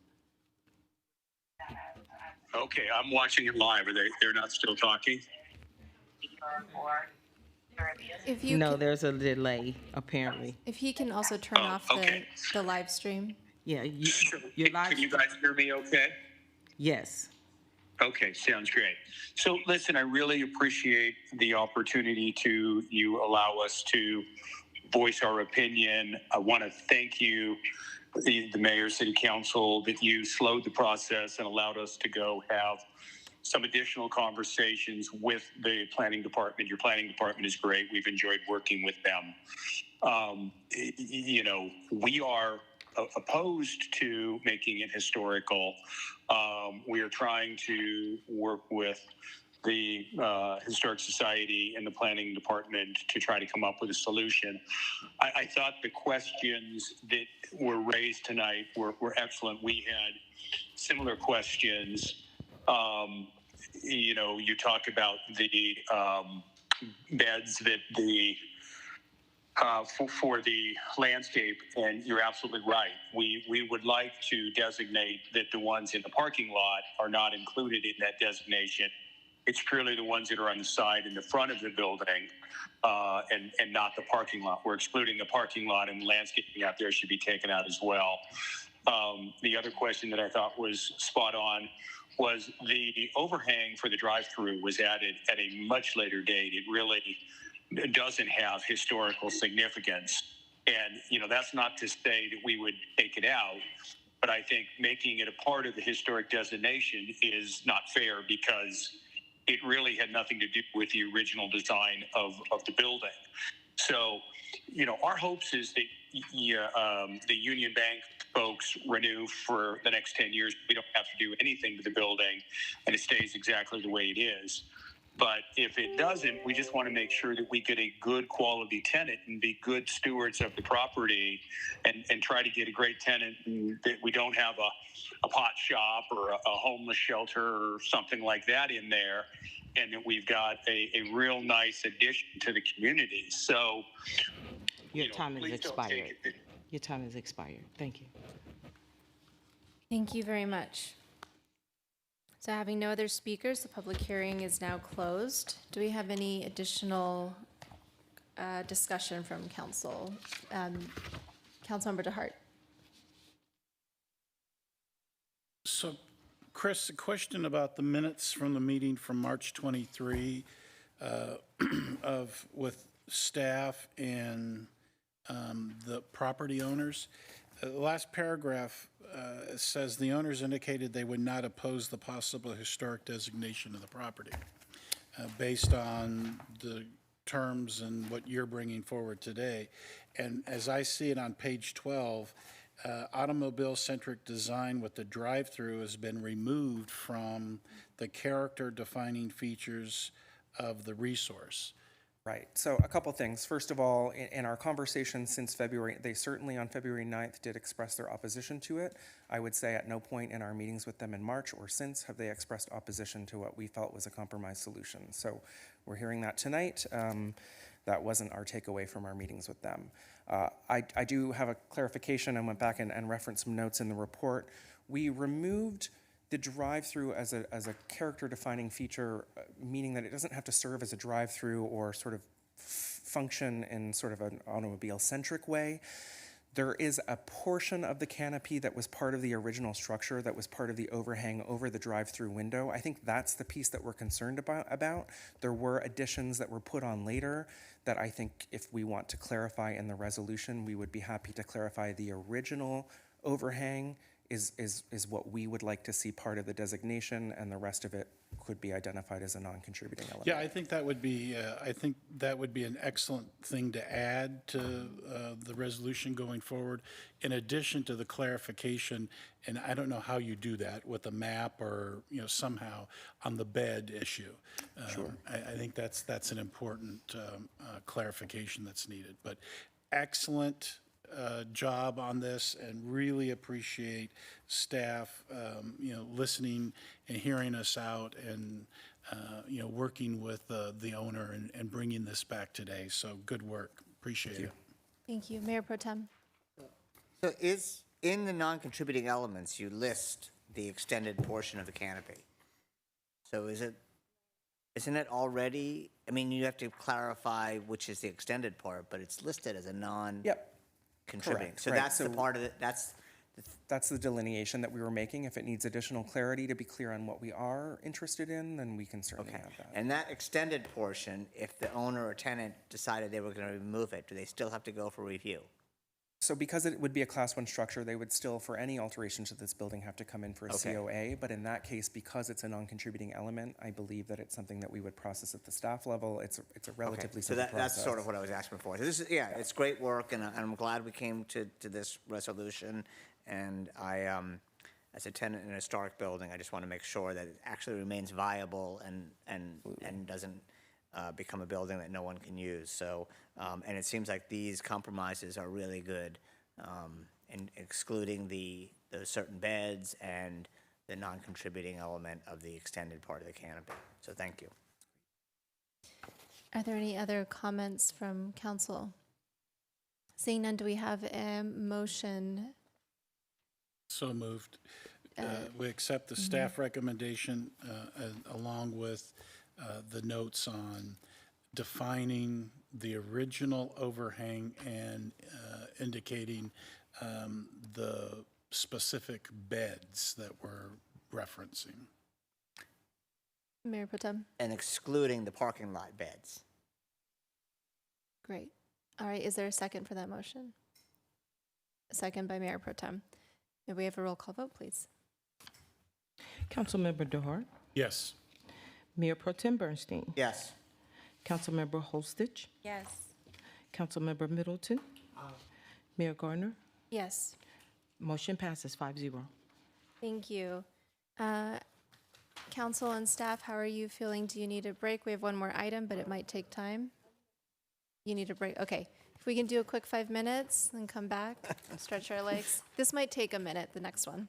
Okay, I'm watching it live. They're not still talking? If you No, can- there's a delay, apparently. If he can also turn Oh, off okay. the live stream. Can you guys hear me okay? Yes. Okay, sounds great. So listen, I really appreciate the opportunity to you allow us to voice our opinion. I want to thank you, the mayor, city council, that you slowed the process and allowed us to go have some additional conversations with the planning department. Your planning department is great. We've enjoyed working with them. We are opposed to making it historical. We are trying to work with the Historic Society and the planning department to try to come up with a solution. I thought the questions that were raised tonight were excellent. We had similar questions. You talk about the beds that for the landscape, and you're absolutely right. We would like to designate that the ones in the parking lot are not included in that designation. It's purely the ones that are on the side and the front of the building, and not the parking lot. We're excluding the parking lot, and landscaping out there should be taken out as well. The other question that I thought was spot on was the overhang for the drive-through was added at a much later date. It really doesn't have historical significance. And, that's not to say that we would take it out, but I think making it a part of the historic designation is not fair because it really had nothing to do with the original design of the building. So, our hopes is that the Union Bank folks renew for the next 10 years. We don't have to do anything to the building, and it stays exactly the way it is. But if it doesn't, we just want to make sure that we get a good quality tenant and be good stewards of the property and try to get a great tenant, and that we don't have a pot shop or a homeless shelter or something like that in there, and that we've got a real nice addition to the community. So Your time is please don't expired. take it. Your time is expired. Thank you. Thank you very much. So having no other speakers, the public hearing is now closed. Do we have any additional discussion from council? Councilmember DeHart. So, Chris, a question about the minutes from the meeting from March 23 with staff and the property owners. The last paragraph says the owners indicated they would not oppose the possible historic designation of the property based on the terms and what you're bringing forward today. And as I see it on page 12, automobile-centric design with the drive-through has been removed from the character-defining features of the resource. Right. So a couple things. First of all, in our conversation since February, they certainly on February 9th did express their opposition to it. I would say at no point in our meetings with them in March or since have they expressed opposition to what we felt was a compromise solution. So we're hearing that tonight. That wasn't our takeaway from our meetings with them. I do have a clarification. I went back and referenced some notes in the report. We removed the drive-through as a character-defining feature, meaning that it doesn't have to serve as a drive-through or sort of function in sort of an automobile-centric way. There is a portion of the canopy that was part of the original structure, that was part of the overhang over the drive-through window. I think that's the piece that we're concerned about. There were additions that were put on later that I think if we want to clarify in the resolution, we would be happy to clarify the original overhang is what we would like to see part of the designation, and the rest of it could be identified as a non-contributing element. Yeah, I think that would be an excellent thing to add to the resolution going forward, in addition to the clarification. And I don't know how you do that with a map or somehow on the bed issue. Sure. I think that's an important clarification that's needed. But excellent job on this, and really appreciate staff, listening and hearing us out, and working with the owner and bringing this back today. So good work. Appreciate it. Thank you. Mayor Pro Tem. So is, in the non-contributing elements, you list the extended portion of the canopy. So isn't it already, I mean, you have to clarify which is the extended part, but it's listed as a non-contributing. Correct, So right. that's the part of it, That's the delineation that we were making. If it needs additional clarity to be clear on what we are interested in, then we can certainly have that. and that extended portion, if the owner or tenant decided they were going to remove it, do they still have to go for review? So because it would be a Class 1 structure, they would still, for any alteration to this building, have to come in for a Okay. COA. But in that case, because it's a non-contributing element, I believe that it's something that we would process at the staff level. It's a relatively So simple process. that's sort of what I was asking for. So this is, yeah, it's great work, and I'm glad we came to this resolution. And I, as a tenant in a historic building, I just want to make sure that it actually remains viable and doesn't become a building that no one can use. So, and it seems like these compromises are really good, in excluding the certain beds and the non-contributing element of the extended part of the canopy. So thank you. Are there any other comments from council? Seeing none, do we have a motion? So moved. We accept the staff recommendation along with the notes on defining the original overhang and indicating the specific beds that we're referencing. Mayor Pro Tem. And excluding the parking lot beds. Great. All right, is there a second for that motion? A second by Mayor Pro Tem. May we have a roll call vote, please? Councilmember DeHart, Yes. Mayor Pro Tem Bernstein, Yes. Councilmember Holstich, Yes. Councilmember Middleton, Mayor Gardner. Yes. Motion passes 5-0. Thank you. Council and staff, how are you feeling? Do you need a break? We have one more item, but it might take time. You need a break? Okay. If we can do a quick 5 minutes, then come back, stretch our legs. This might take a minute, the next one.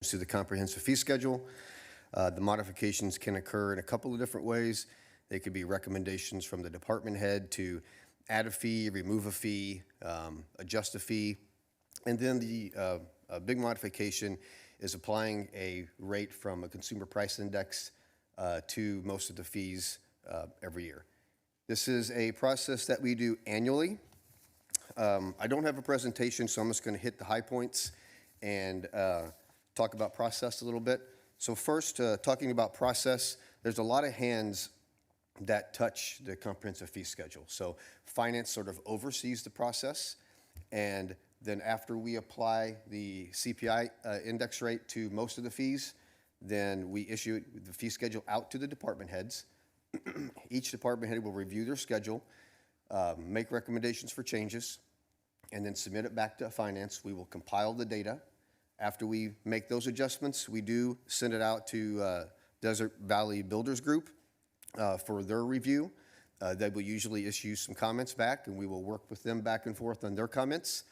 to the comprehensive fee schedule. The modifications can occur in a couple of different ways. They could be recommendations from the department head to add a fee, remove a fee, adjust a fee. And then the big modification is applying a rate from a consumer price index to most of the fees every year. This is a process that we do annually. I don't have a presentation, so I'm just going to hit the high points and talk about process a little bit. So first, talking about process, there's a lot of hands that touch the comprehensive fee schedule. So finance sort of oversees the process, and then after we apply the CPI index rate to most of the fees, then we issue the fee schedule out to the department heads. Each department head will review their schedule, make recommendations for changes, and then submit it back to finance. We will compile the data. After we make those adjustments, we do send it out to Desert Valley Builders Group for their review. They will usually issue some comments back, and we will work with them back and forth on their comments.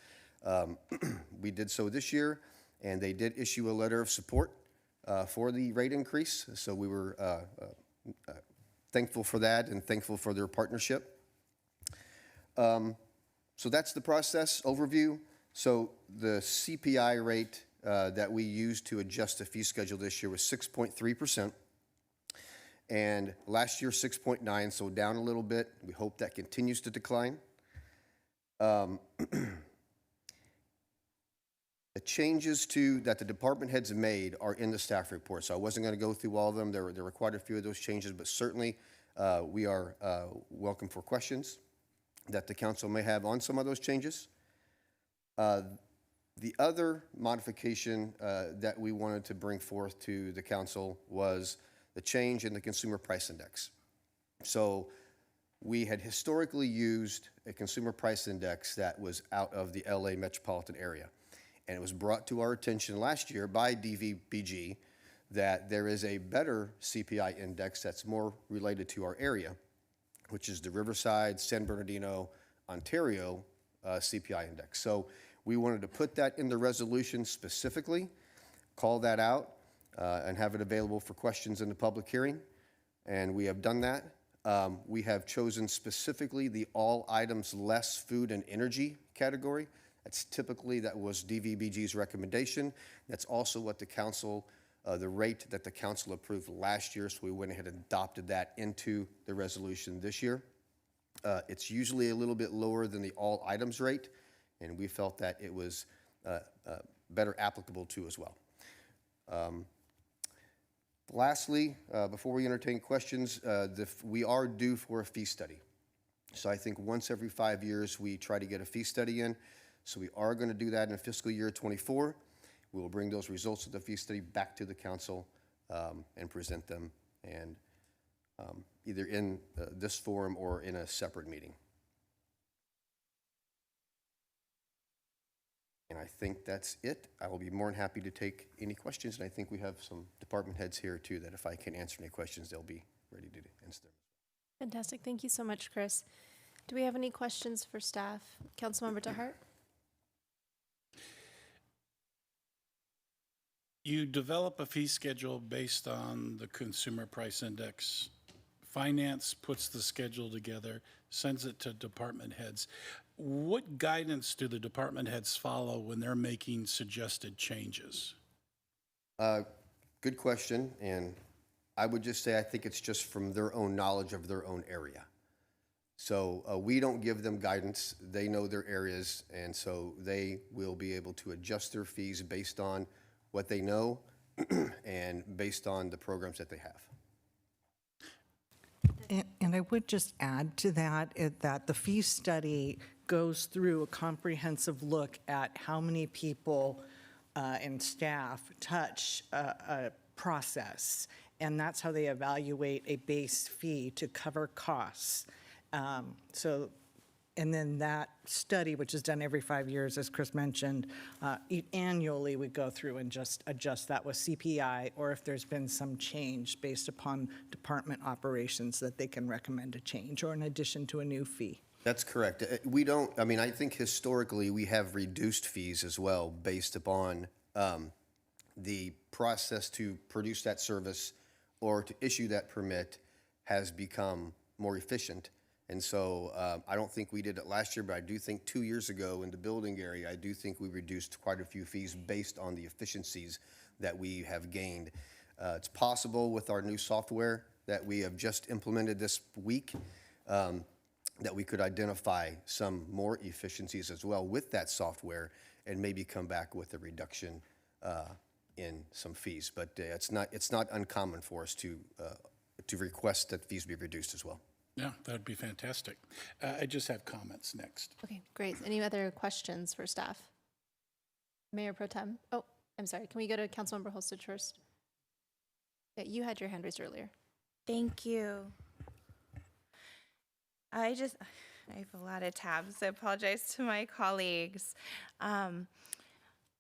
We did so this year, and they did issue a letter of support for the rate increase. So we were thankful for that and thankful for their partnership. So that's the process overview. So the CPI rate that we used to adjust the fee schedule this year was 6.3%. And last year, 6.9, so down a little bit. We hope that continues to decline. The changes that the department heads made are in the staff report, so I wasn't going to go through all of them. There were quite a few of those changes, but certainly we are welcome for questions that the council may have on some of those changes. The other modification that we wanted to bring forth to the council was the change in the consumer price index. So we had historically used a consumer price index that was out of the LA metropolitan area. And it was brought to our attention last year by DVBG that there is a better CPI index that's more related to our area, which is the Riverside, San Bernardino, Ontario CPI index. So we wanted to put that in the resolution specifically, call that out, and have it available for questions in the public hearing. And we have done that. We have chosen specifically the all items less food and energy category. That was DVBG's recommendation. That's also what the council, the rate that the council approved last year, so we went ahead and adopted that into the resolution this year. It's usually a little bit lower than the all items rate, and we felt that it was better applicable to as well. Lastly, before we entertain questions, we are due for a fee study. So I think once every 5 years we try to get a fee study in. So we are going to do that in fiscal year 24. We will bring those results of the fee study back to the council and present them, and either in this forum or in a separate meeting. And I think that's it. I will be more than happy to take any questions, and I think we have some department heads here too that if I can answer any questions, they'll be ready to answer them. Fantastic. Thank you so much, Chris. Do we have any questions for staff? Councilmember DeHart? You develop a fee schedule based on the consumer price index. Finance puts the schedule together, sends it to department heads. What guidance do the department heads follow when they're making suggested changes? Good question, and I would just say I think it's just from their own knowledge of their own area. So we don't give them guidance. They know their areas, and so they will be able to adjust their fees based on what they know and based on the programs that they have. And I would just add to that that the fee study goes through a comprehensive look at how many people and staff touch a process, and that's how they evaluate a base fee to cover costs. And then that study, which is done every 5 years, as Chris mentioned, annually we go through and just adjust that with CPI, or if there's been some change based upon department operations that they can recommend a change or in addition to a new fee. That's correct. We don't, I mean, I think historically we have reduced fees as well based upon the process to produce that service or to issue that permit has become more efficient. And so I don't think we did it last year, but I do think 2 years ago in the building area, I do think we reduced quite a few fees based on the efficiencies that we have gained. It's possible with our new software that we have just implemented this week that we could identify some more efficiencies as well with that software and maybe come back with a reduction in some fees. But it's not uncommon for us to request that fees be reduced as well. Yeah, that'd be fantastic. I just have comments next. Okay, great. Any other questions for staff? Mayor Pro Tem? Oh, I'm sorry. Can we go to Councilmember Holstich first? Yeah, you had your hand raised earlier. Thank you. I have a lot of tabs. I apologize to my colleagues.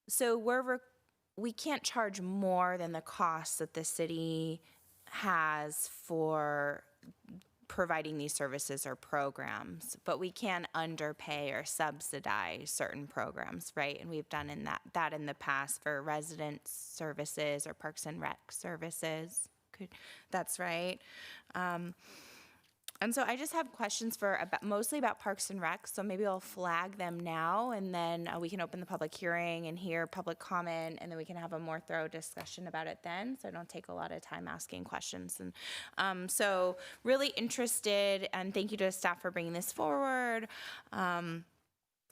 So we can't charge more than the cost that the city has for providing these services or programs, but we can underpay or subsidize certain programs, right? And we've done that in the past for resident services or Parks and Rec services. That's right. And so I just have questions mostly about Parks and Rec, so maybe I'll flag them now, and then we can open the public hearing and hear public comment, and then we can have a more thorough discussion about it then, so I don't take a lot of time asking questions. And so really interested, and thank you to staff for bringing this forward.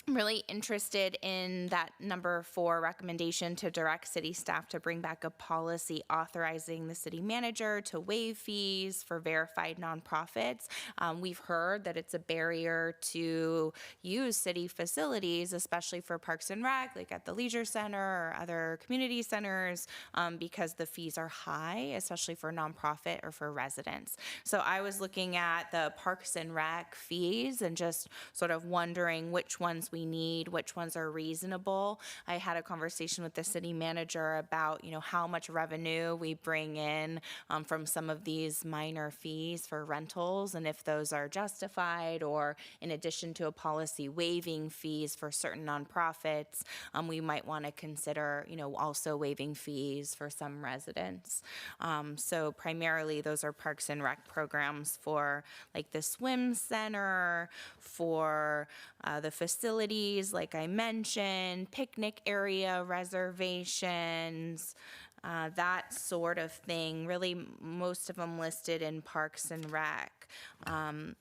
I'm really interested in that number 4 recommendation to direct city staff to bring back a policy authorizing the city manager to waive fees for verified nonprofits. We've heard that it's a barrier to use city facilities, especially for Parks and Rec, like at the Leisure Center or other community centers, because the fees are high, especially for nonprofit or for residents. So I was looking at the Parks and Rec fees and just sort of wondering which ones we need, which ones are reasonable. I had a conversation with the city manager about, how much revenue we bring in from some of these minor fees for rentals, and if those are justified, or in addition to a policy waiving fees for certain nonprofits, we might want to consider, also waiving fees for some residents. So primarily those are Parks and Rec programs for like the swim center, for the facilities, like I mentioned, picnic area reservations, that sort of thing. Really, most of them listed in Parks and Rec. And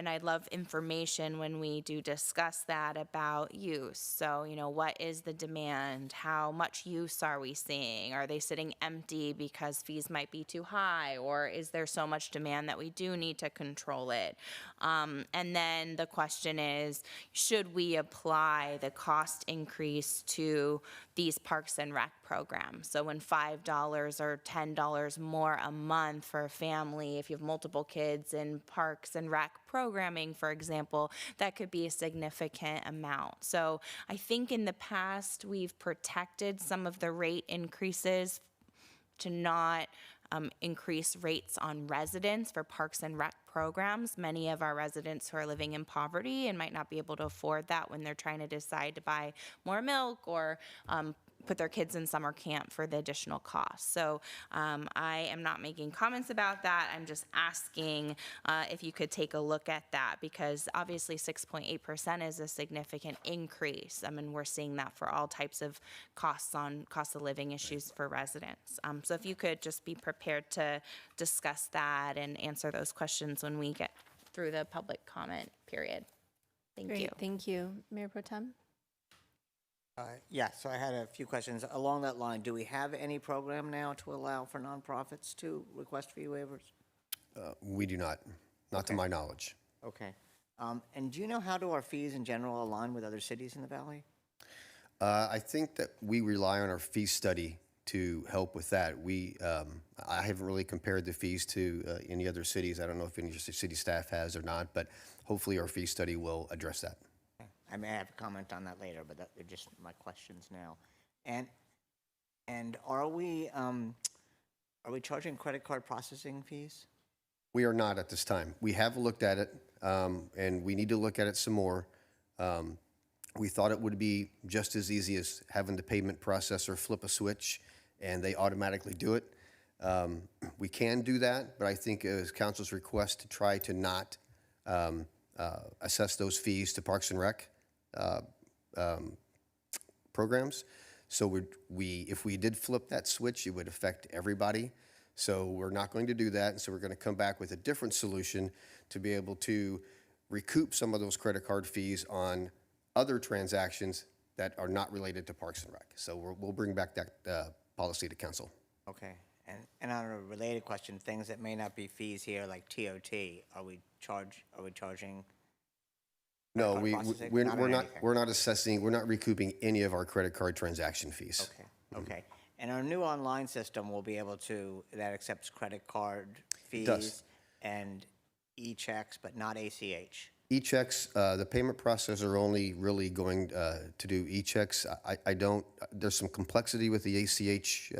I love information when we do discuss that about use. So, what is the demand? How much use are we seeing? Are they sitting empty because fees might be too high? Or is there so much demand that we do need to control it? And then the question is, should we apply the cost increase to these Parks and Rec programs? So when $5 or $10 more a month for a family, if you have multiple kids in Parks and Rec programming, for example, that could be a significant amount. So I think in the past, we've protected some of the rate increases to not increase rates on residents for Parks and Rec programs. Many of our residents who are living in poverty and might not be able to afford that when they're trying to decide to buy more milk or put their kids in summer camp for the additional cost. So I am not making comments about that. I'm just asking if you could take a look at that, because obviously 6.8% is a significant increase. I mean, we're seeing that for all types of cost of living issues for residents. So if you could just be prepared to discuss that and answer those questions when we get through the public comment period. Thank you. Thank you. Mayor Pro Tem? Yeah, so I had a few questions. Along that line, do we have any program now to allow for nonprofits to request fee waivers? We do not to my knowledge. Okay. And do you know how do our fees in general align with other cities in the Valley? I think that we rely on our fee study to help with that. I haven't really compared the fees to any other cities. I don't know if any city staff has or not, but hopefully our fee study will address that. I may have a comment on that later, but they're just my questions now. And are we charging credit card processing fees? We are not at this time. We have looked at it, and we need to look at it some more. We thought it would be just as easy as having the payment processor flip a switch and they automatically do it. We can do that, but I think it was council's request to try to not assess those fees to Parks and Rec programs. So if we did flip that switch, it would affect everybody. So we're not going to do that, and so we're going to come back with a different solution to be able to recoup some of those credit card fees on other transactions that are not related to Parks and Rec. So we'll bring back that policy to council. Okay. And on a related question, things that may not be fees here, like TOT, are we charging? No, credit card processing? we're Not not on anything. we're not assessing, we're not recouping any of our credit card transaction fees. Okay, okay. And our new online system will be able to, that accepts credit card fees does. and e-checks, but not ACH. E-checks, the payment processor only really going to do e-checks. I don't, there's some complexity with the ACH,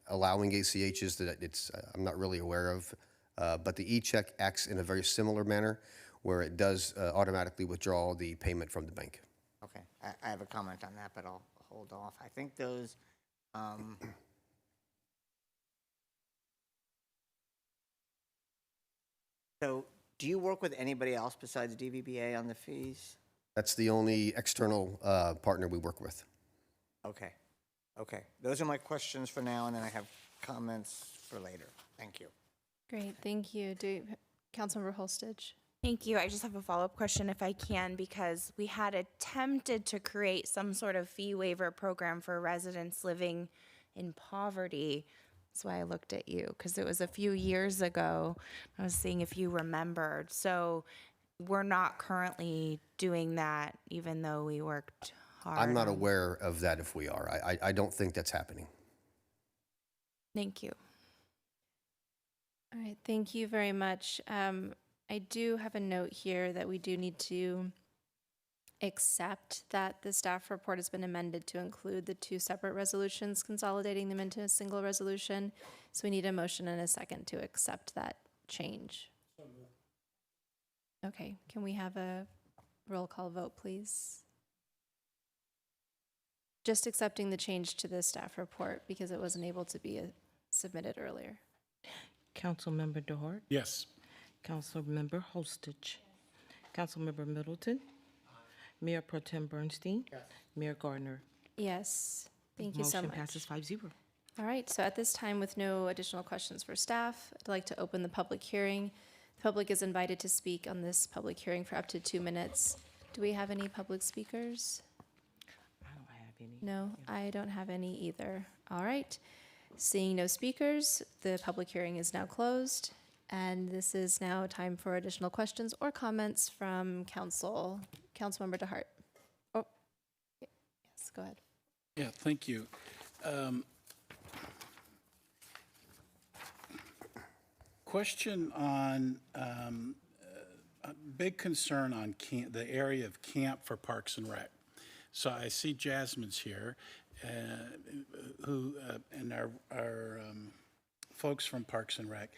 allowing ACHs that I'm not really aware of. But the e-check acts in a very similar manner where it does automatically withdraw the payment from the bank. Okay, I have a comment on that, but I'll hold off. I think those, so do you work with anybody else besides DVBA on the fees? That's the only external partner we work with. Okay, okay. Those are my questions for now, and then I have comments for later. Thank you. Great, thank you. Councilmember Holstage? Thank you. I just have a follow-up question if I can, because we had attempted to create some sort of fee waiver program for residents living in poverty. That's why I looked at you, because it was a few years ago. I was seeing if you remembered. So we're not currently doing that, even though we worked hard. I'm not aware of that if we are. I don't think that's happening. Thank you. All right, thank you very much. I do have a note here that we do need to accept that the staff report has been amended to include the two separate resolutions, consolidating them into a single resolution. So we need a motion and a second to accept that change. Okay, can we have a roll call vote, please? Just accepting the change to the staff report because it wasn't able to be submitted earlier. Councilmember DeHart? Yes. Councilmember Holstage? Councilmember Middleton? Mayor Pro Tem Bernstein? Mayor Gardner? Yes, thank you so much. Motion passes 5-0. All right, so at this time, with no additional questions for staff, I'd like to open the public hearing. The public is invited to speak on this public hearing for up to 2 minutes. Do we have any public speakers? I don't have any. No, I don't have any either. All right, seeing no speakers, the public hearing is now closed. And this is now time for additional questions or comments from council. Councilmember DeHart. Oh, yes, go ahead. Yeah, thank you. Question on a big concern on the area of camp for Parks and Rec. So I see Jasmine's here, who and our folks from Parks and Rec.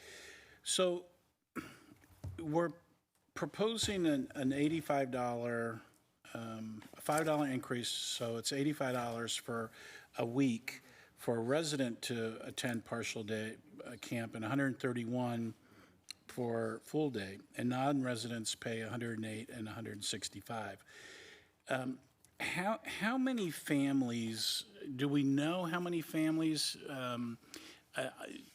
So we're proposing an $85, $5 increase, so it's $85 for a week for a resident to attend partial day camp and $131 for full day, and non-residents pay $108 and $165. How many families, do we know how many families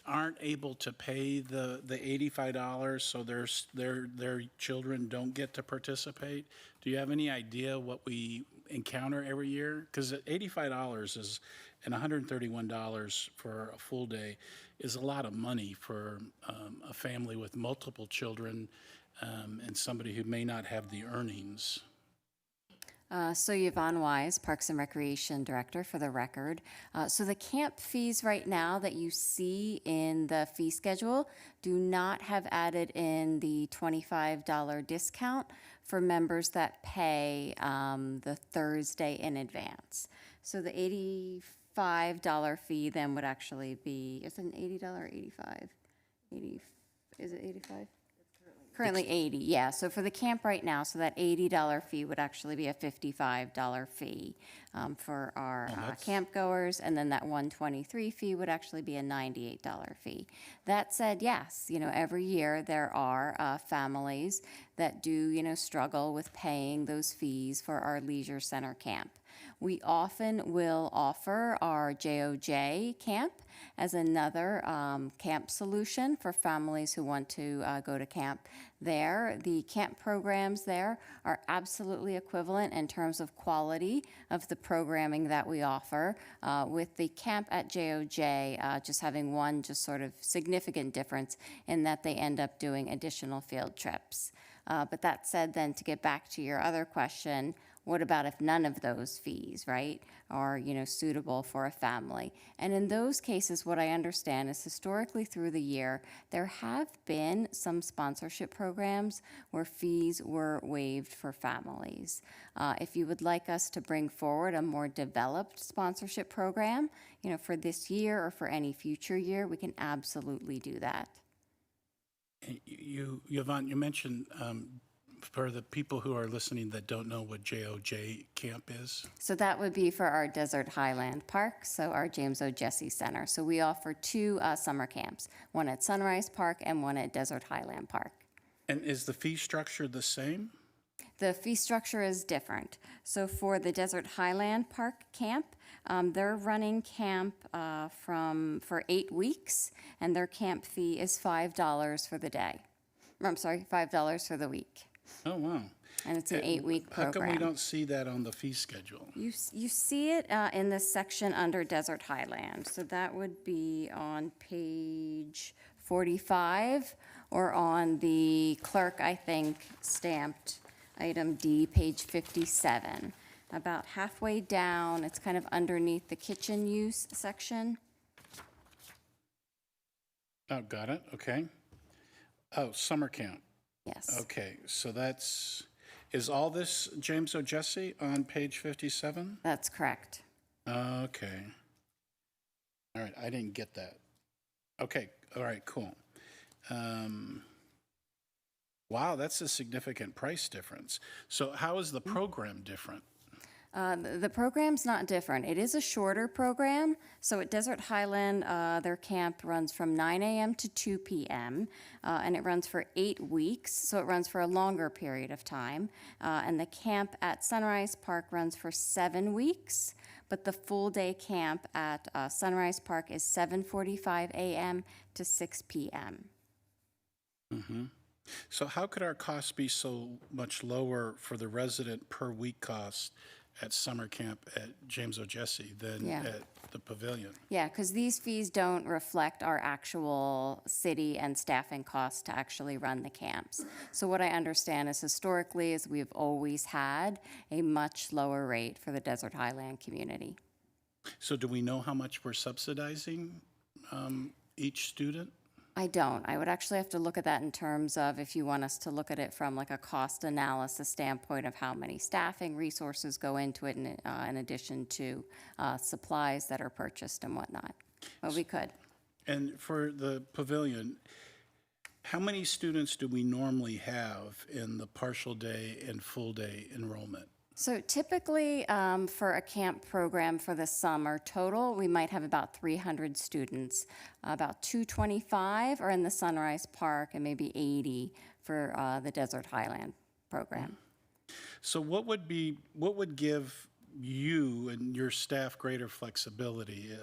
aren't able to pay the $85, so their children don't get to participate? Do you have any idea what we encounter every year? Because $85 is, and $131 for a full day is a lot of money for a family with multiple children and somebody who may not have the earnings. So Yvonne Wise, Parks and Recreation Director, for the record. So the camp fees right now that you see in the fee schedule do not have added in the $25 discount for members that pay the Thursday in advance. So the $85 fee then would actually be, is it an $80 or $85? Is it $85? Currently 80, yeah. So for the camp right now, so that $80 fee would actually be a $55 fee for our camp goers, and then that $123 fee would actually be a $98 fee. That said, yes, every year there are families that do, struggle with paying those fees for our leisure center camp. We often will offer our JOJ camp as another camp solution for families who want to go to camp there. The camp programs there are absolutely equivalent in terms of quality of the programming that we offer, with the camp at JOJ just having one just sort of significant difference in that they end up doing additional field trips. But that said, then to get back to your other question, what about if none of those fees, right, are, suitable for a family? And in those cases, what I understand is historically through the year, there have been some sponsorship programs where fees were waived for families. If you would like us to bring forward a more developed sponsorship program, for this year or for any future year, we can absolutely do that. Yvonne, you mentioned, for the people who are listening that don't know what JOJ camp is? So that would be for our Desert Highland Park, so our James O. Jesse Center. So we offer two summer camps, one at Sunrise Park and one at Desert Highland Park. And is the fee structure the same? The fee structure is different. So for the Desert Highland Park camp, they're running camp for 8 weeks, and their camp fee is $5 for the day. I'm sorry, $5 for the week. Oh, wow. And it's an 8-week program. How come we don't see that on the fee schedule? You see it in this section under Desert Highland. So that would be on page 45 or on the clerk, I think, stamped item D, page 57. About halfway down, it's kind of underneath the kitchen use section. Oh, got it. Okay. Oh, summer camp. Yes. Okay, so is all this James O. Jesse on page 57? That's correct. Okay. All right, I didn't get that. Okay, all right, cool. Wow, that's a significant price difference. So how is the program different? The program's not different. It is a shorter program. So at Desert Highland, their camp runs from 9 a.m. to 2 p.m., and it runs for 8 weeks, so it runs for a longer period of time. And the camp at Sunrise Park runs for 7 weeks, but the full-day camp at Sunrise Park is 7:45 a.m. to 6 p.m. Mm-hmm. So how could our costs be so much lower for the resident per week cost at summer camp at James O. Jesse than at the pavilion? Yeah, because these fees don't reflect our actual city and staffing costs to actually run the camps. So what I understand is historically is we've always had a much lower rate for the Desert Highland community. So do we know how much we're subsidizing each student? I don't. I would actually have to look at that in terms of if you want us to look at it from like a cost analysis standpoint of how many staffing resources go into it in addition to supplies that are purchased and whatnot. But we could. And for the pavilion, how many students do we normally have in the partial day and full day enrollment? So typically for a camp program for the summer total, we might have about 300 students. About 225 are in the Sunrise Park and maybe 80 for the Desert Highland program. So what would give you and your staff greater flexibility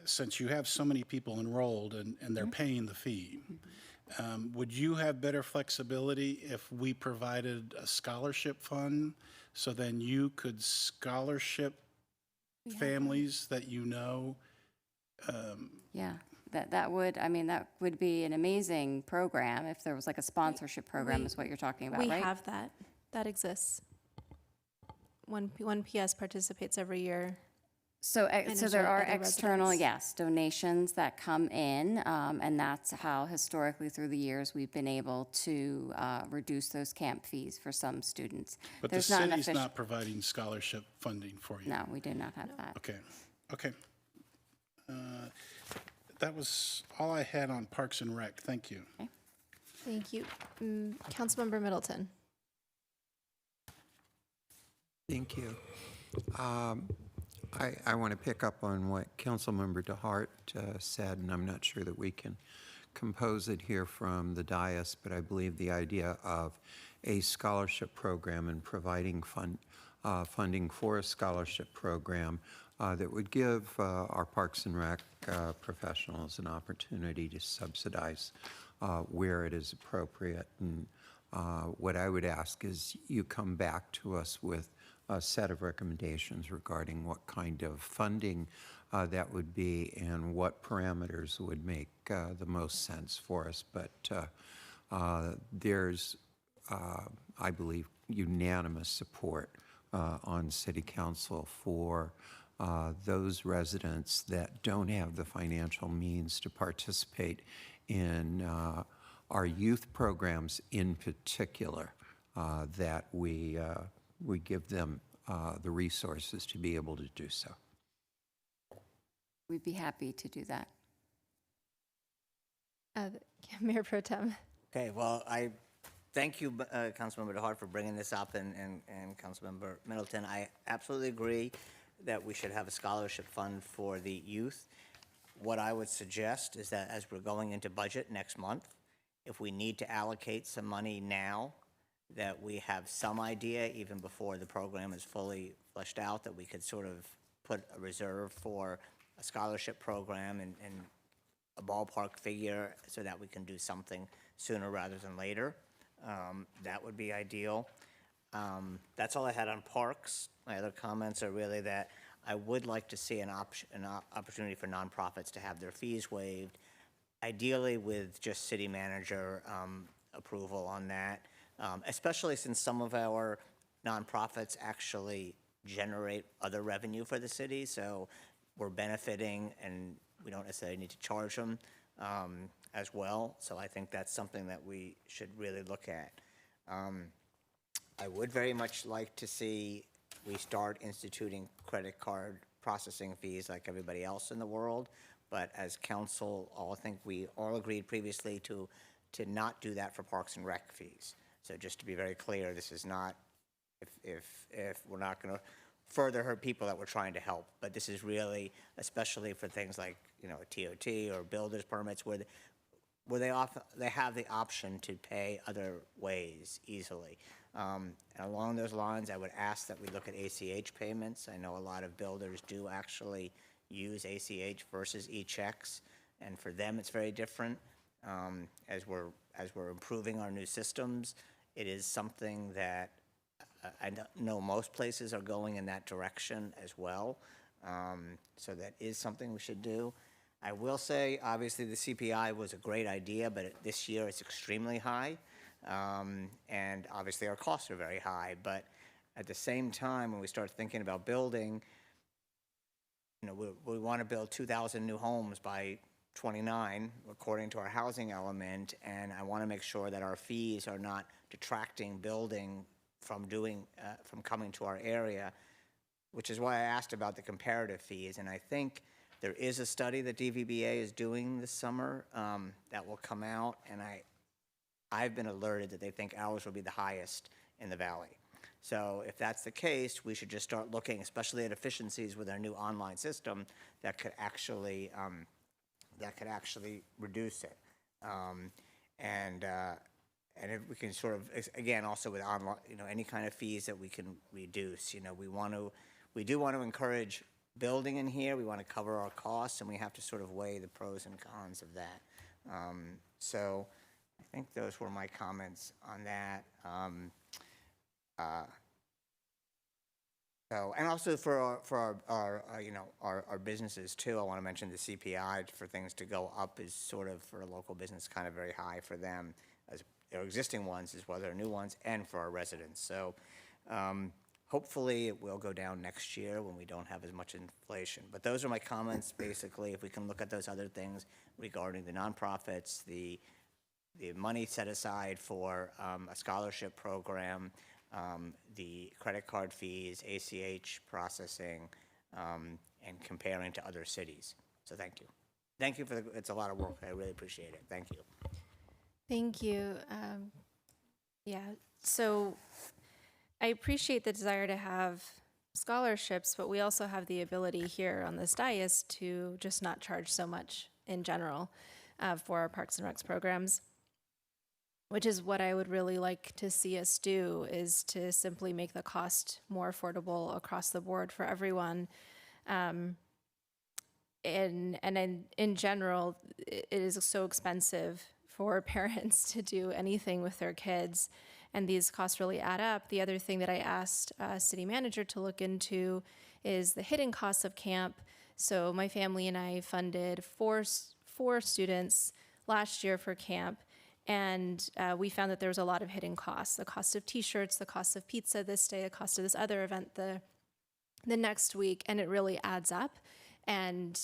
since you have so many people enrolled and they're paying the fee? Would you have better flexibility if we provided a scholarship fund so then you could scholarship families that you know? Yeah, that would be an amazing program if there was like a sponsorship program is what you're talking about, We right? have that. That exists. One PS participates every year. So there are other external, residents. donations that come in, and that's how historically through the years we've been able to reduce those camp fees for some students. But There's the not an city's official- not providing scholarship funding for you? No, we do not have that. Okay. That was all I had on Parks and Rec. Thank you. Okay. Thank you. Councilmember Middleton. Thank you. I want to pick up on what Councilmember DeHart said, and I'm not sure that we can compose it here from the dais, but I believe the idea of a scholarship program and providing funding for a scholarship program that would give our Parks and Rec professionals an opportunity to subsidize where it is appropriate. And what I would ask is you come back to us with a set of recommendations regarding what kind of funding that would be and what parameters would make the most sense for us. But there's, I believe, unanimous support on City Council for those residents that don't have the financial means to participate in our youth programs in particular, that we give them the resources to be able to do so. We'd be happy to do that. Mayor Pro Tem. Okay, well, I thank you, Councilmember DeHart, for bringing this up, and Councilmember Middleton. I absolutely agree that we should have a scholarship fund for the youth. What I would suggest is that as we're going into budget next month, if we need to allocate some money now, that we have some idea, even before the program is fully fleshed out, that we could sort of put a reserve for a scholarship program and a ballpark figure so that we can do something sooner rather than later. That would be ideal. That's all I had on parks. My other comments are really that I would like to see an opportunity for nonprofits to have their fees waived, ideally with just city manager approval on that, especially since some of our nonprofits actually generate other revenue for the city, so we're benefiting and we don't necessarily need to charge them as well. So I think that's something that we should really look at. I would very much like to see we start instituting credit card processing fees like everybody else in the world, but as council, I think we all agreed previously to not do that for Parks and Rec fees. So just to be very clear, this is not, if we're not going to further hurt people that we're trying to help, but this is really, especially for things like, you know, TOT or builder's permits where they have the option to pay other ways easily. And along those lines, I would ask that we look at ACH payments. I know a lot of builders do actually use ACH versus e-checks, and for them it's very different. As we're improving our new systems, it is something that I know most places are going in that direction as well. So that is something we should do. I will say, obviously, the CPI was a great idea, but this year it's extremely high. And obviously our costs are very high. But at the same time, when we start thinking about building, you know, we want to build 2,000 new homes by 29, according to our housing element, and I want to make sure that our fees are not detracting building from coming to our area, which is why I asked about the comparative fees. And I think there is a study that DVBA is doing this summer that will come out, and I've been alerted that they think ours will be the highest in the valley. So if that's the case, we should just start looking, especially at efficiencies with our new online system that could actually reduce it. And if we can sort of, again, also with online, you know, any kind of fees that we can reduce, you know, we do want to encourage building in here. We want to cover our costs, and we have to sort of weigh the pros and cons of that. So I think those were my comments on that. And also for our businesses too, I want to mention the CPI for things to go up is sort of, for a local business, kind of very high for them, as their existing ones as well as their new ones, and for our residents. So hopefully it will go down next year when we don't have as much inflation. But those are my comments, basically. If we can look at those other things regarding the nonprofits, the money set aside for a scholarship program, the credit card fees, ACH processing, and comparing to other cities. So thank you. Thank you for it's a lot of work. I really appreciate it. Thank you. Thank you. Yeah, so I appreciate the desire to have scholarships, but we also have the ability here on this dais to just not charge so much in general for our Parks and Recs programs, which is what I would really like to see us do, is to simply make the cost more affordable across the board for everyone. And in general, it is so expensive for parents to do anything with their kids, and these costs really add up. The other thing that I asked city manager to look into is the hidden costs of camp. So my family and I funded four students last year for camp, and we found that there was a lot of hidden costs: the cost of T-shirts, the cost of pizza this day, the cost of this other event the next week, and it really adds up. And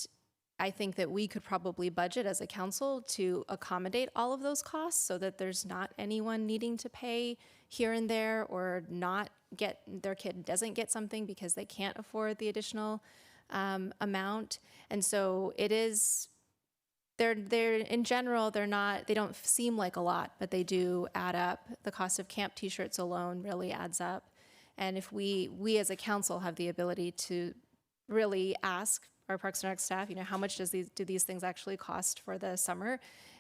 I think that we could probably budget as a council to accommodate all of those costs so that there's not anyone needing to pay here and there, or not get, their kid doesn't get something because they can't afford the additional amount. And so it is, they're in general, they don't seem like a lot, but they do add up. The cost of camp T-shirts alone really adds up. And if we as a council have the ability to really ask our Parks and Rec staff, how much do these things actually cost for the summer?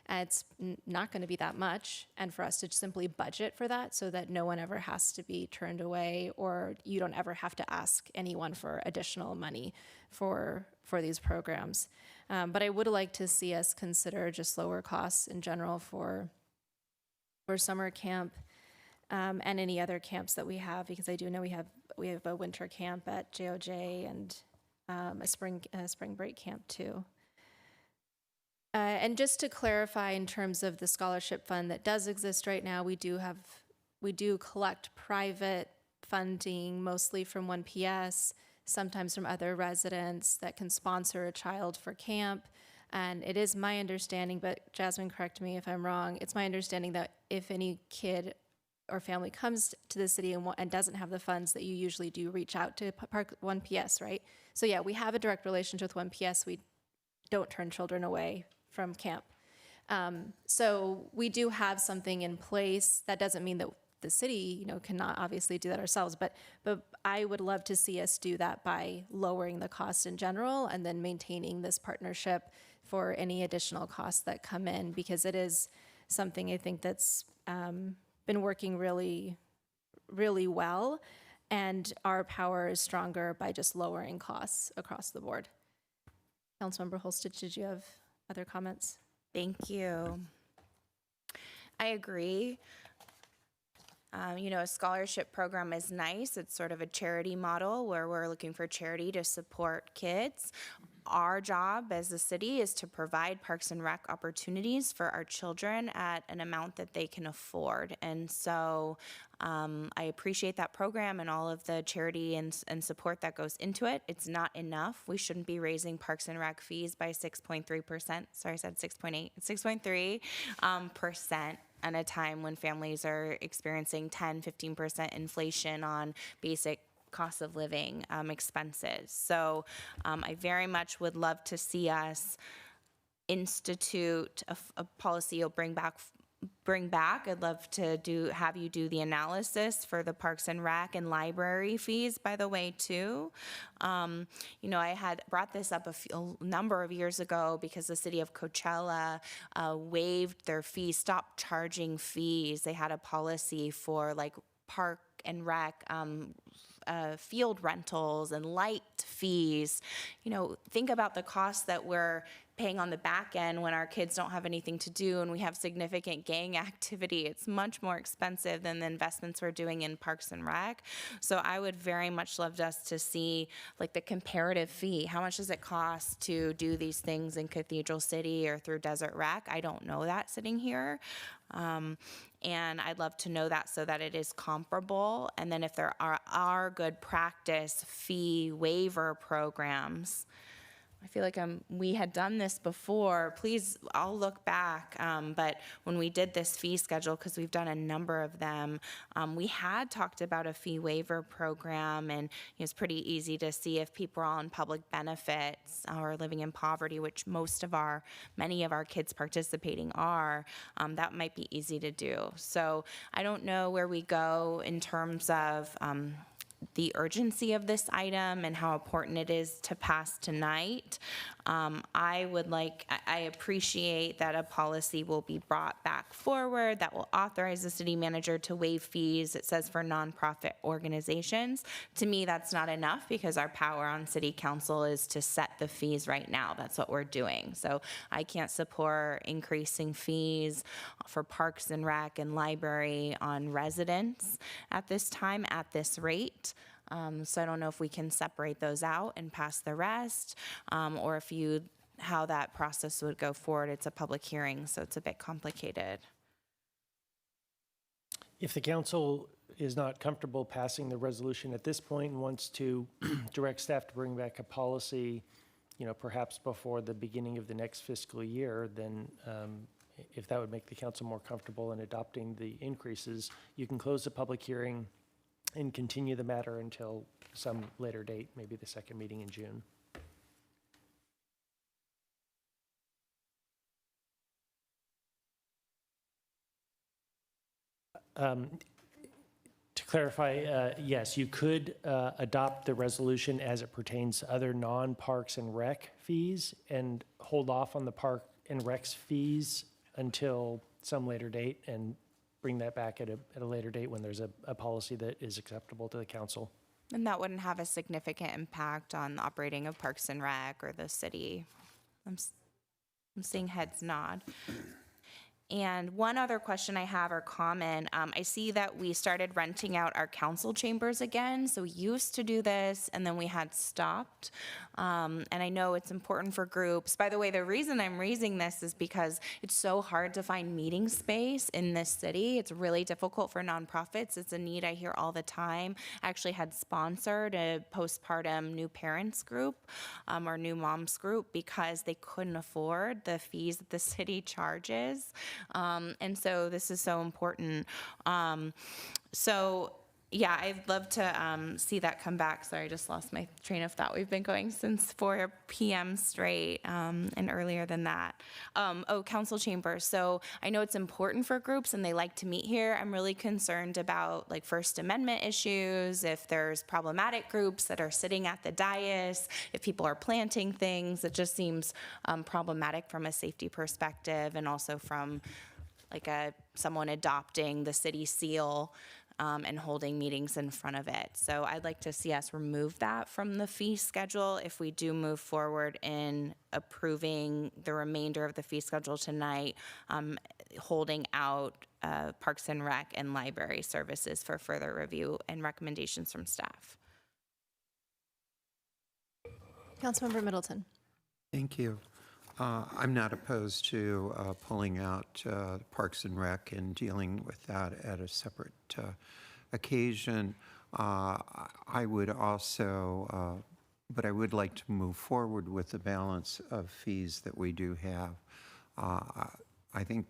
It's not going to be that much, and for us to simply budget for that so that no one ever has to be turned away, or you don't ever have to ask anyone for additional money for these programs. But I would like to see us consider just lower costs in general for summer camp and any other camps that we have, because I do know we have a winter camp at JOJ and a spring break camp too. And just to clarify, in terms of the scholarship fund that does exist right now, we do collect private funding, mostly from 1PS, sometimes from other residents that can sponsor a child for camp. And it is my understanding, but Jasmine, correct me if I'm wrong, it's my understanding that if any kid or family comes to the city and doesn't have the funds, that you usually do reach out to Park 1PS, right? So yeah, we have a direct relationship with 1PS. We don't turn children away from camp. So we do have something in place. That doesn't mean that the city, cannot obviously do that ourselves, but I would love to see us do that by lowering the cost in general and then maintaining this partnership for any additional costs that come in, because it is something I think that's been working really, really well, and our power is stronger by just lowering costs across the board. Councilmember Holstich, did you have other comments? Thank you. I agree. A scholarship program is nice. It's sort of a charity model where we're looking for charity to support kids. Our job as a city is to provide Parks and Rec opportunities for our children at an amount that they can afford. And so I appreciate that program and all of the charity and support that goes into it. It's not enough. We shouldn't be raising Parks and Rec fees by 6.3%. Sorry, I said 6.8, 6.3% at a time when families are experiencing 10, 15% inflation on basic cost of living expenses. So I very much would love to see us institute a policy you'll bring back. I'd love to have you do the analysis for the Parks and Rec and library fees, by the way, too. I had brought this up a number of years ago because the city of Coachella waived their fees, stopped charging fees. They had a policy for Park and Rec field rentals and light fees. Think about the costs that we're paying on the back end when our kids don't have anything to do and we have significant gang activity. It's much more expensive than the investments we're doing in Parks and Rec. So I would very much love us to see the comparative fee. How much does it cost to do these things in Cathedral City or through Desert Rec? I don't know that sitting here. And I'd love to know that so that it is comparable. And then if there are good practice fee waiver programs, I feel like we had done this before. Please, I'll look back. But when we did this fee schedule, because we've done a number of them, we had talked about a fee waiver program, and it was pretty easy to see if people are on public benefits or living in poverty, which many of our kids participating are. That might be easy to do. So I don't know where we go in terms of the urgency of this item and how important it is to pass tonight. I appreciate that a policy will be brought back forward that will authorize the city manager to waive fees. It says for nonprofit organizations. To me, that's not enough because our power on city council is to set the fees right now. That's what we're doing. So I can't support increasing fees for Parks and Rec and library on residents at this time at this rate. So I don't know if we can separate those out and pass the rest, or how that process would go forward. It's a public hearing, so it's a bit complicated. If the council is not comfortable passing the resolution at this point and wants to direct staff to bring back a policy, perhaps before the beginning of the next fiscal year, then if that would make the council more comfortable in adopting the increases, you can close the public hearing and continue the matter until some later date, maybe the second meeting in June. To clarify, yes, you could adopt the resolution as it pertains to other non-Parks and Rec fees and hold off on the Park and Rec's fees until some later date and bring that back at a later date when there's a policy that is acceptable to the council. And that wouldn't have a significant impact on the operating of Parks and Rec or the city. I'm seeing heads nod. And one other question I have or comment, I see that we started renting out our council chambers again. So we used to do this and then we had stopped. And I know it's important for groups. By the way, the reason I'm raising this is because it's so hard to find meeting space in this city. It's really difficult for nonprofits. It's a need I hear all the time. I actually had sponsored a postpartum new parents group or new moms group because they couldn't afford the fees that the city charges. And so this is so important. Yeah, I'd love to see that come back. Sorry, I just lost my train of thought. We've been going since 4 p.m. straight and earlier than that. Council chambers. So I know it's important for groups and they like to meet here. I'm really concerned about like First Amendment issues, if there's problematic groups that are sitting at the dais, if people are planting things. It just seems problematic from a safety perspective and also from like someone adopting the city seal and holding meetings in front of it. So I'd like to see us remove that from the fee schedule if we do move forward in approving the remainder of the fee schedule tonight, holding out Parks and Rec and library services for further review and recommendations from staff. Councilmember Middleton. Thank you. I'm not opposed to pulling out Parks and Rec and dealing with that at a separate occasion. I would also, but I would like to move forward with the balance of fees that we do have. I think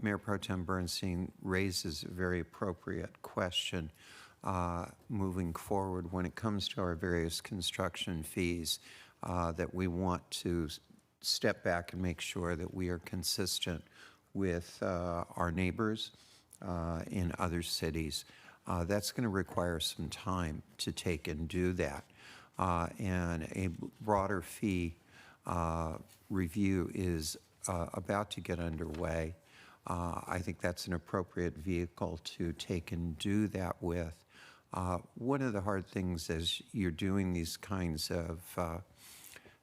Mayor Pro Tem Bernstein raises a very appropriate question moving forward when it comes to our various construction fees that we want to step back and make sure that we are consistent with our neighbors in other cities. That's going to require some time to take and do that. And a broader fee review is about to get underway. I think that's an appropriate vehicle to take and do that with. One of the hard things as you're doing these kinds of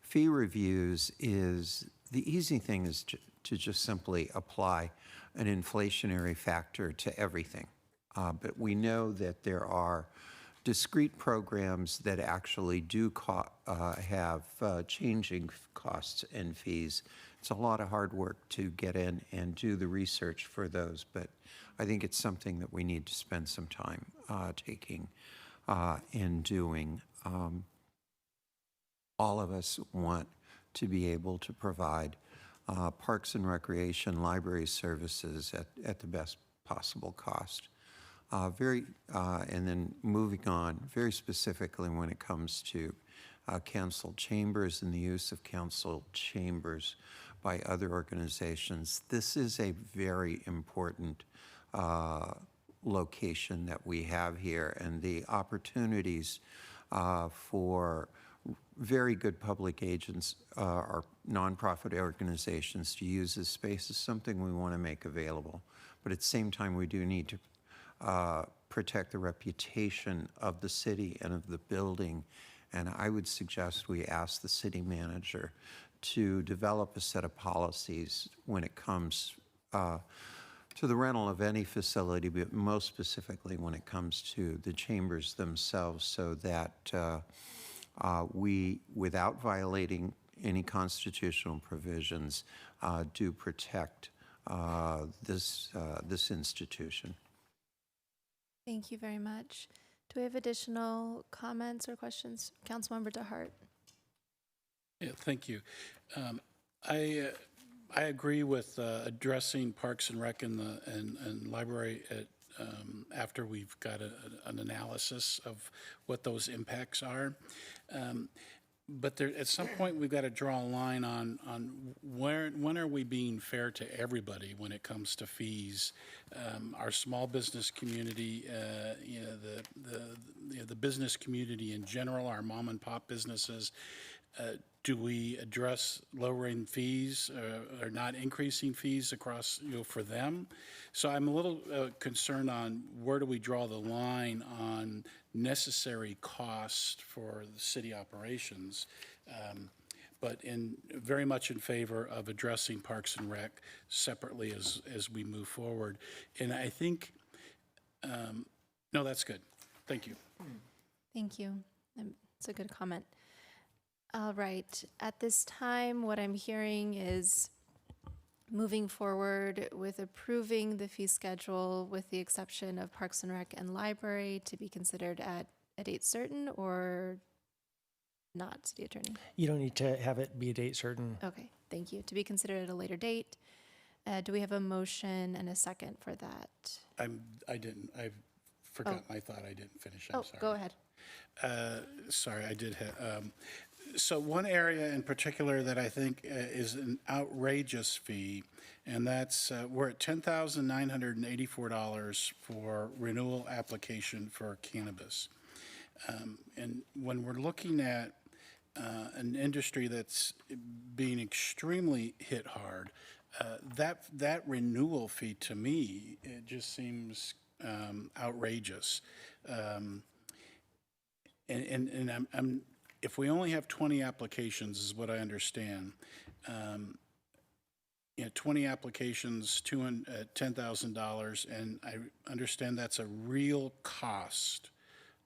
fee reviews is the easy thing is to just simply apply an inflationary factor to everything. But we know that there are discrete programs that actually do have changing costs and fees. It's a lot of hard work to get in and do the research for those, but I think it's something that we need to spend some time taking and doing. All of us want to be able to provide parks and recreation library services at the best possible cost. And then moving on, very specifically when it comes to council chambers and the use of council chambers by other organizations, this is a very important location that we have here, and the opportunities for very good public agents or nonprofit organizations to use this space is something we want to make available. But at the same time, we do need to protect the reputation of the city and of the building. And I would suggest we ask the city manager to develop a set of policies when it comes to the rental of any facility, but most specifically when it comes to the chambers themselves, so that we, without violating any constitutional provisions, do protect this institution. Thank you very much. Do we have additional comments or questions? Councilmember DeHart. Yeah, thank you. I agree with addressing Parks and Rec and Library after we've got an analysis of what those impacts are. But there, at some point, we've got to draw a line on when are we being fair to everybody when it comes to fees? Our small business community, the business community in general, our mom and pop businesses. Do we address lowering fees or not increasing fees across, for them? So I'm a little concerned on where do we draw the line on necessary cost for the city operations, but very much in favor of addressing Parks and Rec separately as we move forward. And I think, no, that's good. Thank you. Thank you. It's a good comment. All right. At this time, what I'm hearing is moving forward with approving the fee schedule with the exception of Parks and Rec and Library to be considered at a date certain or not, City Attorney? You don't need to have it be a date certain. Okay, thank you. To be considered at a later date. Do we have a motion and a second for that? I forgot my thought. I didn't finish. I'm sorry. Go ahead. Sorry, I did hit. So one area in particular that I think is an outrageous fee, and that's we're at $10,984 for renewal application for cannabis. And when we're looking at an industry that's being extremely hit hard, that renewal fee to me, it just seems outrageous. And I'm if we only have 20 applications, is what I understand. 20 applications, $10,000, and I understand that's a real cost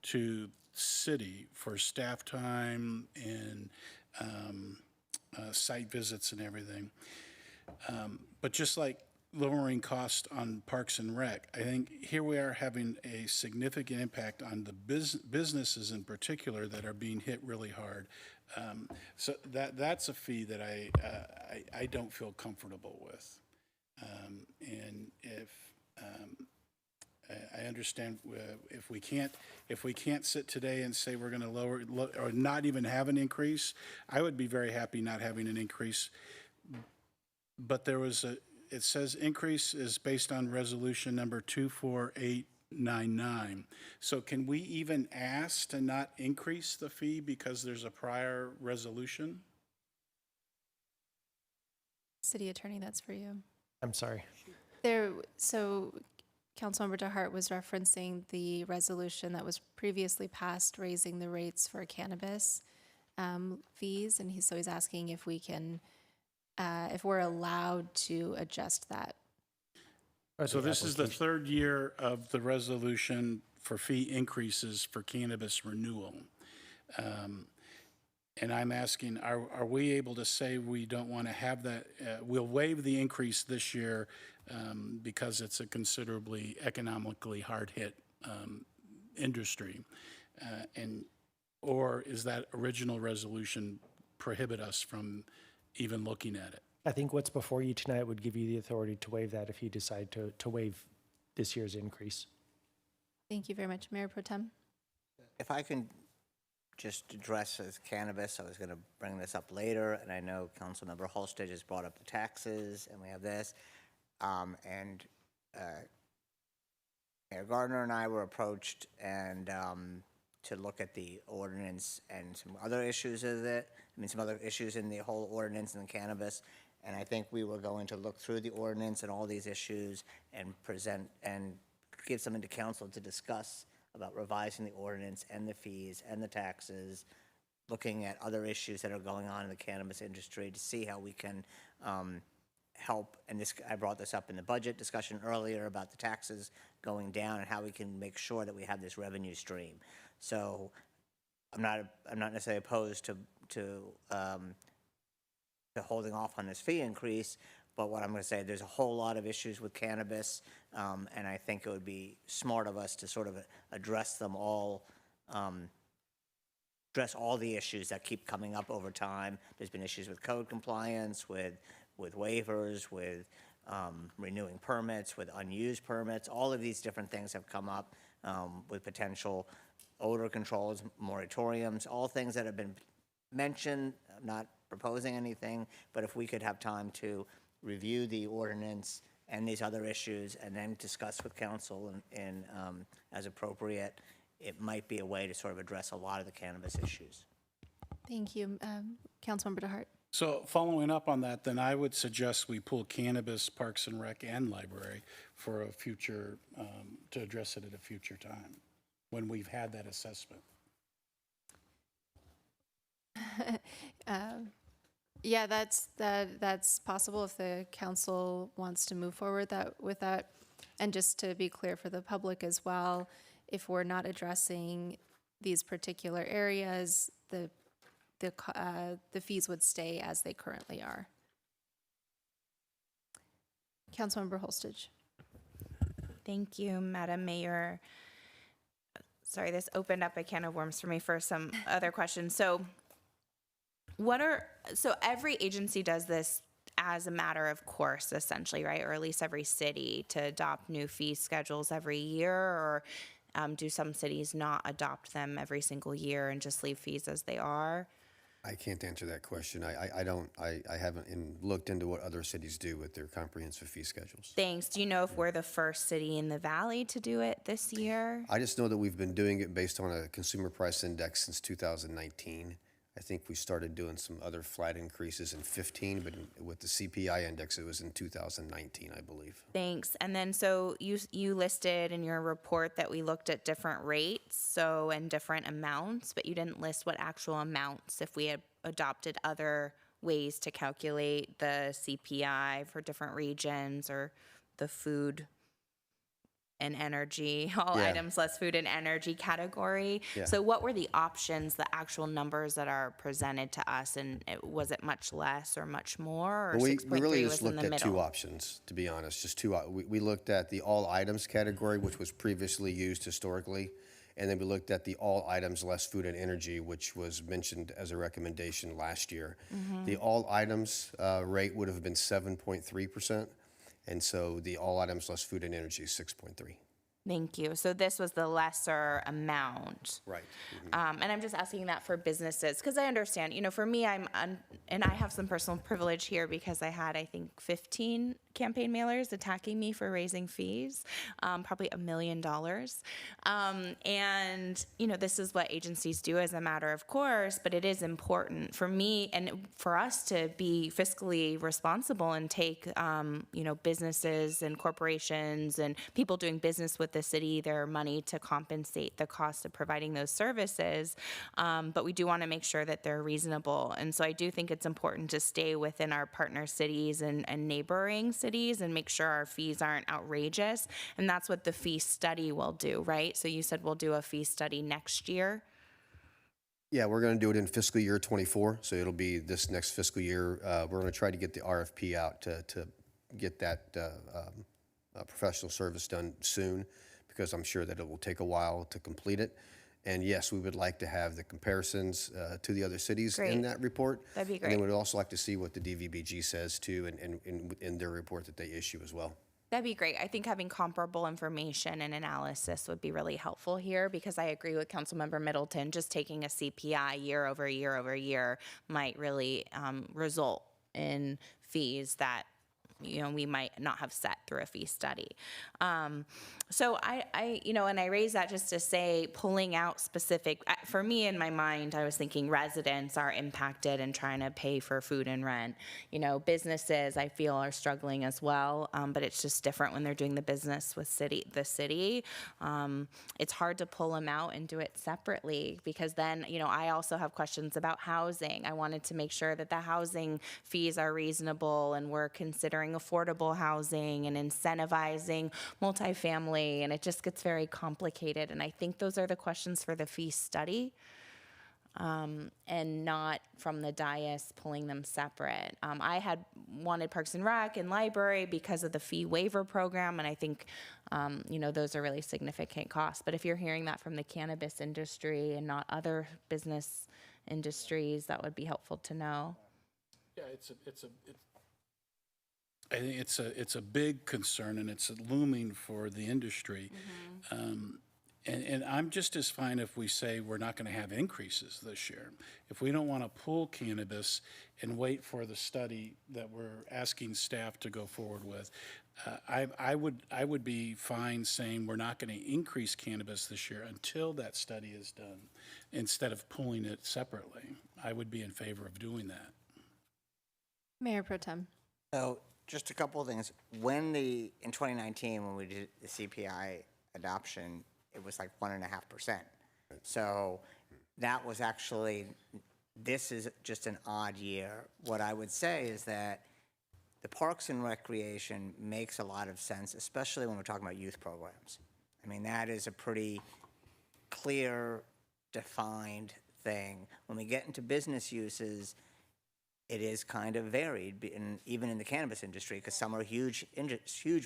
to city for staff time and site visits and everything. But just like lowering cost on Parks and Rec, I think here we are having a significant impact on the businesses in particular that are being hit really hard. So that's a fee that I don't feel comfortable with. And if I understand if we can't sit today and say we're going to lower or not even have an increase, I would be very happy not having an increase. But there was it says increase is based on resolution number 24899. So can we even ask to not increase the fee because there's a prior resolution? City Attorney, that's for you. I'm sorry. So Councilmember DeHart was referencing the resolution that was previously passed raising the rates for cannabis fees, and he's asking if we can if we're allowed to adjust that. So this is the third year of the resolution for fee increases for cannabis renewal. And I'm asking, are we able to say we don't want to have that? We'll waive the increase this year because it's a considerably economically hard hit industry. Or is that original resolution prohibit us from even looking at it. I think what's before you tonight would give you the authority to waive that if you decide to waive this year's increase. Thank you very much, Mayor Pro Tem. If I can just address as cannabis, I was going to bring this up later, and I know Councilmember Holsted has brought up the taxes, and we have this. Mayor Gardner and I were approached and to look at the ordinance and some other issues of it. Some other issues in the whole ordinance and the cannabis. And I think we were going to look through the ordinance and all these issues and present and give something to council to discuss about revising the ordinance and the fees and the taxes, looking at other issues that are going on in the cannabis industry to see how we can help. And this, I brought this up in the budget discussion earlier about the taxes going down and how we can make sure that we have this revenue stream. So I'm not necessarily opposed to holding off on this fee increase, but what I'm going to say, there's a whole lot of issues with cannabis, and I think it would be smart of us to sort of address them all, address all the issues that keep coming up over time. There's been issues with code compliance, with waivers, with renewing permits, with unused permits. All of these different things have come up with potential odor controls, moratoriums, all things that have been mentioned. I'm not proposing anything, but if we could have time to review the ordinance and these other issues and then discuss with council and as appropriate, it might be a way to sort of address a lot of the cannabis issues. Thank you. Councilmember DeHart. So following up on that, then I would suggest we pull cannabis, Parks and Rec, and Library for a future, to address it at a future time, when we've had that assessment. Yeah, that's possible if the council wants to move forward with that. And just to be clear for the public as well, if we're not addressing these particular areas, the fees would stay as they currently are. Councilmember Holsted. Thank you, Madam Mayor. Sorry, this opened up a can of worms for me for some other questions. So every agency does this as a matter of course, essentially, right? Or at least every city to adopt new fee schedules every year, or do some cities not adopt them every single year and just leave fees as they are? I can't answer that question. I haven't looked into what other cities do with their comprehensive fee schedules. Thanks. Do you know if we're the first city in the valley to do it this year? I just know that we've been doing it based on a consumer price index since 2019. I think we started doing some other flat increases in 15, but with the CPI index, it was in 2019, I believe. Thanks. And then so you listed in your report that we looked at different rates, and different amounts, but you didn't list what actual amounts if we had adopted other ways to calculate the CPI for different regions or the food and energy, all items less food and energy category. Yeah. So what were the options, the actual numbers that are presented to us, and was it much less or much more, or Well, 6.3 we really was just in looked the at middle? two options, to be honest, just two. We looked at the all items category, which was previously used historically, and then we looked at the all items less food and energy, which was mentioned as a recommendation last year. The all items rate would have been 7.3%, and so the all items less food and energy is 6.3. Thank you. So this was the lesser amount. Right. And I'm just asking that for businesses, because I understand, for me, and I have some personal privilege here because I had, I think, 15 campaign mailers attacking me for raising fees, probably $1 million. And, this is what agencies do as a matter of course, but it is important for me and for us to be fiscally responsible and take, businesses and corporations and people doing business with the city their money to compensate the cost of providing those services. But we do want to make sure that they're reasonable. And so I do think it's important to stay within our partner cities and neighboring cities and make sure our fees aren't outrageous. And that's what the fee study will do, right? So you said we'll do a fee study next year. Yeah, we're going to do it in fiscal year 24, so it'll be this next fiscal year. We're going to try to get the RFP out to get that professional service done soon, because I'm sure that it will take a while to complete it. And yes, we would like to have the comparisons to the other cities in Great. that report. That'd be And then great. we'd also like to see what the DVBG says too in their report that they issue as well. That'd be great. I think having comparable information and analysis would be really helpful here because I agree with Councilmember Middleton. Just taking a CPI year over year over year might really result in fees that we might not have set through a fee study. So and I raise that just to say, pulling out specific, for me in my mind, I was thinking residents are impacted and trying to pay for food and rent. Businesses I feel are struggling as well, but it's just different when they're doing the business with the city. It's hard to pull them out and do it separately because then, I also have questions about housing. I wanted to make sure that the housing fees are reasonable and we're considering affordable housing and incentivizing multifamily, and it just gets very complicated. And I think those are the questions for the fee study, and not from the dais pulling them separate. I had wanted Parks and Rec and Library because of the fee waiver program, and I think those are really significant costs. But if you're hearing that from the cannabis industry and not other business industries, that would be helpful to know. Yeah, I think it's a big concern, and it's looming for the industry. And I'm just as fine if we say we're not going to have increases this year. If we don't want to pull cannabis and wait for the study that we're asking staff to go forward with, I would be fine saying we're not going to increase cannabis this year until that study is done, instead of pulling it separately. I would be in favor of doing that. Mayor Pro Tem. So just a couple of things. In 2019, when we did the CPI adoption, it was like 1.5%. So that was actually, this is just an odd year. What I would say is that the Parks and Recreation makes a lot of sense, especially when we're talking about youth programs. I mean, that is a pretty clear, defined thing. When we get into business uses, it is kind of varied, even in the cannabis industry, because some are huge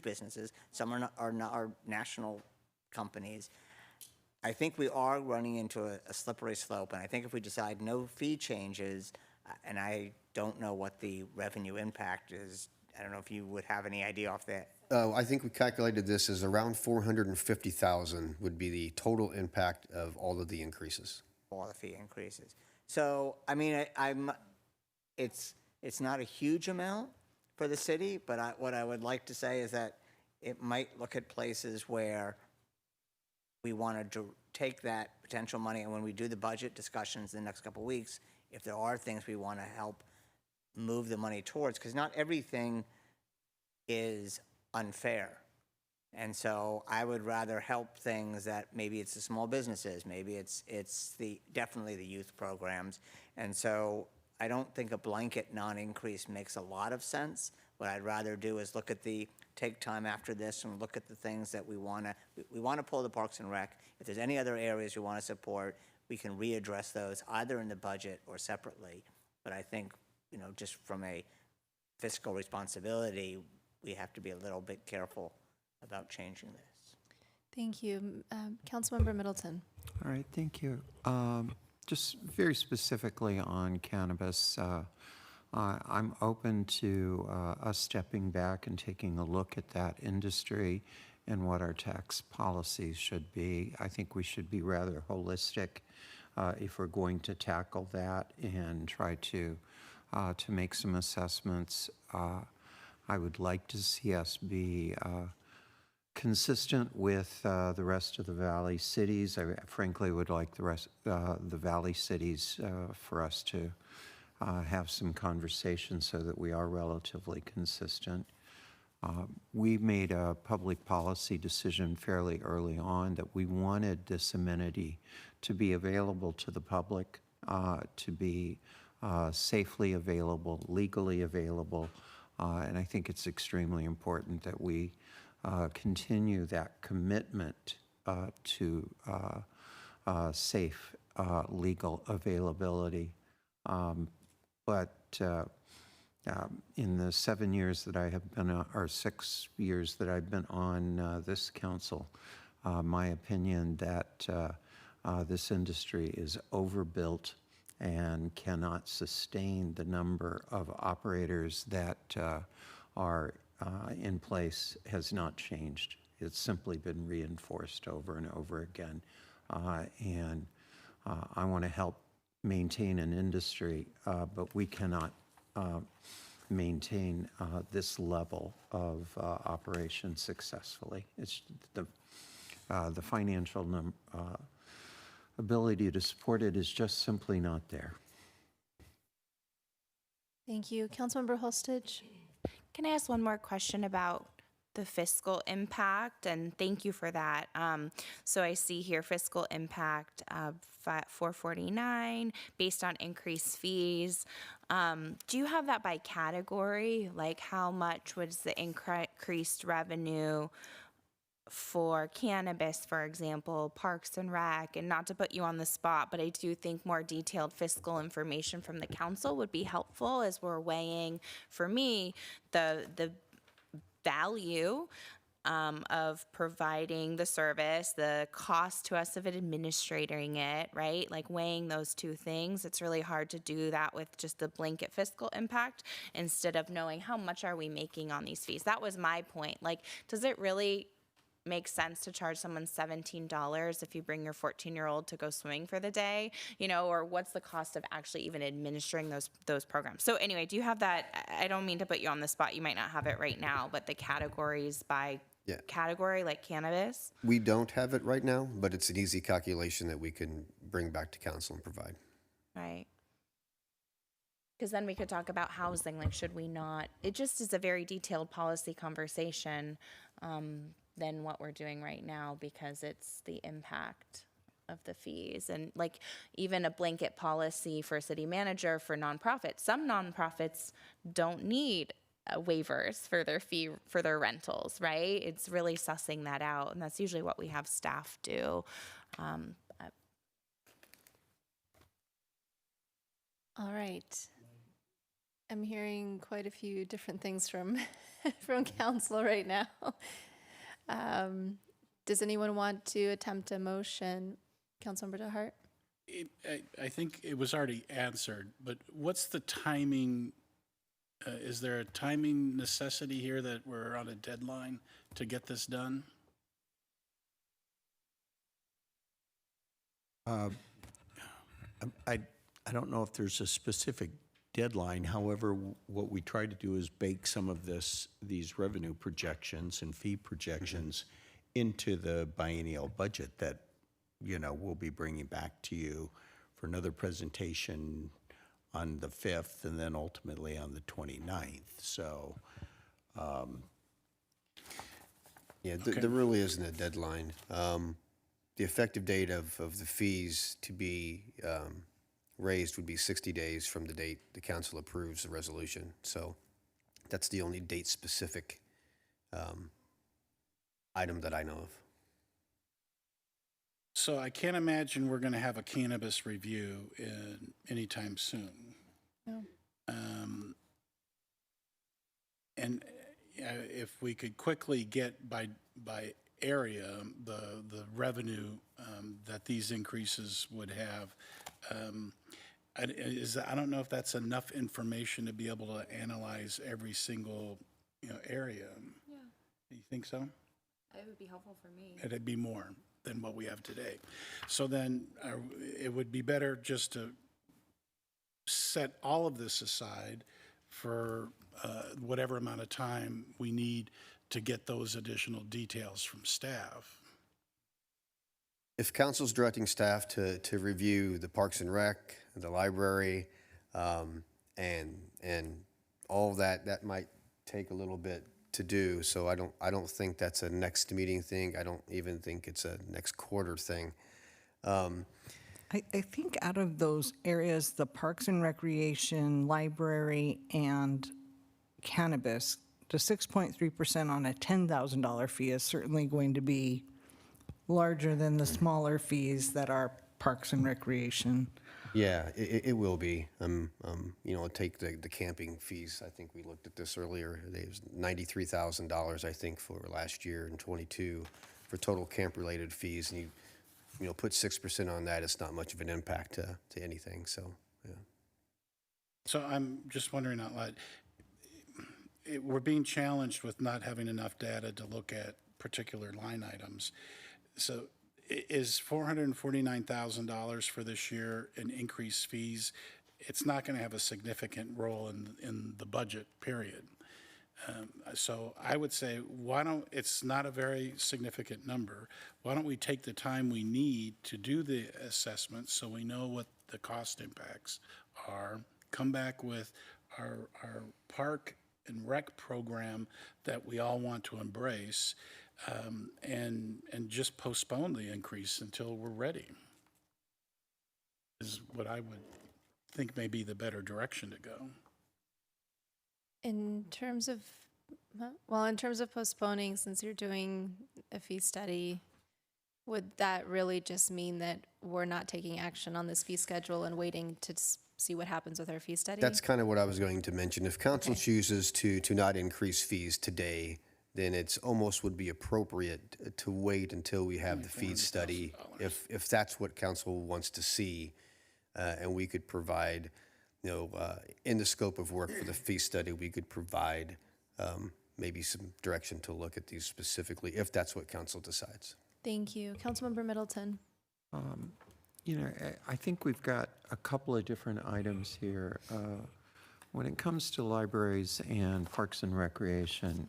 businesses, some are national companies. I think we are running into a slippery slope, and I think if we decide no fee changes, and I don't know what the revenue impact is, I don't know if you would have any idea off that. I think we calculated this as around 450,000 would be the total impact of all of the increases. All the fee increases. So, I mean, it's not a huge amount for the city, but what I would like to say is that it might look at places where we want to take that potential money, and when we do the budget discussions in the next couple of weeks, if there are things we want to help move the money towards, because not everything is unfair. And so I would rather help things that maybe it's the small businesses, maybe it's definitely the youth programs. And so I don't think a blanket non-increase makes a lot of sense. What I'd rather do is take time after this and look at the things that we want to pull the Parks and Rec. If there's any other areas we want to support, we can readdress those either in the budget or separately. But I think, just from a fiscal responsibility, we have to be a little bit careful about changing this. Thank you. Councilmember Middleton. All right, thank you. Just very specifically on cannabis, I'm open to us stepping back and taking a look at that industry and what our tax policies should be. I think we should be rather holistic if we're going to tackle that and try to make some assessments. I would like to see us be consistent with the rest of the Valley cities. I frankly would like the Valley cities for us to have some conversations so that we are relatively consistent. We made a public policy decision fairly early on that we wanted this amenity to be available to the public, to be safely available, legally available, and I think it's extremely important that we continue that commitment to safe, legal availability. But in the 7 years that I have been, or 6 years that I've been on this council, my opinion that This industry is overbuilt and cannot sustain the number of operators that are in place has not changed. It's simply been reinforced over and over again. And I want to help maintain an industry, but we cannot maintain this level of operation successfully. It's the financial ability to support it is just simply not there. Thank you. Councilmember Holstich. Can I ask one more question about the fiscal impact? And thank you for that. So I see here fiscal impact of 449 based on increased fees. Do you have that by category? Like how much was the increased revenue for cannabis, for example, Parks and Rec, and not to put you on the spot, but I do think more detailed fiscal information from the council would be helpful as we're weighing, for me, the value of providing the service, the cost to us of administrating it, right? Like weighing those two things. It's really hard to do that with just the blanket fiscal impact instead of knowing how much are we making on these fees. That was my point. Like, does it really make sense to charge someone $17 if you bring your 14-year-old to go swimming for the day, you know, or what's the cost of actually even administering those programs? So anyway, do you have that? I don't mean to put you on the spot. You might not have it right now, but the categories by category, like cannabis? We don't have it right now, but it's an easy calculation that we can bring back to council and provide. Right. Because then we could talk about housing, like should we not? It just is a very detailed policy conversation than what we're doing right now because it's the impact of the fees. And like even a blanket policy for a city manager for nonprofits. Some nonprofits don't need waivers for their fee for their rentals, right? It's really sussing that out, and that's usually what we have staff do. All right. I'm hearing quite a few different things from from council right now. Does anyone want to attempt a motion? Councilmember DeHart? I think it was already answered, but what's the timing? Is there a timing necessity here that we're on a deadline to get this done? I don't know if there's a specific deadline. However, what we try to do is bake some of these revenue projections and fee projections into the biennial budget that, you know, we'll be bringing back to you for another presentation on the 5th and then ultimately on the 29th. So, There really isn't a deadline. The effective date of the fees to be raised would be 60 days from the date the council approves the resolution. So that's the only date-specific item that I know of. So I can't imagine we're going to have a cannabis review anytime soon. No. And if we could quickly get by area the revenue that these increases would have, I don't know if that's enough information to be able to analyze every single area. Yeah. Do you think so? It would be helpful for me. It'd be more than what we have today. So then it would be better just to set all of this aside for whatever amount of time we need to get those additional details from staff. If council's directing staff to review the Parks and Rec, the library, and all of that might take a little bit to do. So I don't think that's a next meeting thing. I don't even think it's a next quarter thing. I think out of those areas, the Parks and Recreation, library, and cannabis, the 6.3% on a $10,000 fee is certainly going to be larger than the smaller fees that are Parks and Recreation. Yeah, it will be. Take the camping fees. I think we looked at this earlier. It was $93,000, I think, for last year in '22 for total camp-related fees. And put 6% on that, it's not much of an impact to anything, so, yeah. So I'm just wondering out loud, we're being challenged with not having enough data to look at particular line items. So is $449,000 for this year in increased fees? It's not going to have a significant role in the budget, period. So I would say, it's not a very significant number. Why don't we take the time we need to do the assessment so we know what the cost impacts are, come back with our park and rec program that we all want to embrace, and just postpone the increase until we're ready, is what I would think may be the better direction to go. In terms of postponing, since you're doing a fee study, would that really just mean that we're not taking action on this fee schedule and waiting to see what happens with our fee study? That's kind of what I was going to mention. If council chooses to not increase fees today, then it's almost would be appropriate to wait until we have the fee study, if that's what council wants to see, and we could provide, in the scope of work for the fee study, we could provide maybe some direction to look at these specifically, if that's what council decides. Thank you. Councilmember Middleton. I think we've got a couple of different items here. When it comes to libraries and parks and recreation,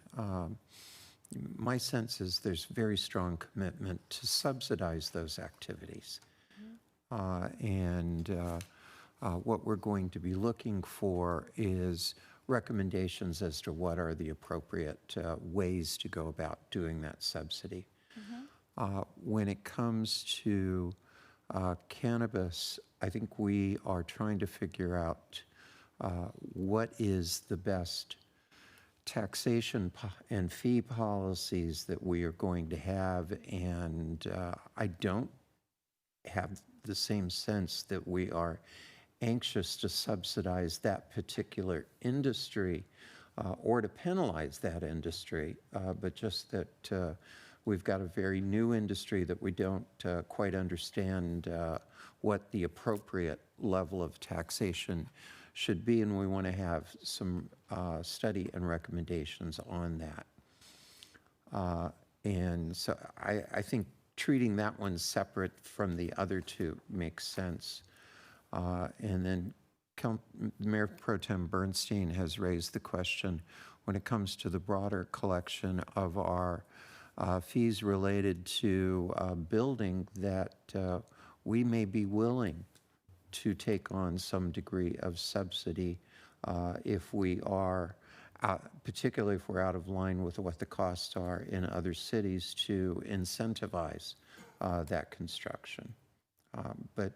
my sense is there's very strong commitment to subsidize those activities. What we're going to be looking for is recommendations as to what are the appropriate ways to go about doing that subsidy. When it comes to cannabis, I think we are trying to figure out what is the best taxation and fee policies that we are going to have, and I don't have the same sense that we are anxious to subsidize that particular industry or to penalize that industry, but just that we've got a very new industry that we don't quite understand what the appropriate level of taxation should be, and we want to have some study and recommendations on that. And so I think treating that one separate from the other two makes sense. And then Mayor Pro Tem Bernstein has raised the question when it comes to the broader collection of our fees related to building that we may be willing to take on some degree of subsidy if we are, particularly if we're out of line with what the costs are in other cities, to incentivize that construction. But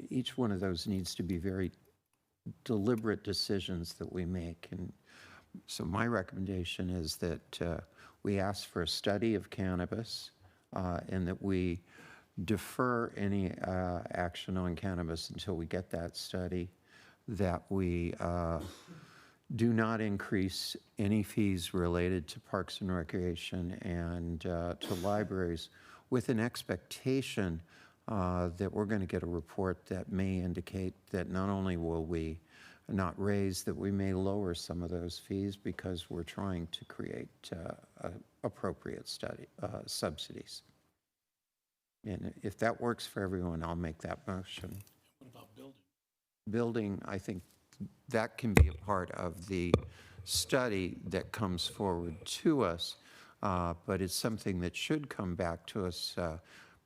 each one of those needs to be very deliberate decisions that we make. And so my recommendation is that we ask for a study of cannabis and that we defer any action on cannabis until we get that study, that we do not increase any fees related to parks and recreation and to libraries, with an expectation that we're going to get a report that may indicate that not only will we not raise, that we may lower some of those fees because we're trying to create appropriate subsidies. And if that works for everyone, I'll make that motion. What about building? Building, I think that can be a part of the study that comes forward to us, but it's something that should come back to us,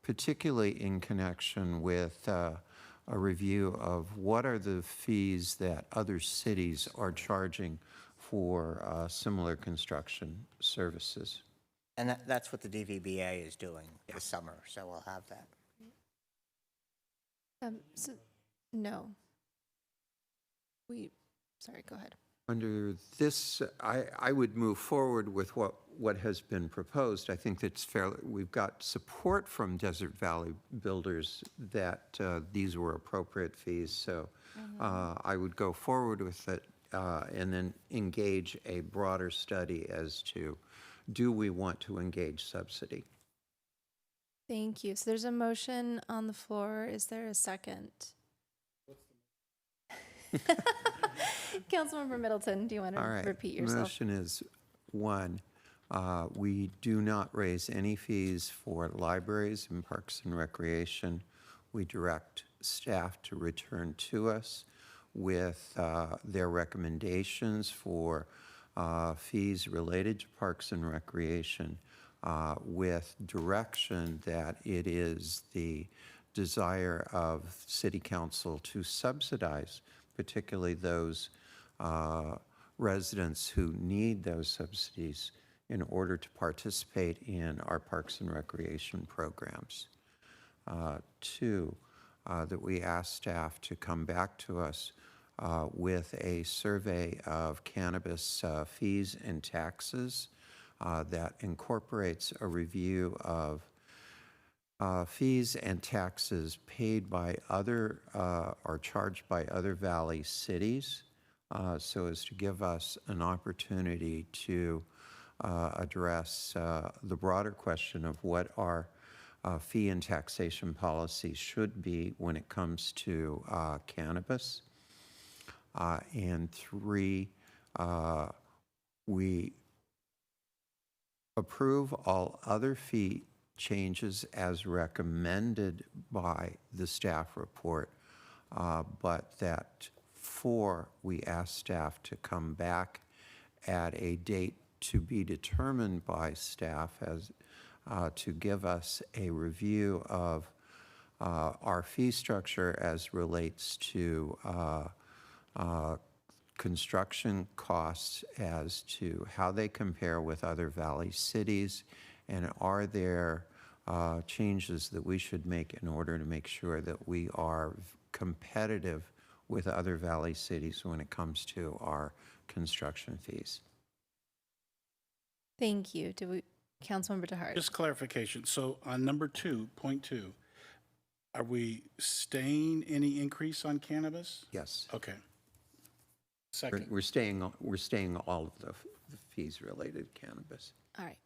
particularly in connection with a review of what are the fees that other cities are charging for similar construction services. And that's what the DVBA is doing this summer, so we'll have that. No. Sorry, go ahead. Under this, I would move forward with what has been proposed. I think that's fairly, we've got support from Desert Valley builders that these were appropriate fees, so I would go forward with it and then engage a broader study as to, do we want to engage subsidy? Thank you. So there's a motion on the floor. Is there a second? Councilmember Middleton, do you want to All right. repeat yourself? Motion is one, we do not raise any fees for libraries and parks and recreation. We direct staff to return to us with their recommendations for fees related to parks and recreation, with direction that it is the desire of City Council to subsidize, particularly those residents who need those subsidies in order to participate in our parks and recreation programs. Two, that we ask staff to come back to us with a survey of cannabis fees and taxes that incorporates a review of fees and taxes paid by other or charged by other valley cities, so as to give us an opportunity to address the broader question of what our fee and taxation policy should be when it comes to cannabis. And three, we approve all other fee changes as recommended by the staff report, but that four, we ask staff to come back at a date to be determined by staff as to give us a review of our fee structure as relates to construction costs, as to how they compare with other valley cities, and are there changes that we should make in order to make sure that we are competitive with other valley cities when it comes to our construction fees. Thank you. Councilmember DeHart. Just clarification. So on number 2.2, are we staying any increase on cannabis? Yes. Okay. Second. We're staying all of the fees related to cannabis. All right.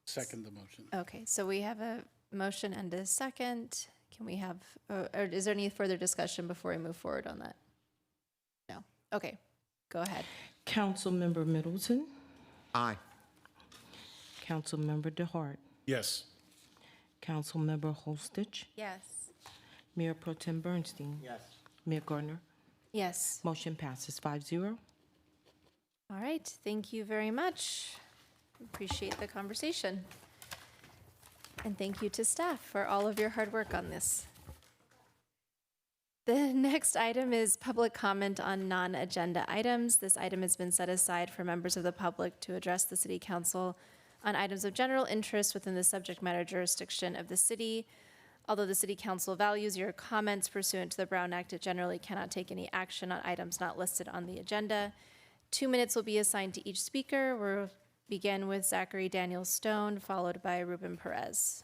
Second the motion. Okay, so we have a motion and a second. Can we have, or is there any further discussion before we move forward on that? No. Okay, go ahead. Councilmember Middleton, Aye. Councilmember DeHart, Yes. Councilmember Holstich, Yes. Mayor Pro Tem Bernstein, Yes. Mayor Gardner. Yes. Motion passes 5-0. All right, thank you very much. Appreciate the conversation. And thank you to staff for all of your hard work on this. The next item is public comment on non-agenda items. This item has been set aside for members of the public to address the City Council on items of general interest within the subject matter jurisdiction of the city. Although the City Council values your comments pursuant to the Brown Act, it generally cannot take any action on items not listed on the agenda. 2 minutes will be assigned to each speaker. We'll begin with Zachary Daniel Stone, followed by Ruben Perez.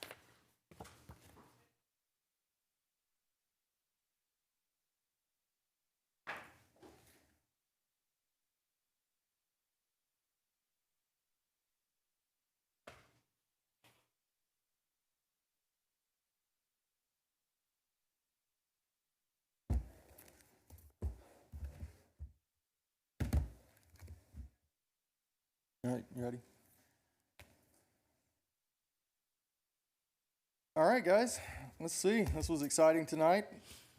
All right, you ready? All right, guys, let's see. This was exciting tonight.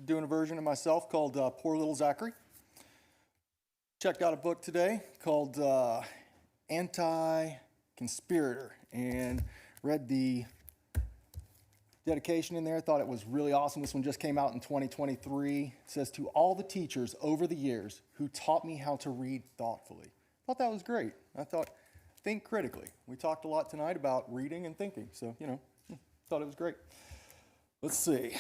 Doing a version of myself called Poor Little Zachary. Checked out a book today called Anti-Conspirator and read the dedication in there. Thought it was really awesome. This one just came out in 2023. It says, "To all the teachers over the years who taught me how to read thoughtfully." Thought that was great. I thought, think critically. We talked a lot tonight about reading and thinking, so, thought it was great. Let's see.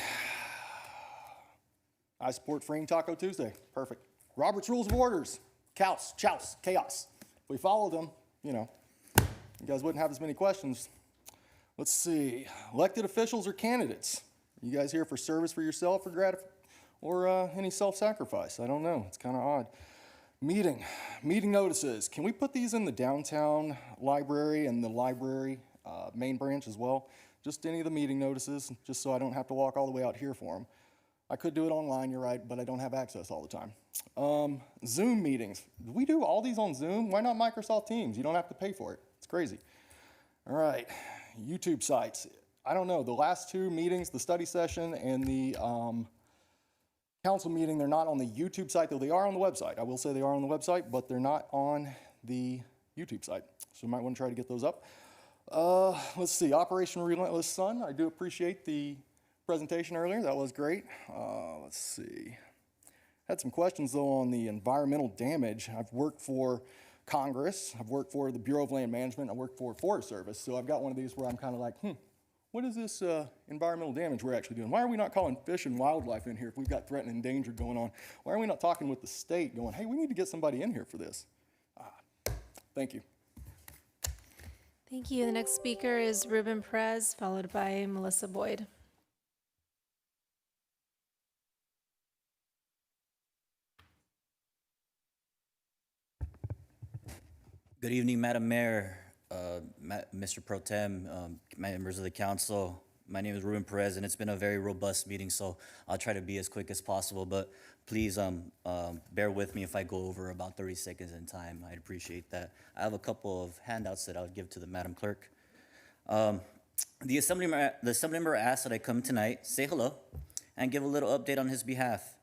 I support Freeing Taco Tuesday. Perfect. Robert's Rules of Orders. Chaos. If we followed them, you guys wouldn't have as many questions. Let's see. Elected officials or candidates? Are you guys here for service for yourself or any self-sacrifice? I don't know. It's kind of odd. Meeting notices. Can we put these in the downtown library and the library main branch as well? just any of the meeting notices, just so I don't have to walk all the way out here for them. I could do it online, you're right, but I don't have access all the time. Zoom meetings. We do all these on Zoom. Why not Microsoft Teams? You don't have to pay for it. It's crazy. All right, YouTube sites. I don't know, the last two meetings, the study session and the council meeting, they're not on the YouTube site, though they are on the website. I will say they are on the website, but they're not on the YouTube site. So you might want to try to get those up. Let's see, Operation Relentless Sun. I do appreciate the presentation earlier. That was great. Let's see. Had some questions, though, on the environmental damage. I've worked for Congress. I've worked for the Bureau of Land Management. I worked for Forest Service. So I've got one of these where I'm kind of like, what is this environmental damage we're actually doing? Why are we not calling fish and wildlife in here if we've got threatened and endangered going on? Why are we not talking with the state going, hey, we need to get somebody in here for this? Thank you. Thank you. The next speaker is Ruben Perez, followed by Melissa Boyd. Good evening, Madam Mayor, Mr. Pro Tem, members of the council. My name is Ruben Perez, and it's been a very robust meeting, so I'll try to be as quick as possible, but please bear with me if I go over about 30 seconds in time. I'd appreciate that. I have a couple of handouts that I'll give to the Madam Clerk. The assembly member asked that I come tonight, say hello, and give a little update on his behalf.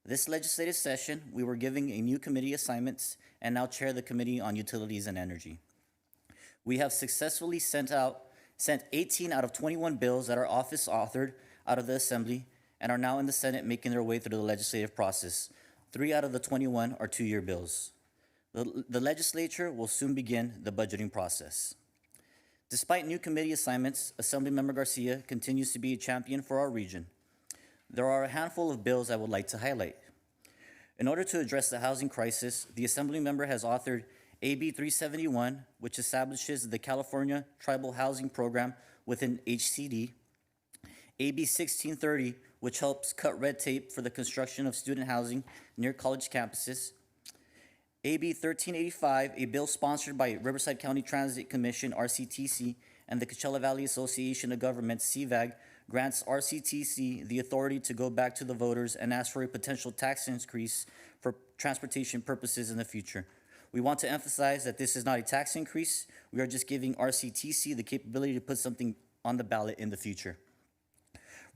This legislative session, we were giving a new committee assignments and now chair the Committee on Utilities and Energy. We have successfully sent 18 out of 21 bills that our office authored out of the Assembly and are now in the Senate making their way through the legislative process. 3 out of the 21 are 2-year bills. The legislature will soon begin the budgeting process. Despite new committee assignments, Assemblymember Garcia continues to be a champion for our region. There are a handful of bills I would like to highlight. In order to address the housing crisis, the Assemblymember has authored AB 371, which establishes the California Tribal Housing Program within HCD, AB 1630, which helps cut red tape for the construction of student housing near college campuses, AB 1385, a bill sponsored by Riverside County Transit Commission, RCTC, and the Coachella Valley Association of Governments, CVAG, grants RCTC the authority to go back to the voters and ask for a potential tax increase for transportation purposes in the future. We want to emphasize that this is not a tax increase. We are just giving RCTC the capability to put something on the ballot in the future.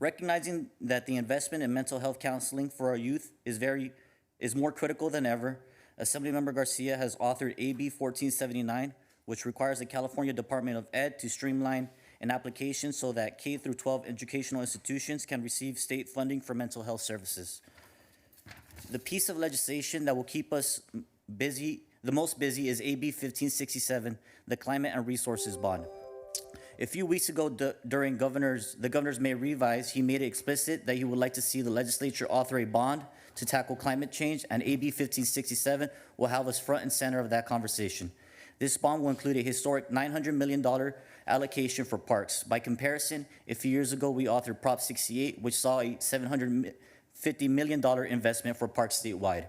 Recognizing that the investment in mental health counseling for our youth is more critical than ever, Assemblymember Garcia has authored AB 1479, which requires the California Department of Ed to streamline an application so that K-12 educational institutions can receive state funding for mental health services. The piece of legislation that will keep us busy, the most busy, is AB 1567, the Climate and Resources Bond. A few weeks ago, during the Governor's May revise, he made it explicit that he would like to see the legislature author a bond to tackle climate change, and AB 1567 will have us front and center of that conversation. This bond will include a historic $900 million allocation for parks. By comparison, a few years ago, we authored Prop 68, which saw a $750 million investment for parks statewide.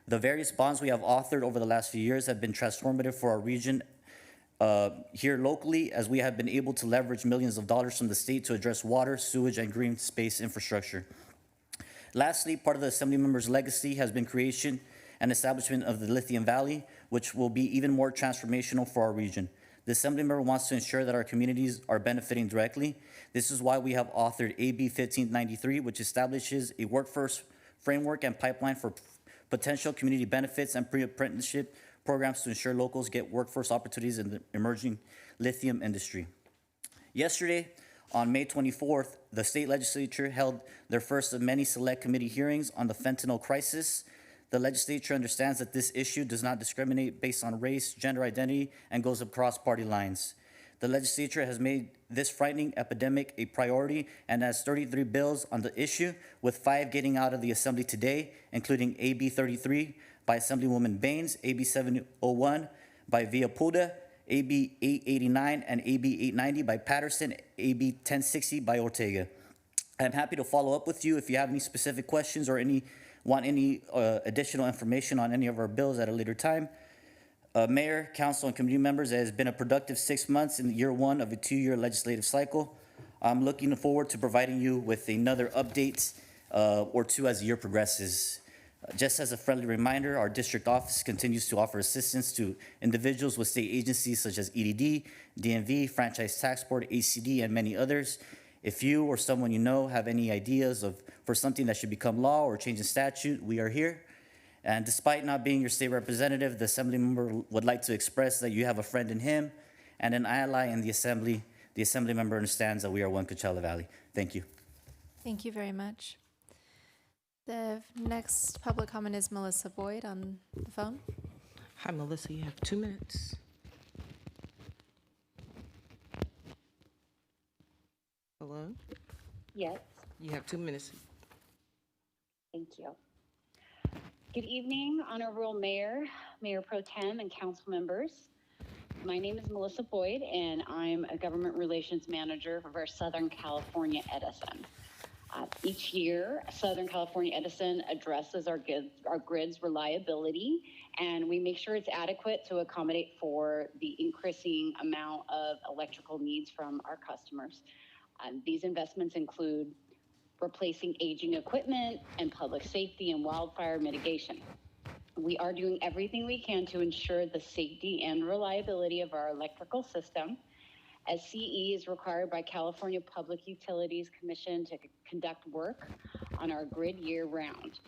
The various bonds we have authored over the last few years have been transformative for our region here locally, as we have been able to leverage millions of dollars from the state to address water, sewage, and green space infrastructure. Lastly, part of the Assemblymember's legacy has been creation and establishment of the Lithium Valley, which will be even more transformational for our region. The Assemblymember wants to ensure that our communities are benefiting directly. This is why we have authored AB 1593, which establishes a workforce framework and pipeline for potential community benefits and pre-apprenticeship programs to ensure locals get workforce opportunities in the emerging lithium industry. Yesterday, on May 24th, the state legislature held their first of many select committee hearings on the fentanyl crisis. The legislature understands that this issue does not discriminate based on race, gender identity, and goes across party lines. The legislature has made this frightening epidemic a priority and has 33 bills on the issue, with 5 getting out of the Assembly today, including AB 33 by Assemblywoman Baines, AB 701 by Villapuda, AB 889 and AB 890 by Patterson, AB 1060 by Ortega. I'm happy to follow up with you if you have any specific questions or want any additional information on any of our bills at a later time. Mayor, council, and committee members, it has been a productive 6 months in year 1 of a 2-year legislative cycle. I'm looking forward to providing you with another update or two as the year progresses. Just as a friendly reminder, our district office continues to offer assistance to individuals with state agencies such as EDD, DMV, Franchise Tax Board, ACD, and many others. If you or someone you know have any ideas for something that should become law or change in statute, we are here. And despite not being your state representative, the assembly member would like to express that you have a friend in him and an ally in the assembly. The assembly member understands that we are one Coachella Valley. Thank you. Thank you very much. The next public comment is Melissa Boyd on the phone. Hi, Melissa, you have 2 minutes. Hello? Yes, You have 2 minutes. thank you. Good evening, Honorable Mayor, Mayor Pro Tem, and council members. My name is Melissa Boyd, and I'm a Government Relations Manager for Southern California Edison. Each year, Southern California Edison addresses our grid's reliability, and we make sure it's adequate to accommodate for the increasing amount of electrical needs from our customers. These investments include replacing aging equipment and public safety and wildfire mitigation. We are doing everything we can to ensure the safety and reliability of our electrical system, as CE is required by California Public Utilities Commission to conduct work on our grid year-round.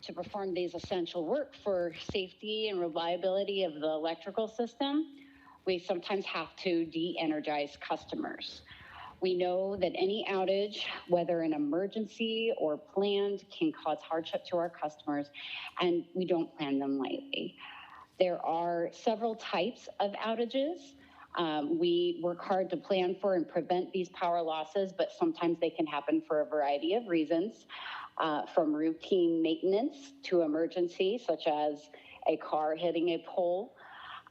To perform these essential work for safety and reliability of the electrical system, we sometimes have to de-energize customers. We know that any outage, whether an emergency or planned, can cause hardship to our customers, and we don't plan them lightly. There are several types of outages. We work hard to plan for and prevent these power losses, but sometimes they can happen for a variety of reasons, from routine maintenance to emergency, such as a car hitting a pole,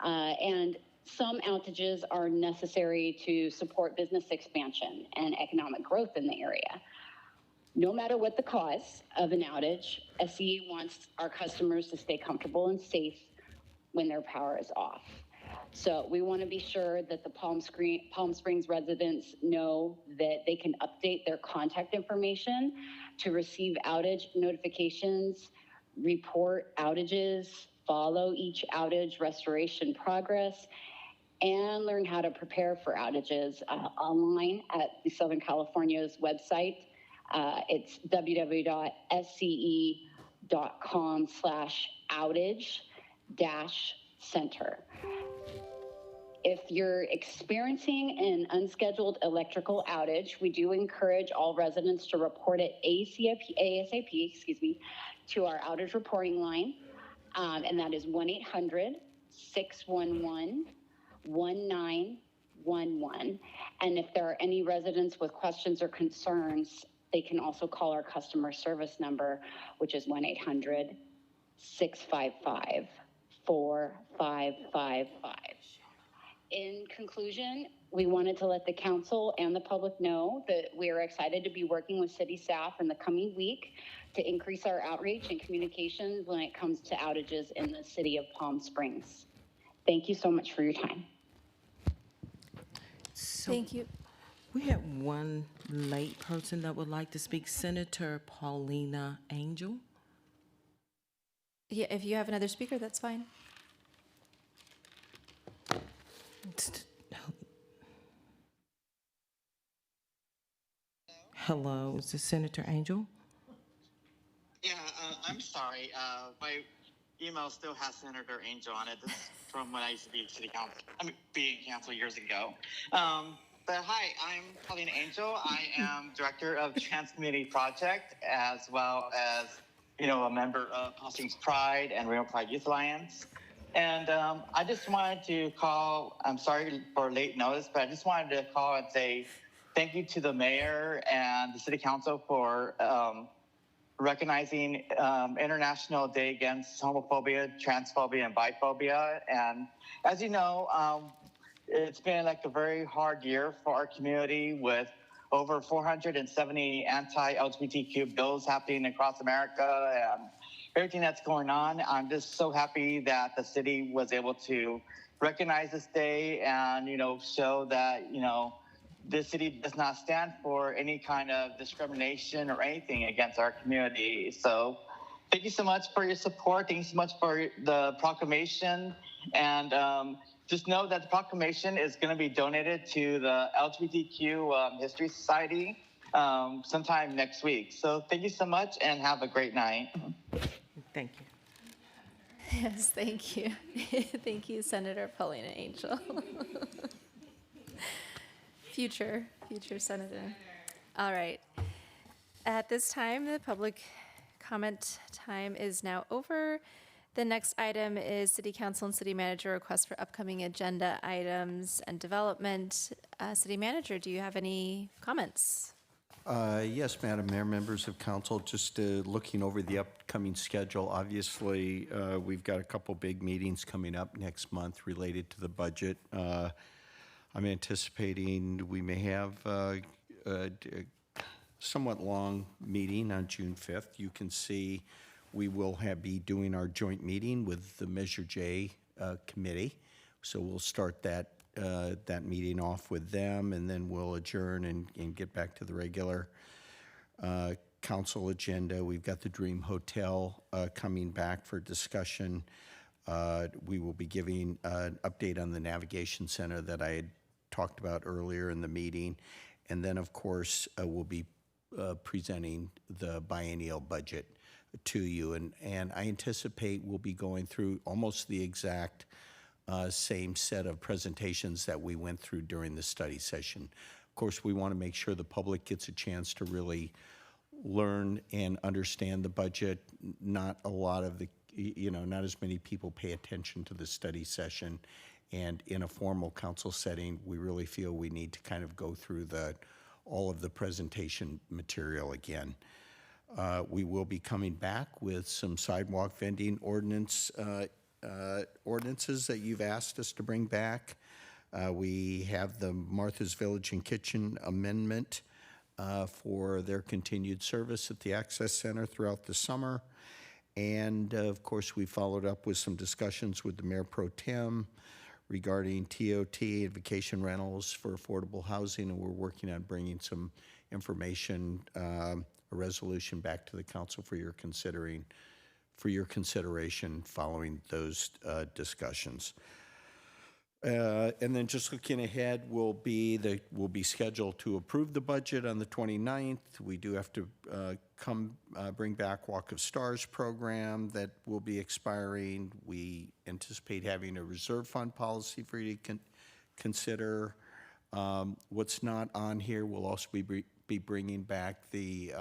and some outages are necessary to support business expansion and economic growth in the area. No matter what the cause of an outage, SCE wants our customers to stay comfortable and safe when their power is off. So we want to be sure that the Palm Springs residents know that they can update their contact information to receive outage notifications, report outages, follow each outage restoration progress, and learn how to prepare for outages online at the Southern California's website. It's www.sce.com/outage-center. If you're experiencing an unscheduled electrical outage, we do encourage all residents to report it ASAP, to our outage reporting line, and that is 1-800-611-1911. And if there are any residents with questions or concerns, they can also call our customer service number, which is 1-800-655-4555. In conclusion, we wanted to let the council and the public know that we are excited to be working with city staff in the coming week to increase our outreach and communications when it comes to outages in the city of Palm Springs. Thank you so much for your time. Thank you. We have one late person that would like to speak, Senator Paulina Angel. Yeah, if you have another speaker, that's fine. Hello, is this Senator Angel? Yeah, I'm sorry. My email still has Senator Angel on it. This is from when I used to be city council. Being council years ago. But hi, I'm Paulina Angel. I am director of Trans Community Project, as well as, a member of Palm Springs Pride and Rainbow Pride Youth Alliance. And I just wanted to call. I'm sorry for late notice, but I just wanted to call and say thank you to the mayor and the city council for recognizing International Day Against Homophobia, Transphobia, and Biphobia. And as you know, it's been like a very hard year for our community with over 470 anti-LGBTQ bills happening across America and everything that's going on. I'm just so happy that the city was able to recognize this day and, show that, the city does not stand for any kind of discrimination or anything against our community. So thank you so much for your support. Thank you so much for the proclamation. And just know that the proclamation is going to be donated to the LGBTQ History Society sometime next week. So thank you so much and have a great night. Thank you. Yes, thank you. Thank you, Senator Paulina Angel. Future senator. All right. At this time, the public comment time is now over. The next item is City Council and City Manager request for upcoming agenda items and development. City Manager, do you have any comments? Yes, Madam Mayor, members of council, just looking over the upcoming schedule. Obviously, we've got a couple big meetings coming up next month related to the budget. I'm anticipating we may have a somewhat long meeting on June 5th. You can see we will be doing our joint meeting with the Measure J committee. So we'll start that meeting off with them, and then we'll adjourn and get back to the regular council agenda. We've got the Dream Hotel coming back for discussion. We will be giving an update on the navigation center that I had talked about earlier in the meeting. And then, of course, we'll be presenting the biennial budget to you. And I anticipate we'll be going through almost the exact same set of presentations that we went through during the study session. Of course, we want to make sure the public gets a chance to really learn and understand the budget. Not a lot of the, not as many people pay attention to the study session. And in a formal council setting, we really feel we need to kind of go through all of the presentation material again. We will be coming back with some sidewalk vending ordinances that you've asked us to bring back. We have the Martha's Village and Kitchen amendment for their continued service at the Access Center throughout the summer. And of course, we followed up with some discussions with the Mayor Pro Tem regarding TOT and vacation rentals for affordable housing, and we're working on bringing some information, a resolution back to the council for your consideration following those discussions. And then just looking ahead, we'll be scheduled to approve the budget on the 29th. We do have to bring back Walk of Stars program that will be expiring. We anticipate having a reserve fund policy for you to consider. What's not on here, we'll also be bringing back the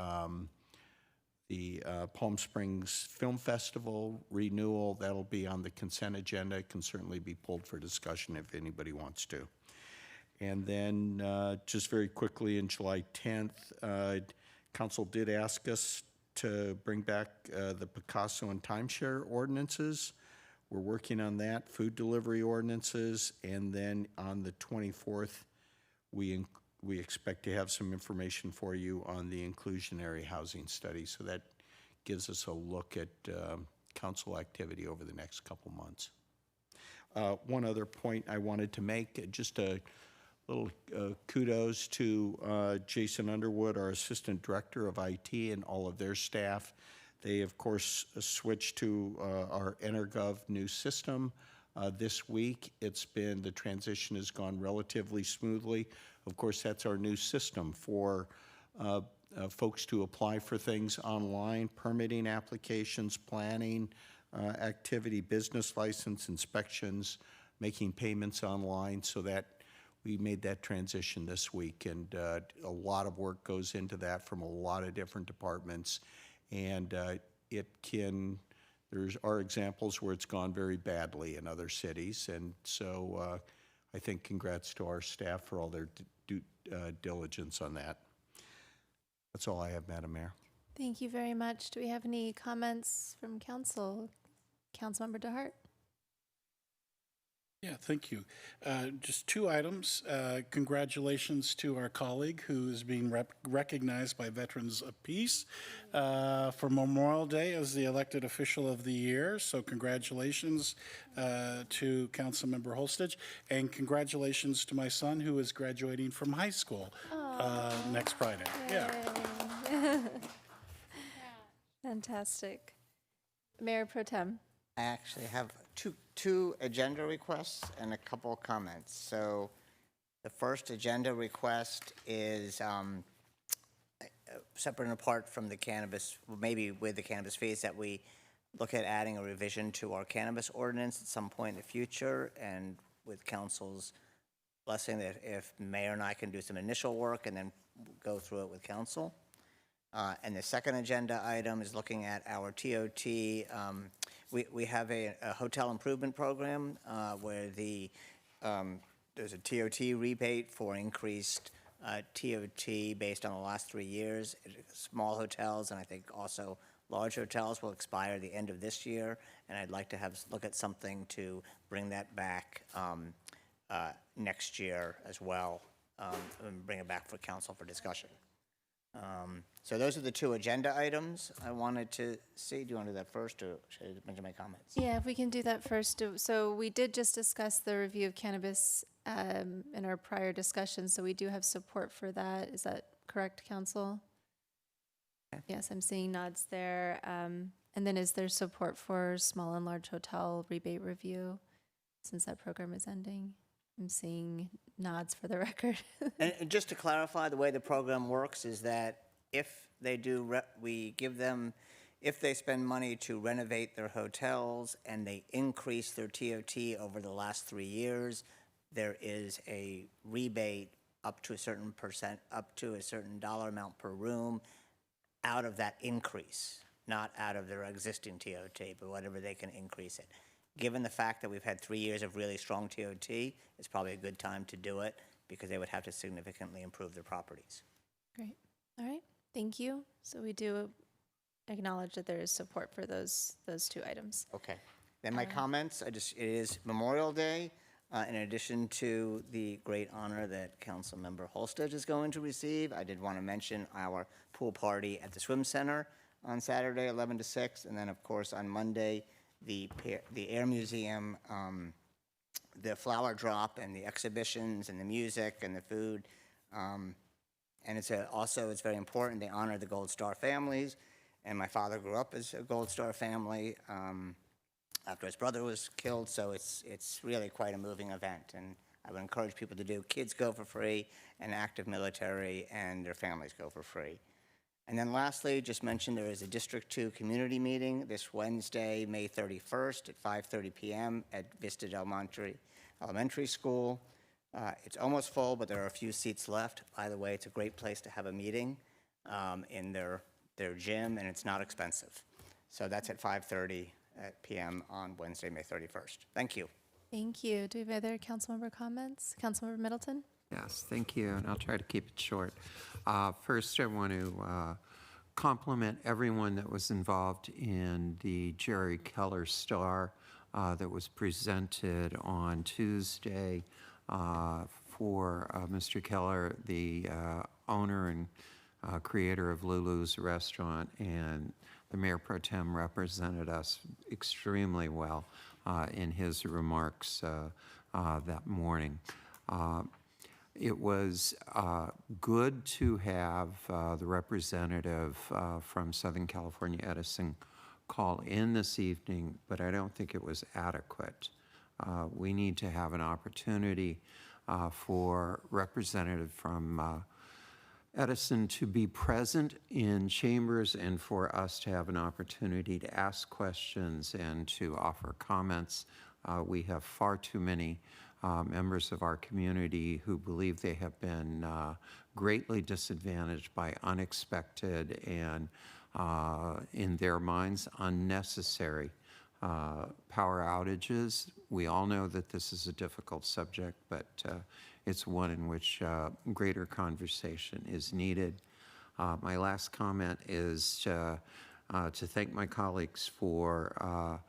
Palm Springs Film Festival renewal. That'll be on the consent agenda. It can certainly be pulled for discussion if anybody wants to. And then just very quickly, on July 10th, council did ask us to bring back the Picasso and timeshare ordinances. We're working on that, food delivery ordinances, and then on the 24th, we expect to have some information for you on the inclusionary housing study. So that gives us a look at council activity over the next couple months. One other point I wanted to make, just a little kudos to Jason Underwood, our Assistant Director of IT, and all of their staff. They, of course, switched to our EnerGov new system this week. The transition has gone relatively smoothly. Of course, that's our new system for folks to apply for things online, permitting applications, planning, activity, business license, inspections, making payments online, so that we made that transition this week. And a lot of work goes into that from a lot of different departments. And there are examples where it's gone very badly in other cities. And so I think congrats to our staff for all their due diligence on that. That's all I have, Madam Mayor. Thank you very much. Do we have any comments from council? Councilmember DeHart? Yeah, thank you. Just two items. Congratulations to our colleague who is being recognized by Veterans of Peace for Memorial Day as the elected official of the year. So congratulations to Councilmember Holstage, and congratulations to my son who is graduating from high school next Friday. Yeah. Fantastic. Mayor Pro Tem. I actually have two agenda requests and a couple of comments. So the first agenda request is separate and apart from the cannabis, maybe with the cannabis fees, that we look at adding a revision to our cannabis ordinance at some point in the future, and with council's blessing, that if Mayor and I can do some initial work and then go through it with council. And the second agenda item is looking at our TOT. We have a hotel improvement program where there's a TOT rebate for increased TOT based on the last 3 years. Small hotels and I think also large hotels will expire the end of this year, and I'd like to look at something to bring that back next year as well, and bring it back for council for discussion. So those are the two agenda items I wanted to see. Do you want to do that first, or should I mention my comments? Yeah, if we can do that first. So we did just discuss the review of cannabis in our prior discussion, so we do have support for that. Is that correct, council? Yes, I'm seeing nods there. And then is there support for small and large hotel rebate review since that program is ending? I'm seeing nods for the record. And just to clarify, the way the program works is that if they do, we give them, if they spend money to renovate their hotels and they increase their TOT over the last 3 years, there is a rebate up to a certain percent, up to a certain dollar amount per room out of that increase, not out of their existing TOT, but whatever they can increase it. Given the fact that we've had 3 years of really strong TOT, it's probably a good time to do it because they would have to significantly improve their properties. Great. All right. Thank you. So we do acknowledge that there is support for those two items. Okay. Then my comments, it is Memorial Day. In addition to the great honor that Councilmember Holstage is going to receive, I did want to mention our pool party at the Swim Center on Saturday, 11 to 6, and then of course on Monday, the Air Museum, the flower drop and the exhibitions and the music and the food. And it's very important, they honor the Gold Star families. And my father grew up as a Gold Star family after his brother was killed, so it's really quite a moving event. And I would encourage people to do. Kids go for free, and active military and their families go for free. And then lastly, just mention there is a District 2 community meeting this Wednesday, May 31st at 5:30 p.m. at Vista Del Monte Elementary School. It's almost full, but there are a few seats left. By the way, it's a great place to have a meeting in their gym, and it's not expensive. So that's at 5:30 p.m. on Wednesday, May 31st. Thank you. Thank you. Do we have other council member comments? Councilmember Middleton? Yes, thank you, and I'll try to keep it short. First, I want to compliment everyone that was involved in the Jerry Keller Star that was presented on Tuesday for Mr. Keller, the owner and creator of Lulu's Restaurant, and the Mayor Pro Tem represented us extremely well in his remarks that morning. It was good to have the representative from Southern California Edison call in this evening, but I don't think it was adequate. We need to have an opportunity for representative from Edison to be present in chambers and for us to have an opportunity to ask questions and to offer comments. We have far too many members of our community who believe they have been greatly disadvantaged by unexpected and, in their minds, unnecessary power outages. We all know that this is a difficult subject, but it's one in which greater conversation is needed. My last comment is to thank my colleagues for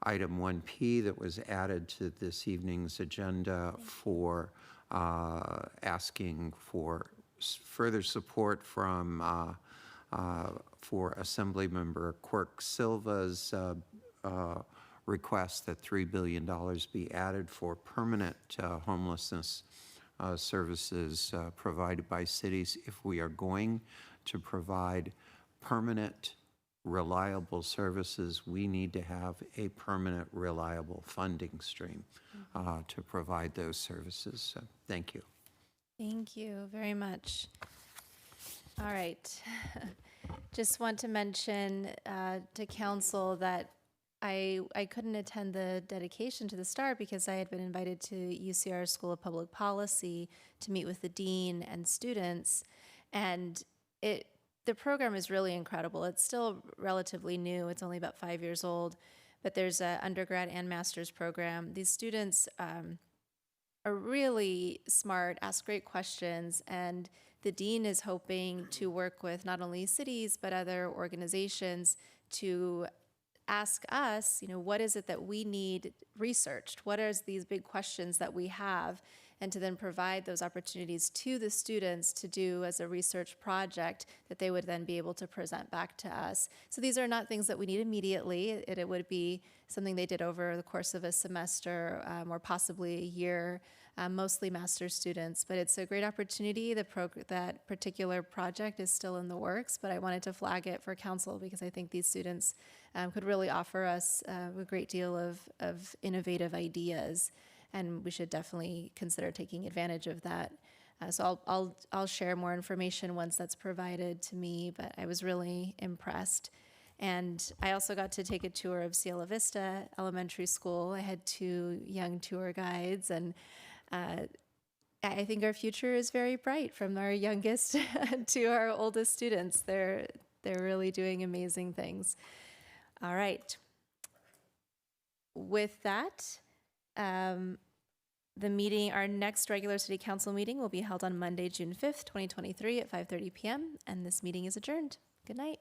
item 1P that was added to this evening's agenda for asking for further support from for Assemblymember Quirk Silva's request that $3 billion be added for permanent homelessness services provided by cities. If we are going to provide permanent, reliable services, we need to have a permanent, reliable funding stream to provide those services. So, thank you. Thank you very much. All right. Just want to mention to council that I couldn't attend the dedication to the STAR because I had been invited to UCR School of Public Policy to meet with the dean and students. And the program is really incredible. It's still relatively new. It's only about 5 years old, but there's an undergrad and master's program. These students are really smart, ask great questions, and the dean is hoping to work with not only cities, but other organizations to ask us, what is it that we need researched? What are these big questions that we have? And to then provide those opportunities to the students to do as a research project that they would then be able to present back to us. So these are not things that we need immediately. It would be something they did over the course of a semester or possibly a year, mostly master's students. But it's a great opportunity. That particular project is still in the works, but I wanted to flag it for council because I think these students could really offer us a great deal of innovative ideas. And we should definitely consider taking advantage of that. So I'll share more information once that's provided to me, but I was really impressed. And I also got to take a tour of Cielo Vista Elementary School. I had 2 young tour guides, and I think our future is very bright from our youngest to our oldest students. They're really doing amazing things. All right. With that, our next regular city council meeting will be held on Monday, June 5th, 2023 at 5:30 p.m. And this meeting is adjourned. Good night.